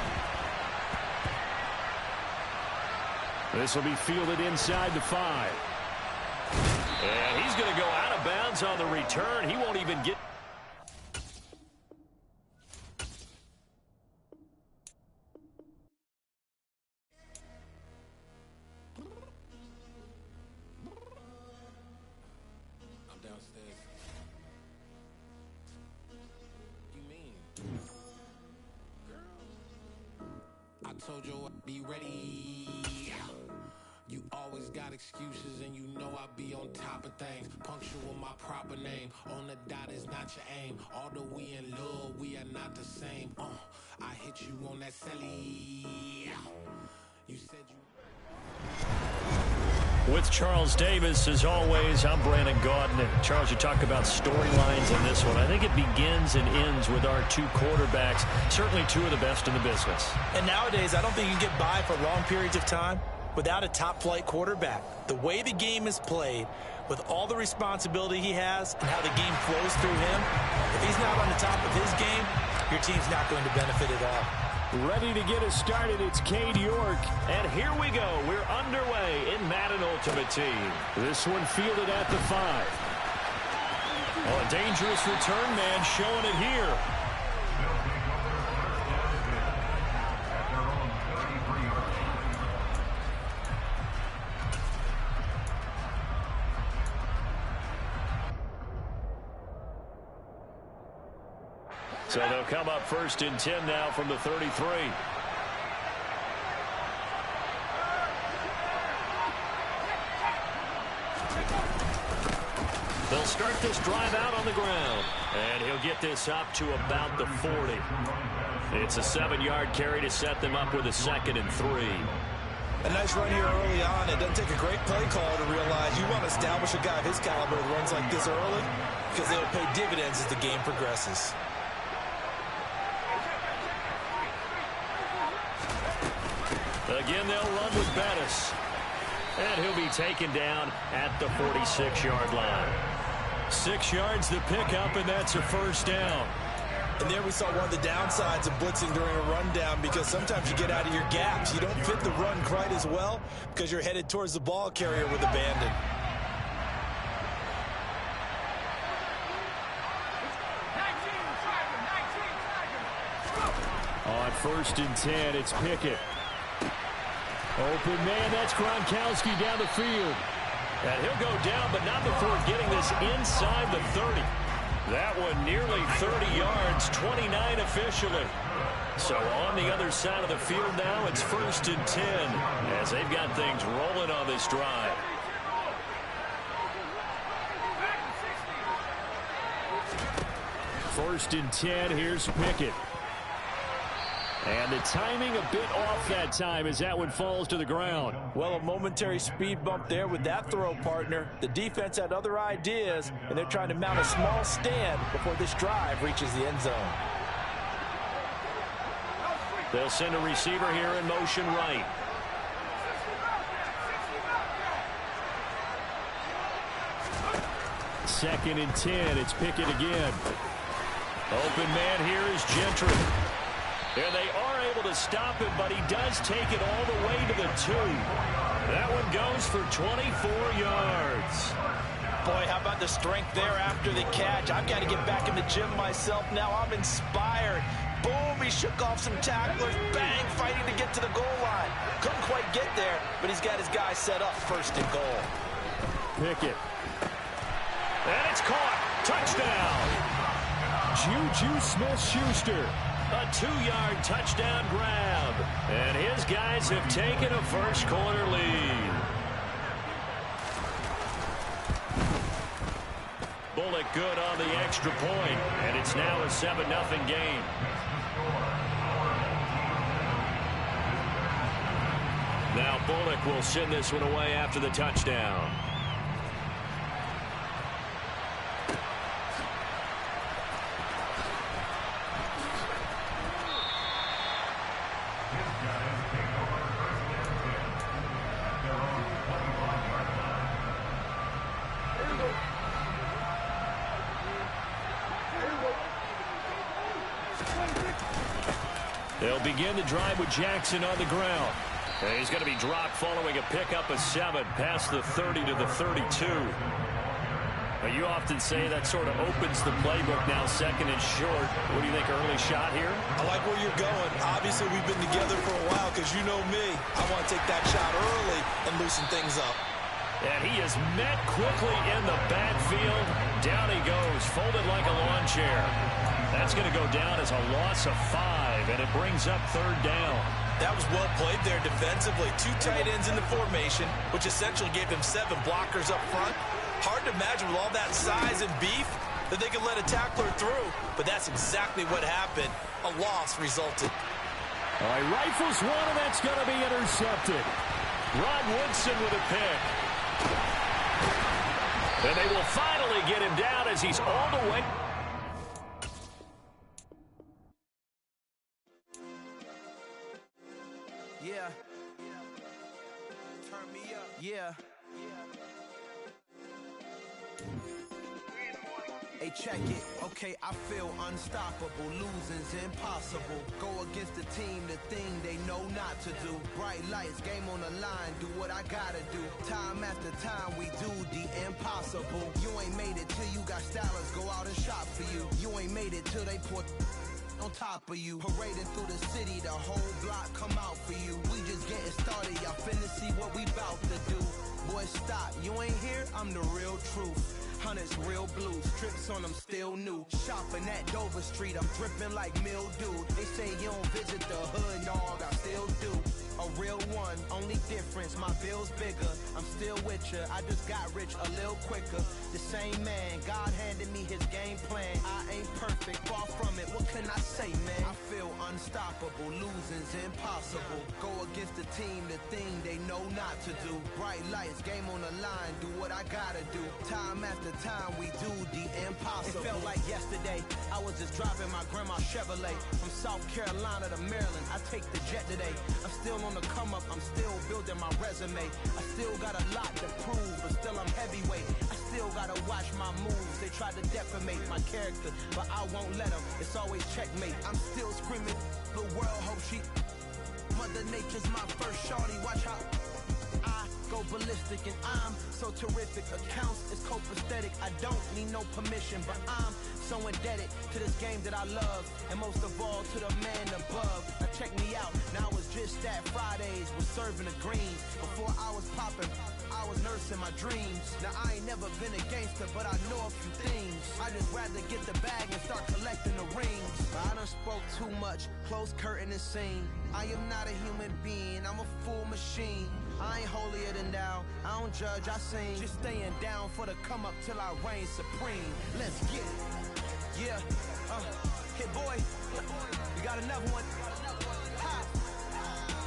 This will be fielded inside the 5. And he's going to go out of bounds on the return. He won't even get... Told you I'd be ready. You always got excuses and you know I be on top of things. Punctual my proper name. On the dot is not your aim. Although we in love, we are not the same. I hit you on that celly. You said you... With Charles Davis, as always, I'm Brandon Gaudin. Charles, you talk about storylines in this one. I think it begins and ends with our two quarterbacks, certainly two of the best in the business. And nowadays, I don't think you can get by for long periods of time without a top-flight quarterback. The way the game is played, with all the responsibility he has and how the game flows through him, if he's not on the top of his game, your team's not going to benefit at all. Ready to get us started, it's Cade York. And here we go. We're underway in Madden Ultimate Team. This one fielded at the 5. Oh, a dangerous return man showing it here. So they'll come up 1st and 10 now from the 33. They'll start this drive out on the ground. And he'll get this up to about the 40. It's a 7-yard carry to set them up with a 2nd and 3. A nice run here early on. It doesn't take a great play call to realize you want to establish a guy of his caliber that runs like this early because they'll pay dividends as the game progresses. Again, they'll run with Bettis. And he'll be taken down at the 46-yard line. 6 yards the pickup, and that's a 1st down. And there we saw one of the downsides of blitzing during a rundown because sometimes you get out of your gaps. You don't fit the run quite as well because you're headed towards the ball carrier with abandon. On 1st and 10, it's Pickett. Open man, that's Gronkowski down the field. And he'll go down, but not before getting this inside the 30. That one nearly 30 yards, 29 officially. So on the other side of the field now, it's 1st and 10 as they've got things rolling on this drive. 1st and 10. Here's Pickett. And the timing a bit off that time as that one falls to the ground. Well, a momentary speed bump there with that throw, partner. The defense had other ideas, and they're trying to mount a small stand before this drive reaches the end zone. They'll send a receiver here in motion right. Second and 10. It's Pickett again. Open man here is Gentry. And they are able to stop him, but he does take it all the way to the 2. That one goes for 24 yards. Boy, how about the strength there after the catch? I've got to get back in the gym myself now. I'm inspired. Boom, he shook off some tacklers. Bang, fighting to get to the goal line. Couldn't quite get there, but he's got his guy set up 1st and goal. Pickett. And it's caught. Touchdown. Juju Smith-Schuster. A 2-yard touchdown grab. And his guys have taken a first-quarter lead. Bullock good on the extra point, and it's now a 7-0 game. Now Bullock will send this one away after the touchdown. They'll begin the drive with Jackson on the ground. And he's going to be dropped following a pickup of 7 past the 30 to the 32. Now, you often say that sort of opens the playbook now, 2nd and short. What do you think, early shot here? I like where you're going. Obviously, we've been together for a while because you know me. I want to take that shot early and loosen things up. And he is met quickly in the backfield. Down he goes, folded like a lawn chair. That's going to go down as a loss of 5, and it brings up 3rd down. That was well played there defensively. 2 tight ends in the formation, which essentially gave them 7 blockers up front. Hard to imagine with all that size and beef that they could let a tackler through, but that's exactly what happened. A loss resulted. All right, rifles one, and that's going to be intercepted. Rod Woodson with a pick. And they will finally get him down as he's all the way. Yeah. Turn me up. Yeah. Hey, check it. Okay, I feel unstoppable. Losing's impossible. Go against the team, the thing they know not to do. Bright lights, game on the line. Do what I gotta do. Time after time, we do the impossible. You ain't made it till you got stylers go out and shop for you. You ain't made it till they put on top of you. Parading through the city, the whole block come out for you. We just getting started, y'all finna see what we bout to do. Boy, stop, you ain't here, I'm the real truth. Hunters, real blues, strips on them still new. Shopping at Dover Street, I'm dripping like mildew. They say you don't visit the hood, dog, I still do. A real one, only difference, my bill's bigger. I'm still with ya, I just got rich a little quicker. The same man, God handed me his game plan. I ain't perfect, far from it, what can I say, man? I feel unstoppable, losing's impossible. Go against the team, the thing they know not to do. Bright lights, game on the line, do what I gotta do. Time after time, we do the impossible. It felt like yesterday, I was just driving my grandma's Chevrolet. From South Carolina to Maryland, I take the jet today. I'm still on the come up, I'm still building my resume. I still got a lot to prove, but still I'm heavyweight. I still gotta watch my moves. They tried to defamate my character, but I won't let them. It's always checkmate. I'm still screaming, the world hope she. Mother Nature's my first shorty. Watch how I go ballistic, and I'm so terrific. Accounts is copacetic. I don't need no permission, but I'm so indebted to this game that I love, and most of all to the man above. Now check me out, now I was just at Fridays, was serving the greens. Before I was popping, I was nursing my dreams. Now I ain't never been a gangster, but I know a few things. I just rather get the bag and start collecting the rings. I done spoke too much, close curtain and scene. I am not a human being, I'm a full machine. I ain't holier than thou. I don't judge, I sing. Just staying down for the come up till I reign supreme. Let's get it. Yeah, hit boy. We got another one. Ha!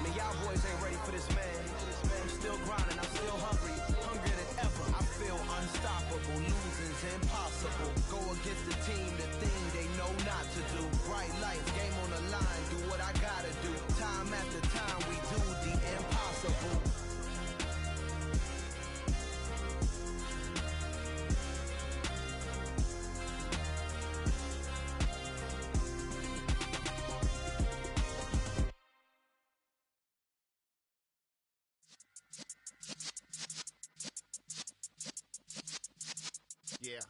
Man, y'all boys ain't ready for this, man. I'm still grinding, I'm still hungry. Hungrier than ever. I feel unstoppable. Losing's impossible. Go against the team, the thing they know not to do. Bright light, game on the line. Do what I gotta do. Time after time, we do the impossible. Yeah.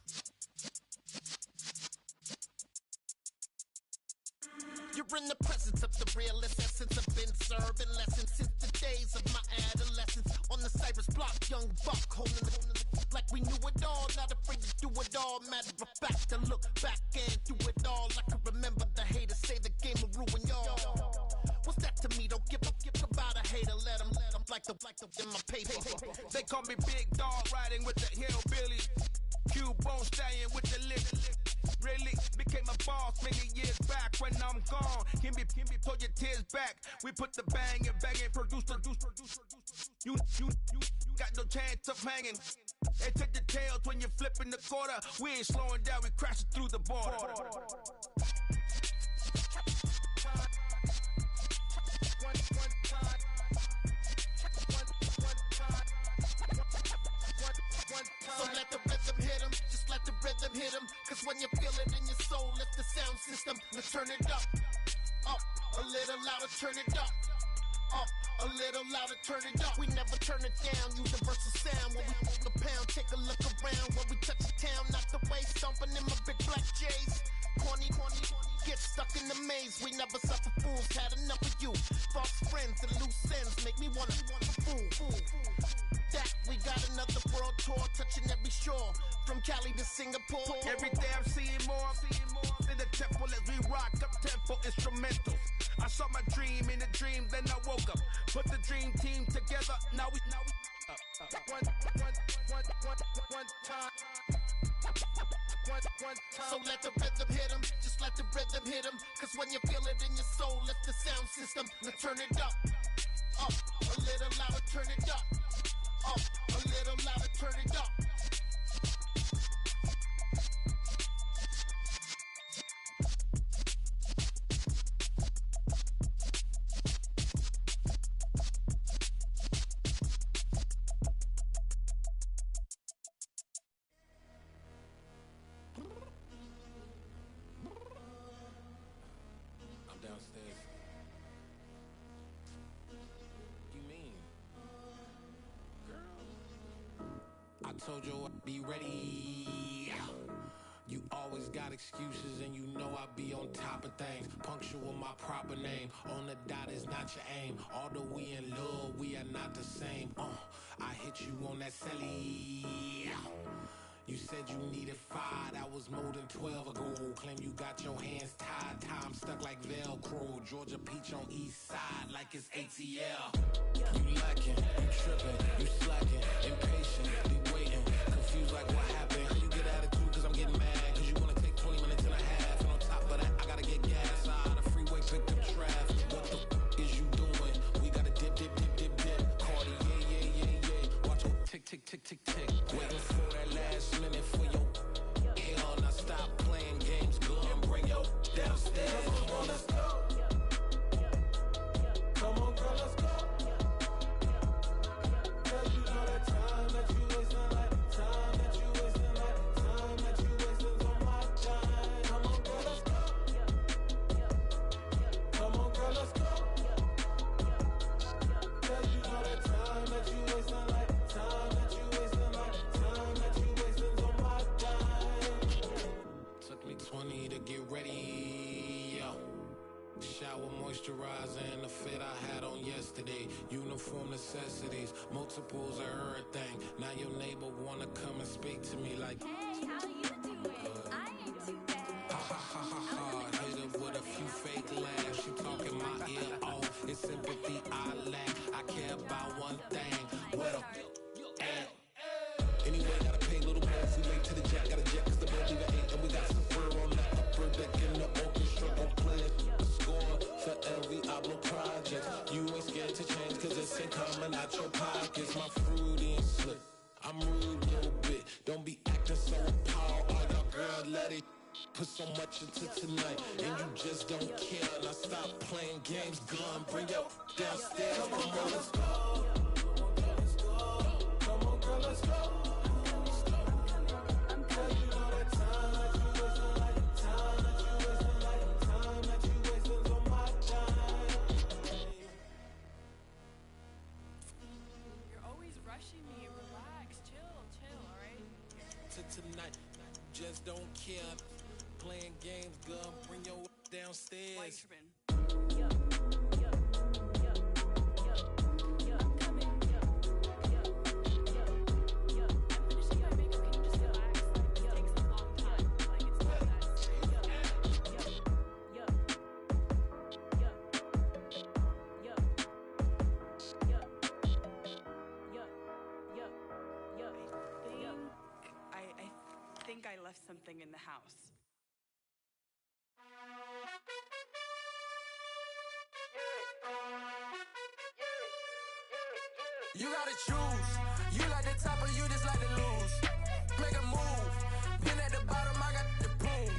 You're in the presence of the realest essence. I've been serving lessons since the days of my adolescence. On the Cypress block, young buck holding the like we knew it all. Not afraid to do it all. Matter of fact, to look back and do it all. I can remember the haters say the game will ruin y'all. What's that to me? Don't give about a hater. Let them like the in my paper. They call me Big Dog, riding with the hillbillies. Cubone staying with the lip. Really became a boss many years back. When I'm gone, can be pull your tears back. We put the bang and produce. You got no chance of hanging. They take the tails when you're flipping the quarter. We ain't slowing down, we crashing through the border. So let the rhythm hit him, just let the rhythm hit him. Cause when you feel it in your soul, lift the sound system. Let's turn it up, a little louder, turn it up, a little louder, turn it up. We never turn it down, universal sound. When we hold the pound, take a look around. When we touch the town, not the way, stomping in my big black J's. Corny, get stuck in the maze. We never suffer fools, had enough of you. False friends and loose ends make me wanna fool. That we got another world tour, touching every shore, from Cali to Singapore. Every day I'm seeing more in the temple as we rock up tempo instrumentals. I saw my dream in a dream, then I woke up. Put the dream team together. Now we one time. So let the rhythm hit him, just let the rhythm hit him. Cause when you feel it in your soul, lift the sound system. Let's turn it up, a little louder, turn it up, a little louder, turn it up. I told you I'd be ready. You always got excuses and you know I be on top of things. Punctual my proper name. On the dot is not your aim. Although we in love, we are not the same. I hit you on that celly. You said you needed 5, that was more than 12 ago. Claim you got your hands tied, time stuck like Velcro. Georgia Peach on east side like it's ATL. You lacking, you tripping, you slacking, impatient, be waiting, confused like what happened. How you get attitude cause I'm getting mad, cause you wanna take 20 minutes and a half. And on top of that, I gotta get gas out of the freeway, picked up traffic. What the is you doing? We gotta dip. Cardi, yeah. Watch your tick. Waiting for that last minute for your hell. Now stop playing games, girl, and bring your downstairs. Come on, let's go. Come on, girl, let's go. Cause you know that time that you wasting, like time that you wasting, like time that you wasting on my time. Come on, girl, let's go. Come on, girl, let's go. Cause you know that time that you wasting, like time that you wasting, like time that you wasting on my time. Took me 20 to get ready. Shower moisturizer and the fit I had on yesterday. Uniform necessities, multiples of everything. Now your neighbor wanna come and speak to me like, hey, how you doing? I ain't too bad. Ha. Hit her with a few fake laughs. She talking my ear off. It's sympathy I lack. I care about one thing. gotta pay little more if we late to the jack. Got a jet cause the bed leave at 8. And we got some fur on the upper deck in the orchestra. Gon' play it, score for every Ablo project. You ain't scared to change cause it's ain't coming out your pockets. My fruity and slick, I'm rude a little bit. Don't be acting so appalled. All y'all girl, let it put so much into tonight, and you just don't care. Now stop playing games, gun, bring your downstairs. Come on, girl, let's go. Come on, girl, let's go. Girl, you know that time that you wasting, like the time that you wasting, like the time that you wasting on my time. You're always rushing me. Relax, chill, alright? Tonight, just don't care. Playing games, girl, bring your downstairs. Why you tripping? I think I left something in the house. You gotta choose. You like the top or you just like to lose. Make a move. Been at the bottom, I got the proof.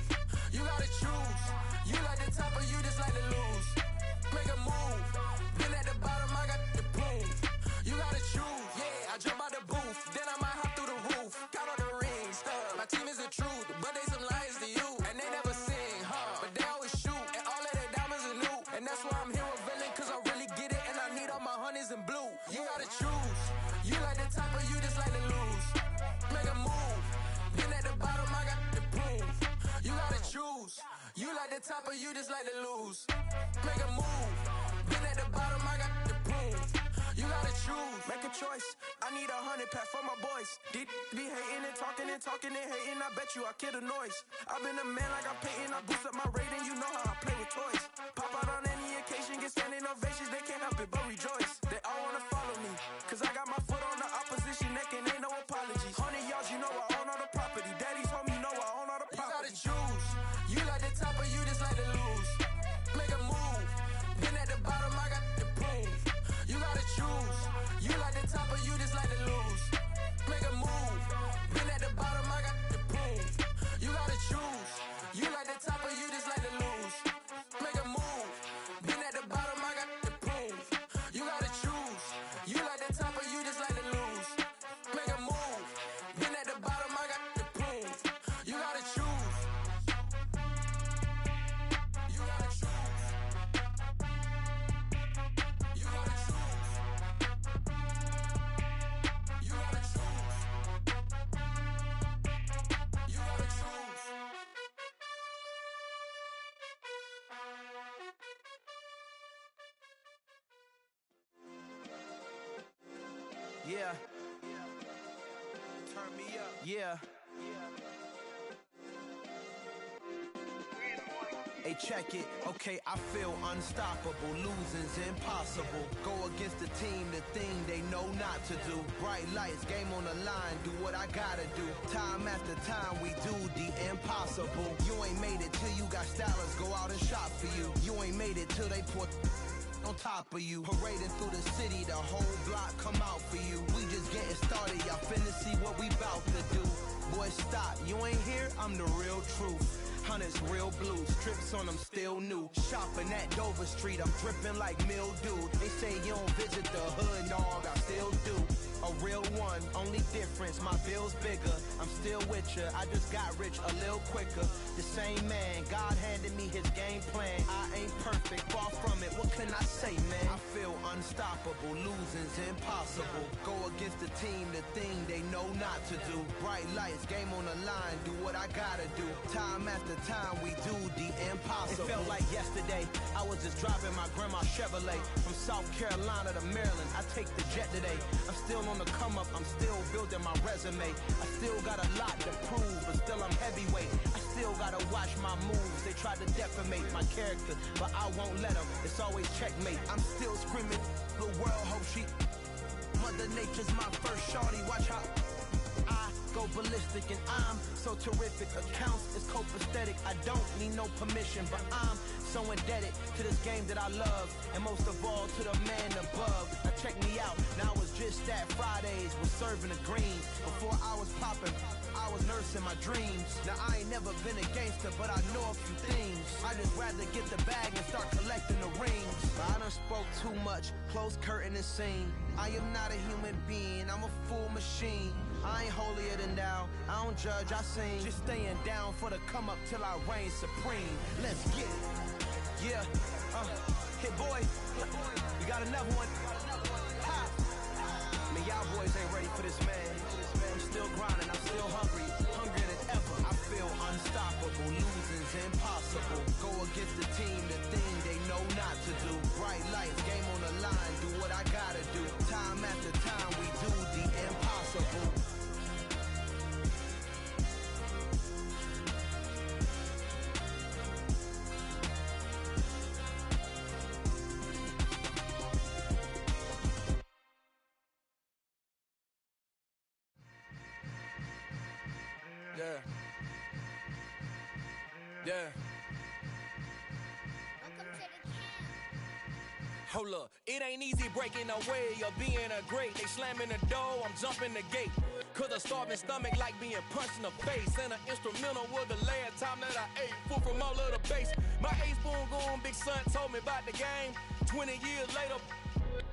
You gotta choose. You like the top or you just like to lose. Make a move. Been at the bottom, I got the proof. You gotta choose. Yeah, I jump out the booth, then I might hop through the roof. Count all the rings. My team is the truth, but they some liars to you, and they never sing, huh? But they always shoot, and all of their diamonds are new, and that's why I'm here with Villain, cause I really get it, and I need all my honeys in blue. You gotta choose. You like the top or you just like to lose. Make a move. Been at the bottom, I got the proof. You gotta choose. You like the top or you just like to lose. Make a move. Been at the bottom, I got the proof. You gotta choose. Make a choice. I need 100 pack for my boys. Be hating and talking and hating. I bet you I kill the noise. I've been a man like I'm Peyton. I boost up my rating. You know how I play with toys. Pop out on any occasion, get standing ovations. They can't help it but rejoice. They all wanna follow me, cause I got my foot on the opposition neck and ain't no apologies. 100 yards, you know I own all the property. Daddy's home, you know I own all the property. You gotta choose. You like the top or you just like to lose. Make a move. Been at the bottom, I got the proof. You gotta choose. You like the top or you just like to lose. Make a move. Been at the bottom, I got the proof. You gotta choose. You like the top or you just like to lose. Make a move. Been at the bottom, I got the proof. You gotta choose. You like the top or you just like to lose. Make a move. Been at the bottom, I got the proof. You gotta choose. You gotta choose. You gotta choose. You gotta choose. You gotta choose. Yeah. Turn me up. Yeah. Hey, check it. Okay, I feel unstoppable. Losing's impossible. Go against the team, the thing they know not to do. Bright lights, game on the line. Do what I gotta do. Time after time, we do the impossible. You ain't made it till you got stylists go out and shop for you. You ain't made it till they put on top of you. Parading through the city, the whole block come out for you. We just getting started, y'all finna see what we bout to do. Boy, stop, you ain't here, I'm the real truth. Hunters, real blues, trips on them still new. Shopping at Dover Street, I'm dripping like mildew. They say you don't visit the hood, dog, I still do. A real one, only difference, my bill's bigger. I'm still with ya, I just got rich a little quicker. The same man, God handed me his game plan. I ain't perfect, far from it, what can I say, man? I feel unstoppable, losing's impossible. Go against the team, the thing they know not to do. Bright lights, game on the line, do what I gotta do. Time after time, we do the impossible. It felt like yesterday, I was just driving my grandma's Chevrolet. From South Carolina to Maryland, I take the jet today. I'm still on the come up, I'm still building my resume. I still got a lot to prove, but still I'm heavyweight. I still gotta watch my moves. They try to defamate my character, but I won't let them. It's always checkmate. I'm still screaming, the world hope she. Mother Nature's my first shorty. Watch how I go ballistic, and I'm so terrific. Accounts is copacetic. I don't need no permission, but I'm so indebted to this game that I love, and most of all to the man above. Now check me out, now it's just that Fridays was serving the greens. Before I was popping, I was nursing my dreams. Now I ain't never been a gangster, but I know a few things. I just rather get the bag and start collecting the rings. But I done spoke too much, close curtain and scene. I am not a human being, I'm a full machine. I ain't holier than thou, I don't judge, I sing. Just staying down for the come up till I reign supreme. Let's get it. Yeah, hit boy, we got another one. Ha! Man, y'all boys ain't ready for this, man. I'm still grinding, I'm still hungry, hungrier than ever. I feel unstoppable, losing's impossible. Go against the team, the thing they know not to do. Bright lights, game on the line, do what I gotta do. Time after time, we do the impossible. Yeah. Hold up, it ain't easy breaking away or being a great. They slamming the door, I'm jumping the gate. Cause a starving stomach like being punched in the face. And an instrumental was the last time that I ate food from all of the bass. My A-spoon going, big son told me about the game. 20 years later,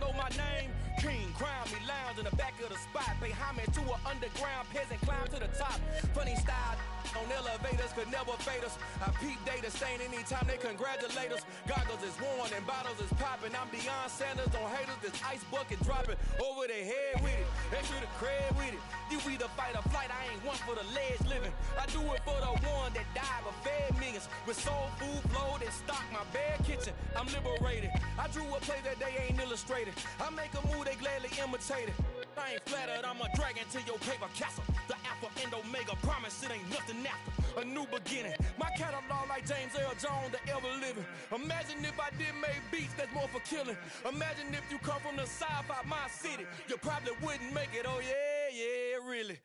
know my name. King, crown me, lounge in the back of the spot. Pay homage to an underground peasant, climb to the top. Funny style on elevators could never fade us. I peep data stain anytime they congratulate us. Goggles is worn and bottles is popping. I'm Deion Sanders on haters, this ice bucket dropping over their head with it. Extra the cred with it. You either fight or flight, I ain't one for the ledge living. I do it for the one that died but fed millions. With soul food flowed and stocked my bare kitchen. I'm liberated. I drew a play that they ain't illustrated. I make a move, they gladly imitate it. I ain't flattered, I'm a dragon to your paper castle. The Alpha and Omega, promise it ain't nothing after. A new beginning. My catalog like James L. Jones, the ever living. Imagine if I did make beats that's more for killing. Imagine if you come from the south out my city. You probably wouldn't make it, oh yeah, really.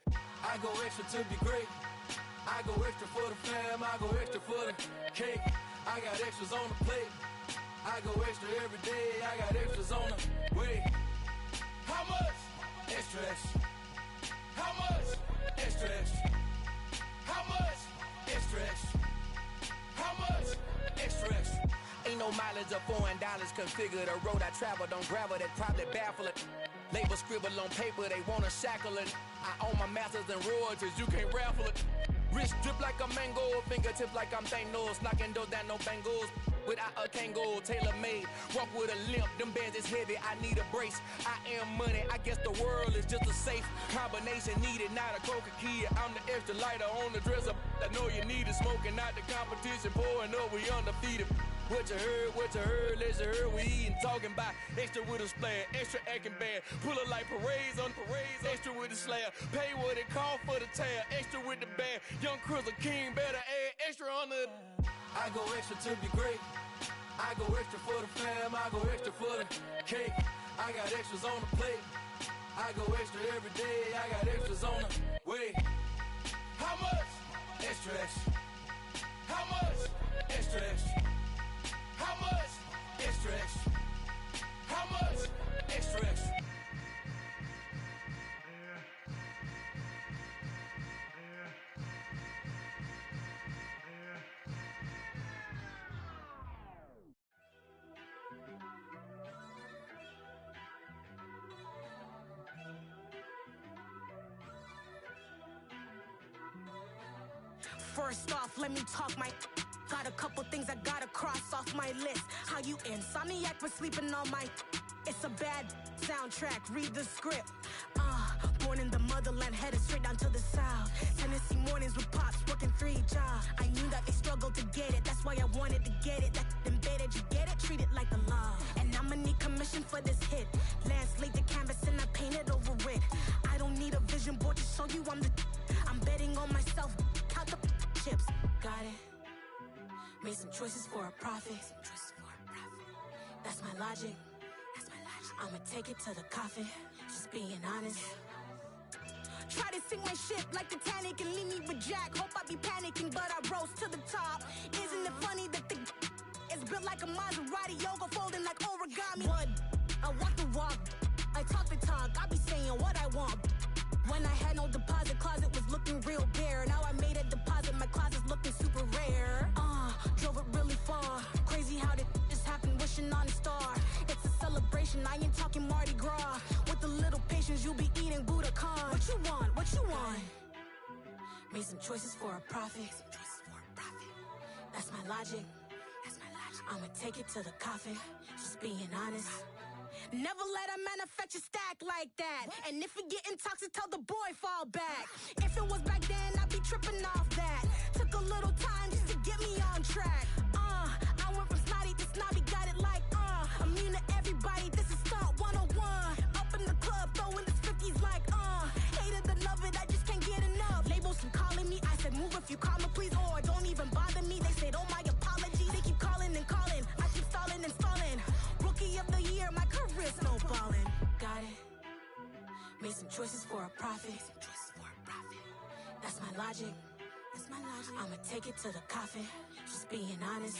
I go extra to be great. I go extra for the fam, I go extra for the cake. I got extras on the plate. I go extra every day, I got extras on the way. How much? Extra, extra. How much? Extra, extra. How much? Extra, extra. How much? Extra, extra. Ain't no mileage of $4 configure the road I travel. Don't gravel that probably baffle it. Label scribble on paper, they wanna shackle it. I own my masters and royalties, you can't raffle it. Wrist drip like a mango, fingertips like I'm Thanos. Knocking those down, no bangles. Without a Kango, tailor-made. Walk with a limp, them bands is heavy, I need a brace. I am money, I guess the world is just a safe combination needed, not a coca key. I'm the extra lighter on the dresser. I know you need it, smoking out the competition, pouring up, we undefeated. What you heard, let's you heard, we eatin', talking about extra with a splash, extra acting bad. Pull it like parades on parades, extra with the slab. Pay what it cost for the tab, extra with the bag. Young Chris, a king, better add extra on the. I go extra to be great. I go extra for the fam, I go extra for the cake. I got extras on the plate. I go extra every day, I got extras on the way. How much? Extra, extra. How much? Extra, extra. How much? Extra, extra. How much? Extra, extra. First off, let me talk my. Got a couple things I gotta cross off my list. How you insomniac for sleeping on my. It's a bad soundtrack, read the script. Born in the motherland, headed straight down to the south. Tennessee mornings with pops, working 3 jobs. I knew that they struggled to get it, that's why I wanted to get it. That embedded, you get it, treat it like the law. And I'ma need commission for this hit. Lance laid the canvas and I painted over it. I don't need a vision board to show you I'm the. I'm betting on myself, count the chips. Got it. Made some choices for a profit. That's my logic. I'ma take it to the coffin. Just being honest. Try to sink my ship like Titanic and leave me with Jack. Hope I be panicking, but I rose to the top. Isn't it funny that the is built like a Maserati, yoga folding like origami? What? I walk the walk, I talk the talk, I be saying what I want. When I had no deposit, closet was looking real bare. Now I made a deposit, my closet's looking super rare. Drove it really far. Crazy how did this happen, wishing on a star. It's a celebration, I ain't talking Mardi Gras. With a little patience, you'll be eating Budokan. What you want? What you want? Made some choices for a profit. That's my logic. I'ma take it to the coffin. Just being honest. Never let a manufacture stack like that. And if it getting toxic, tell the boy fall back. If it was back then, I'd be tripping off that. Took a little time just to get me on track. I went from snotty to snobby, got it like immune to everybody, this is stunt 101. Up in the club, throwing this 50s like hate it, love it, I just can't get enough. Labels keep calling me, I said move if you call me please, or don't even bother me. They said oh my apologies, they keep calling and calling. I keep stalling and stalling. Rookie of the year, my career's snowballing. Got it. Made some choices for a profit. That's my logic. I'ma take it to the coffin. Just being honest.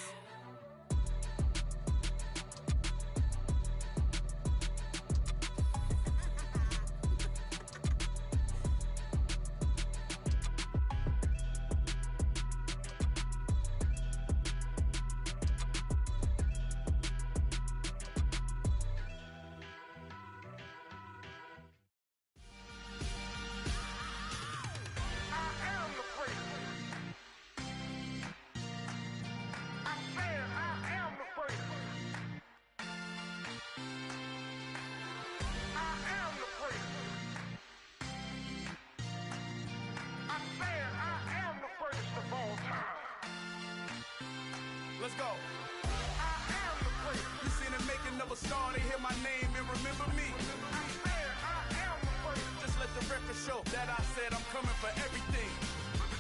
Let's go. I am the great. You seen the making of a star, they hear my name and remember me. I am the great. Just let the record show that I said I'm coming for everything.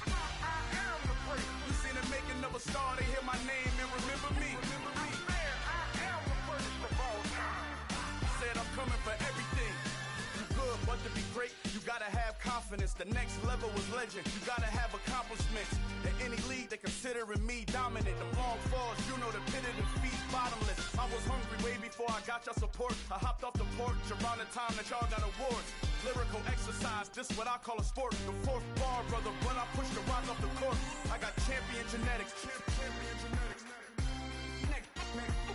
I am the great. You seen the making of a star, they hear my name and remember me. I am the greatest of all time. Said I'm coming for everything. You good, but to be great, you gotta have confidence. The next level was legend. You gotta have accomplishments. In any league, they considering me dominant. The long falls, you know the pit of defeat, bottomless. I was hungry way before I got your support. I hopped off the porch around the time that y'all got awards. Lyrical exercise, this what I call a sport. The fourth bar, brother, when I push the rock off the court. I got champion genetics.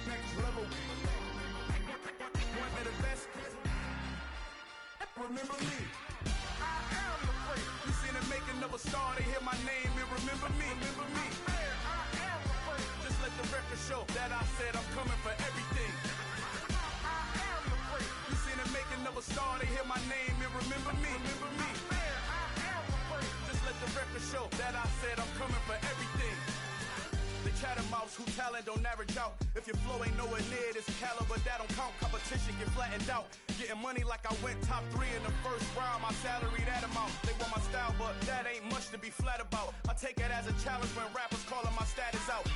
Next level. One of the best. Remember me. I am the great. You seen the making of a star, they hear my name and remember me. I am the great. Just let the record show that I said I'm coming for everything. I am the great. You seen the making of a star, they hear my name and remember me. I am the great. Just let the record show that I said I'm coming for everything. The chattermouths who talent don't average out. If your flow ain't nowhere near this caliber, that don't count. Competition get flattened out. Getting money like I went top 3 in the first round. My salary that amount. They want my style, but that ain't much to be flat about. I take it as a challenge when rappers calling my status out.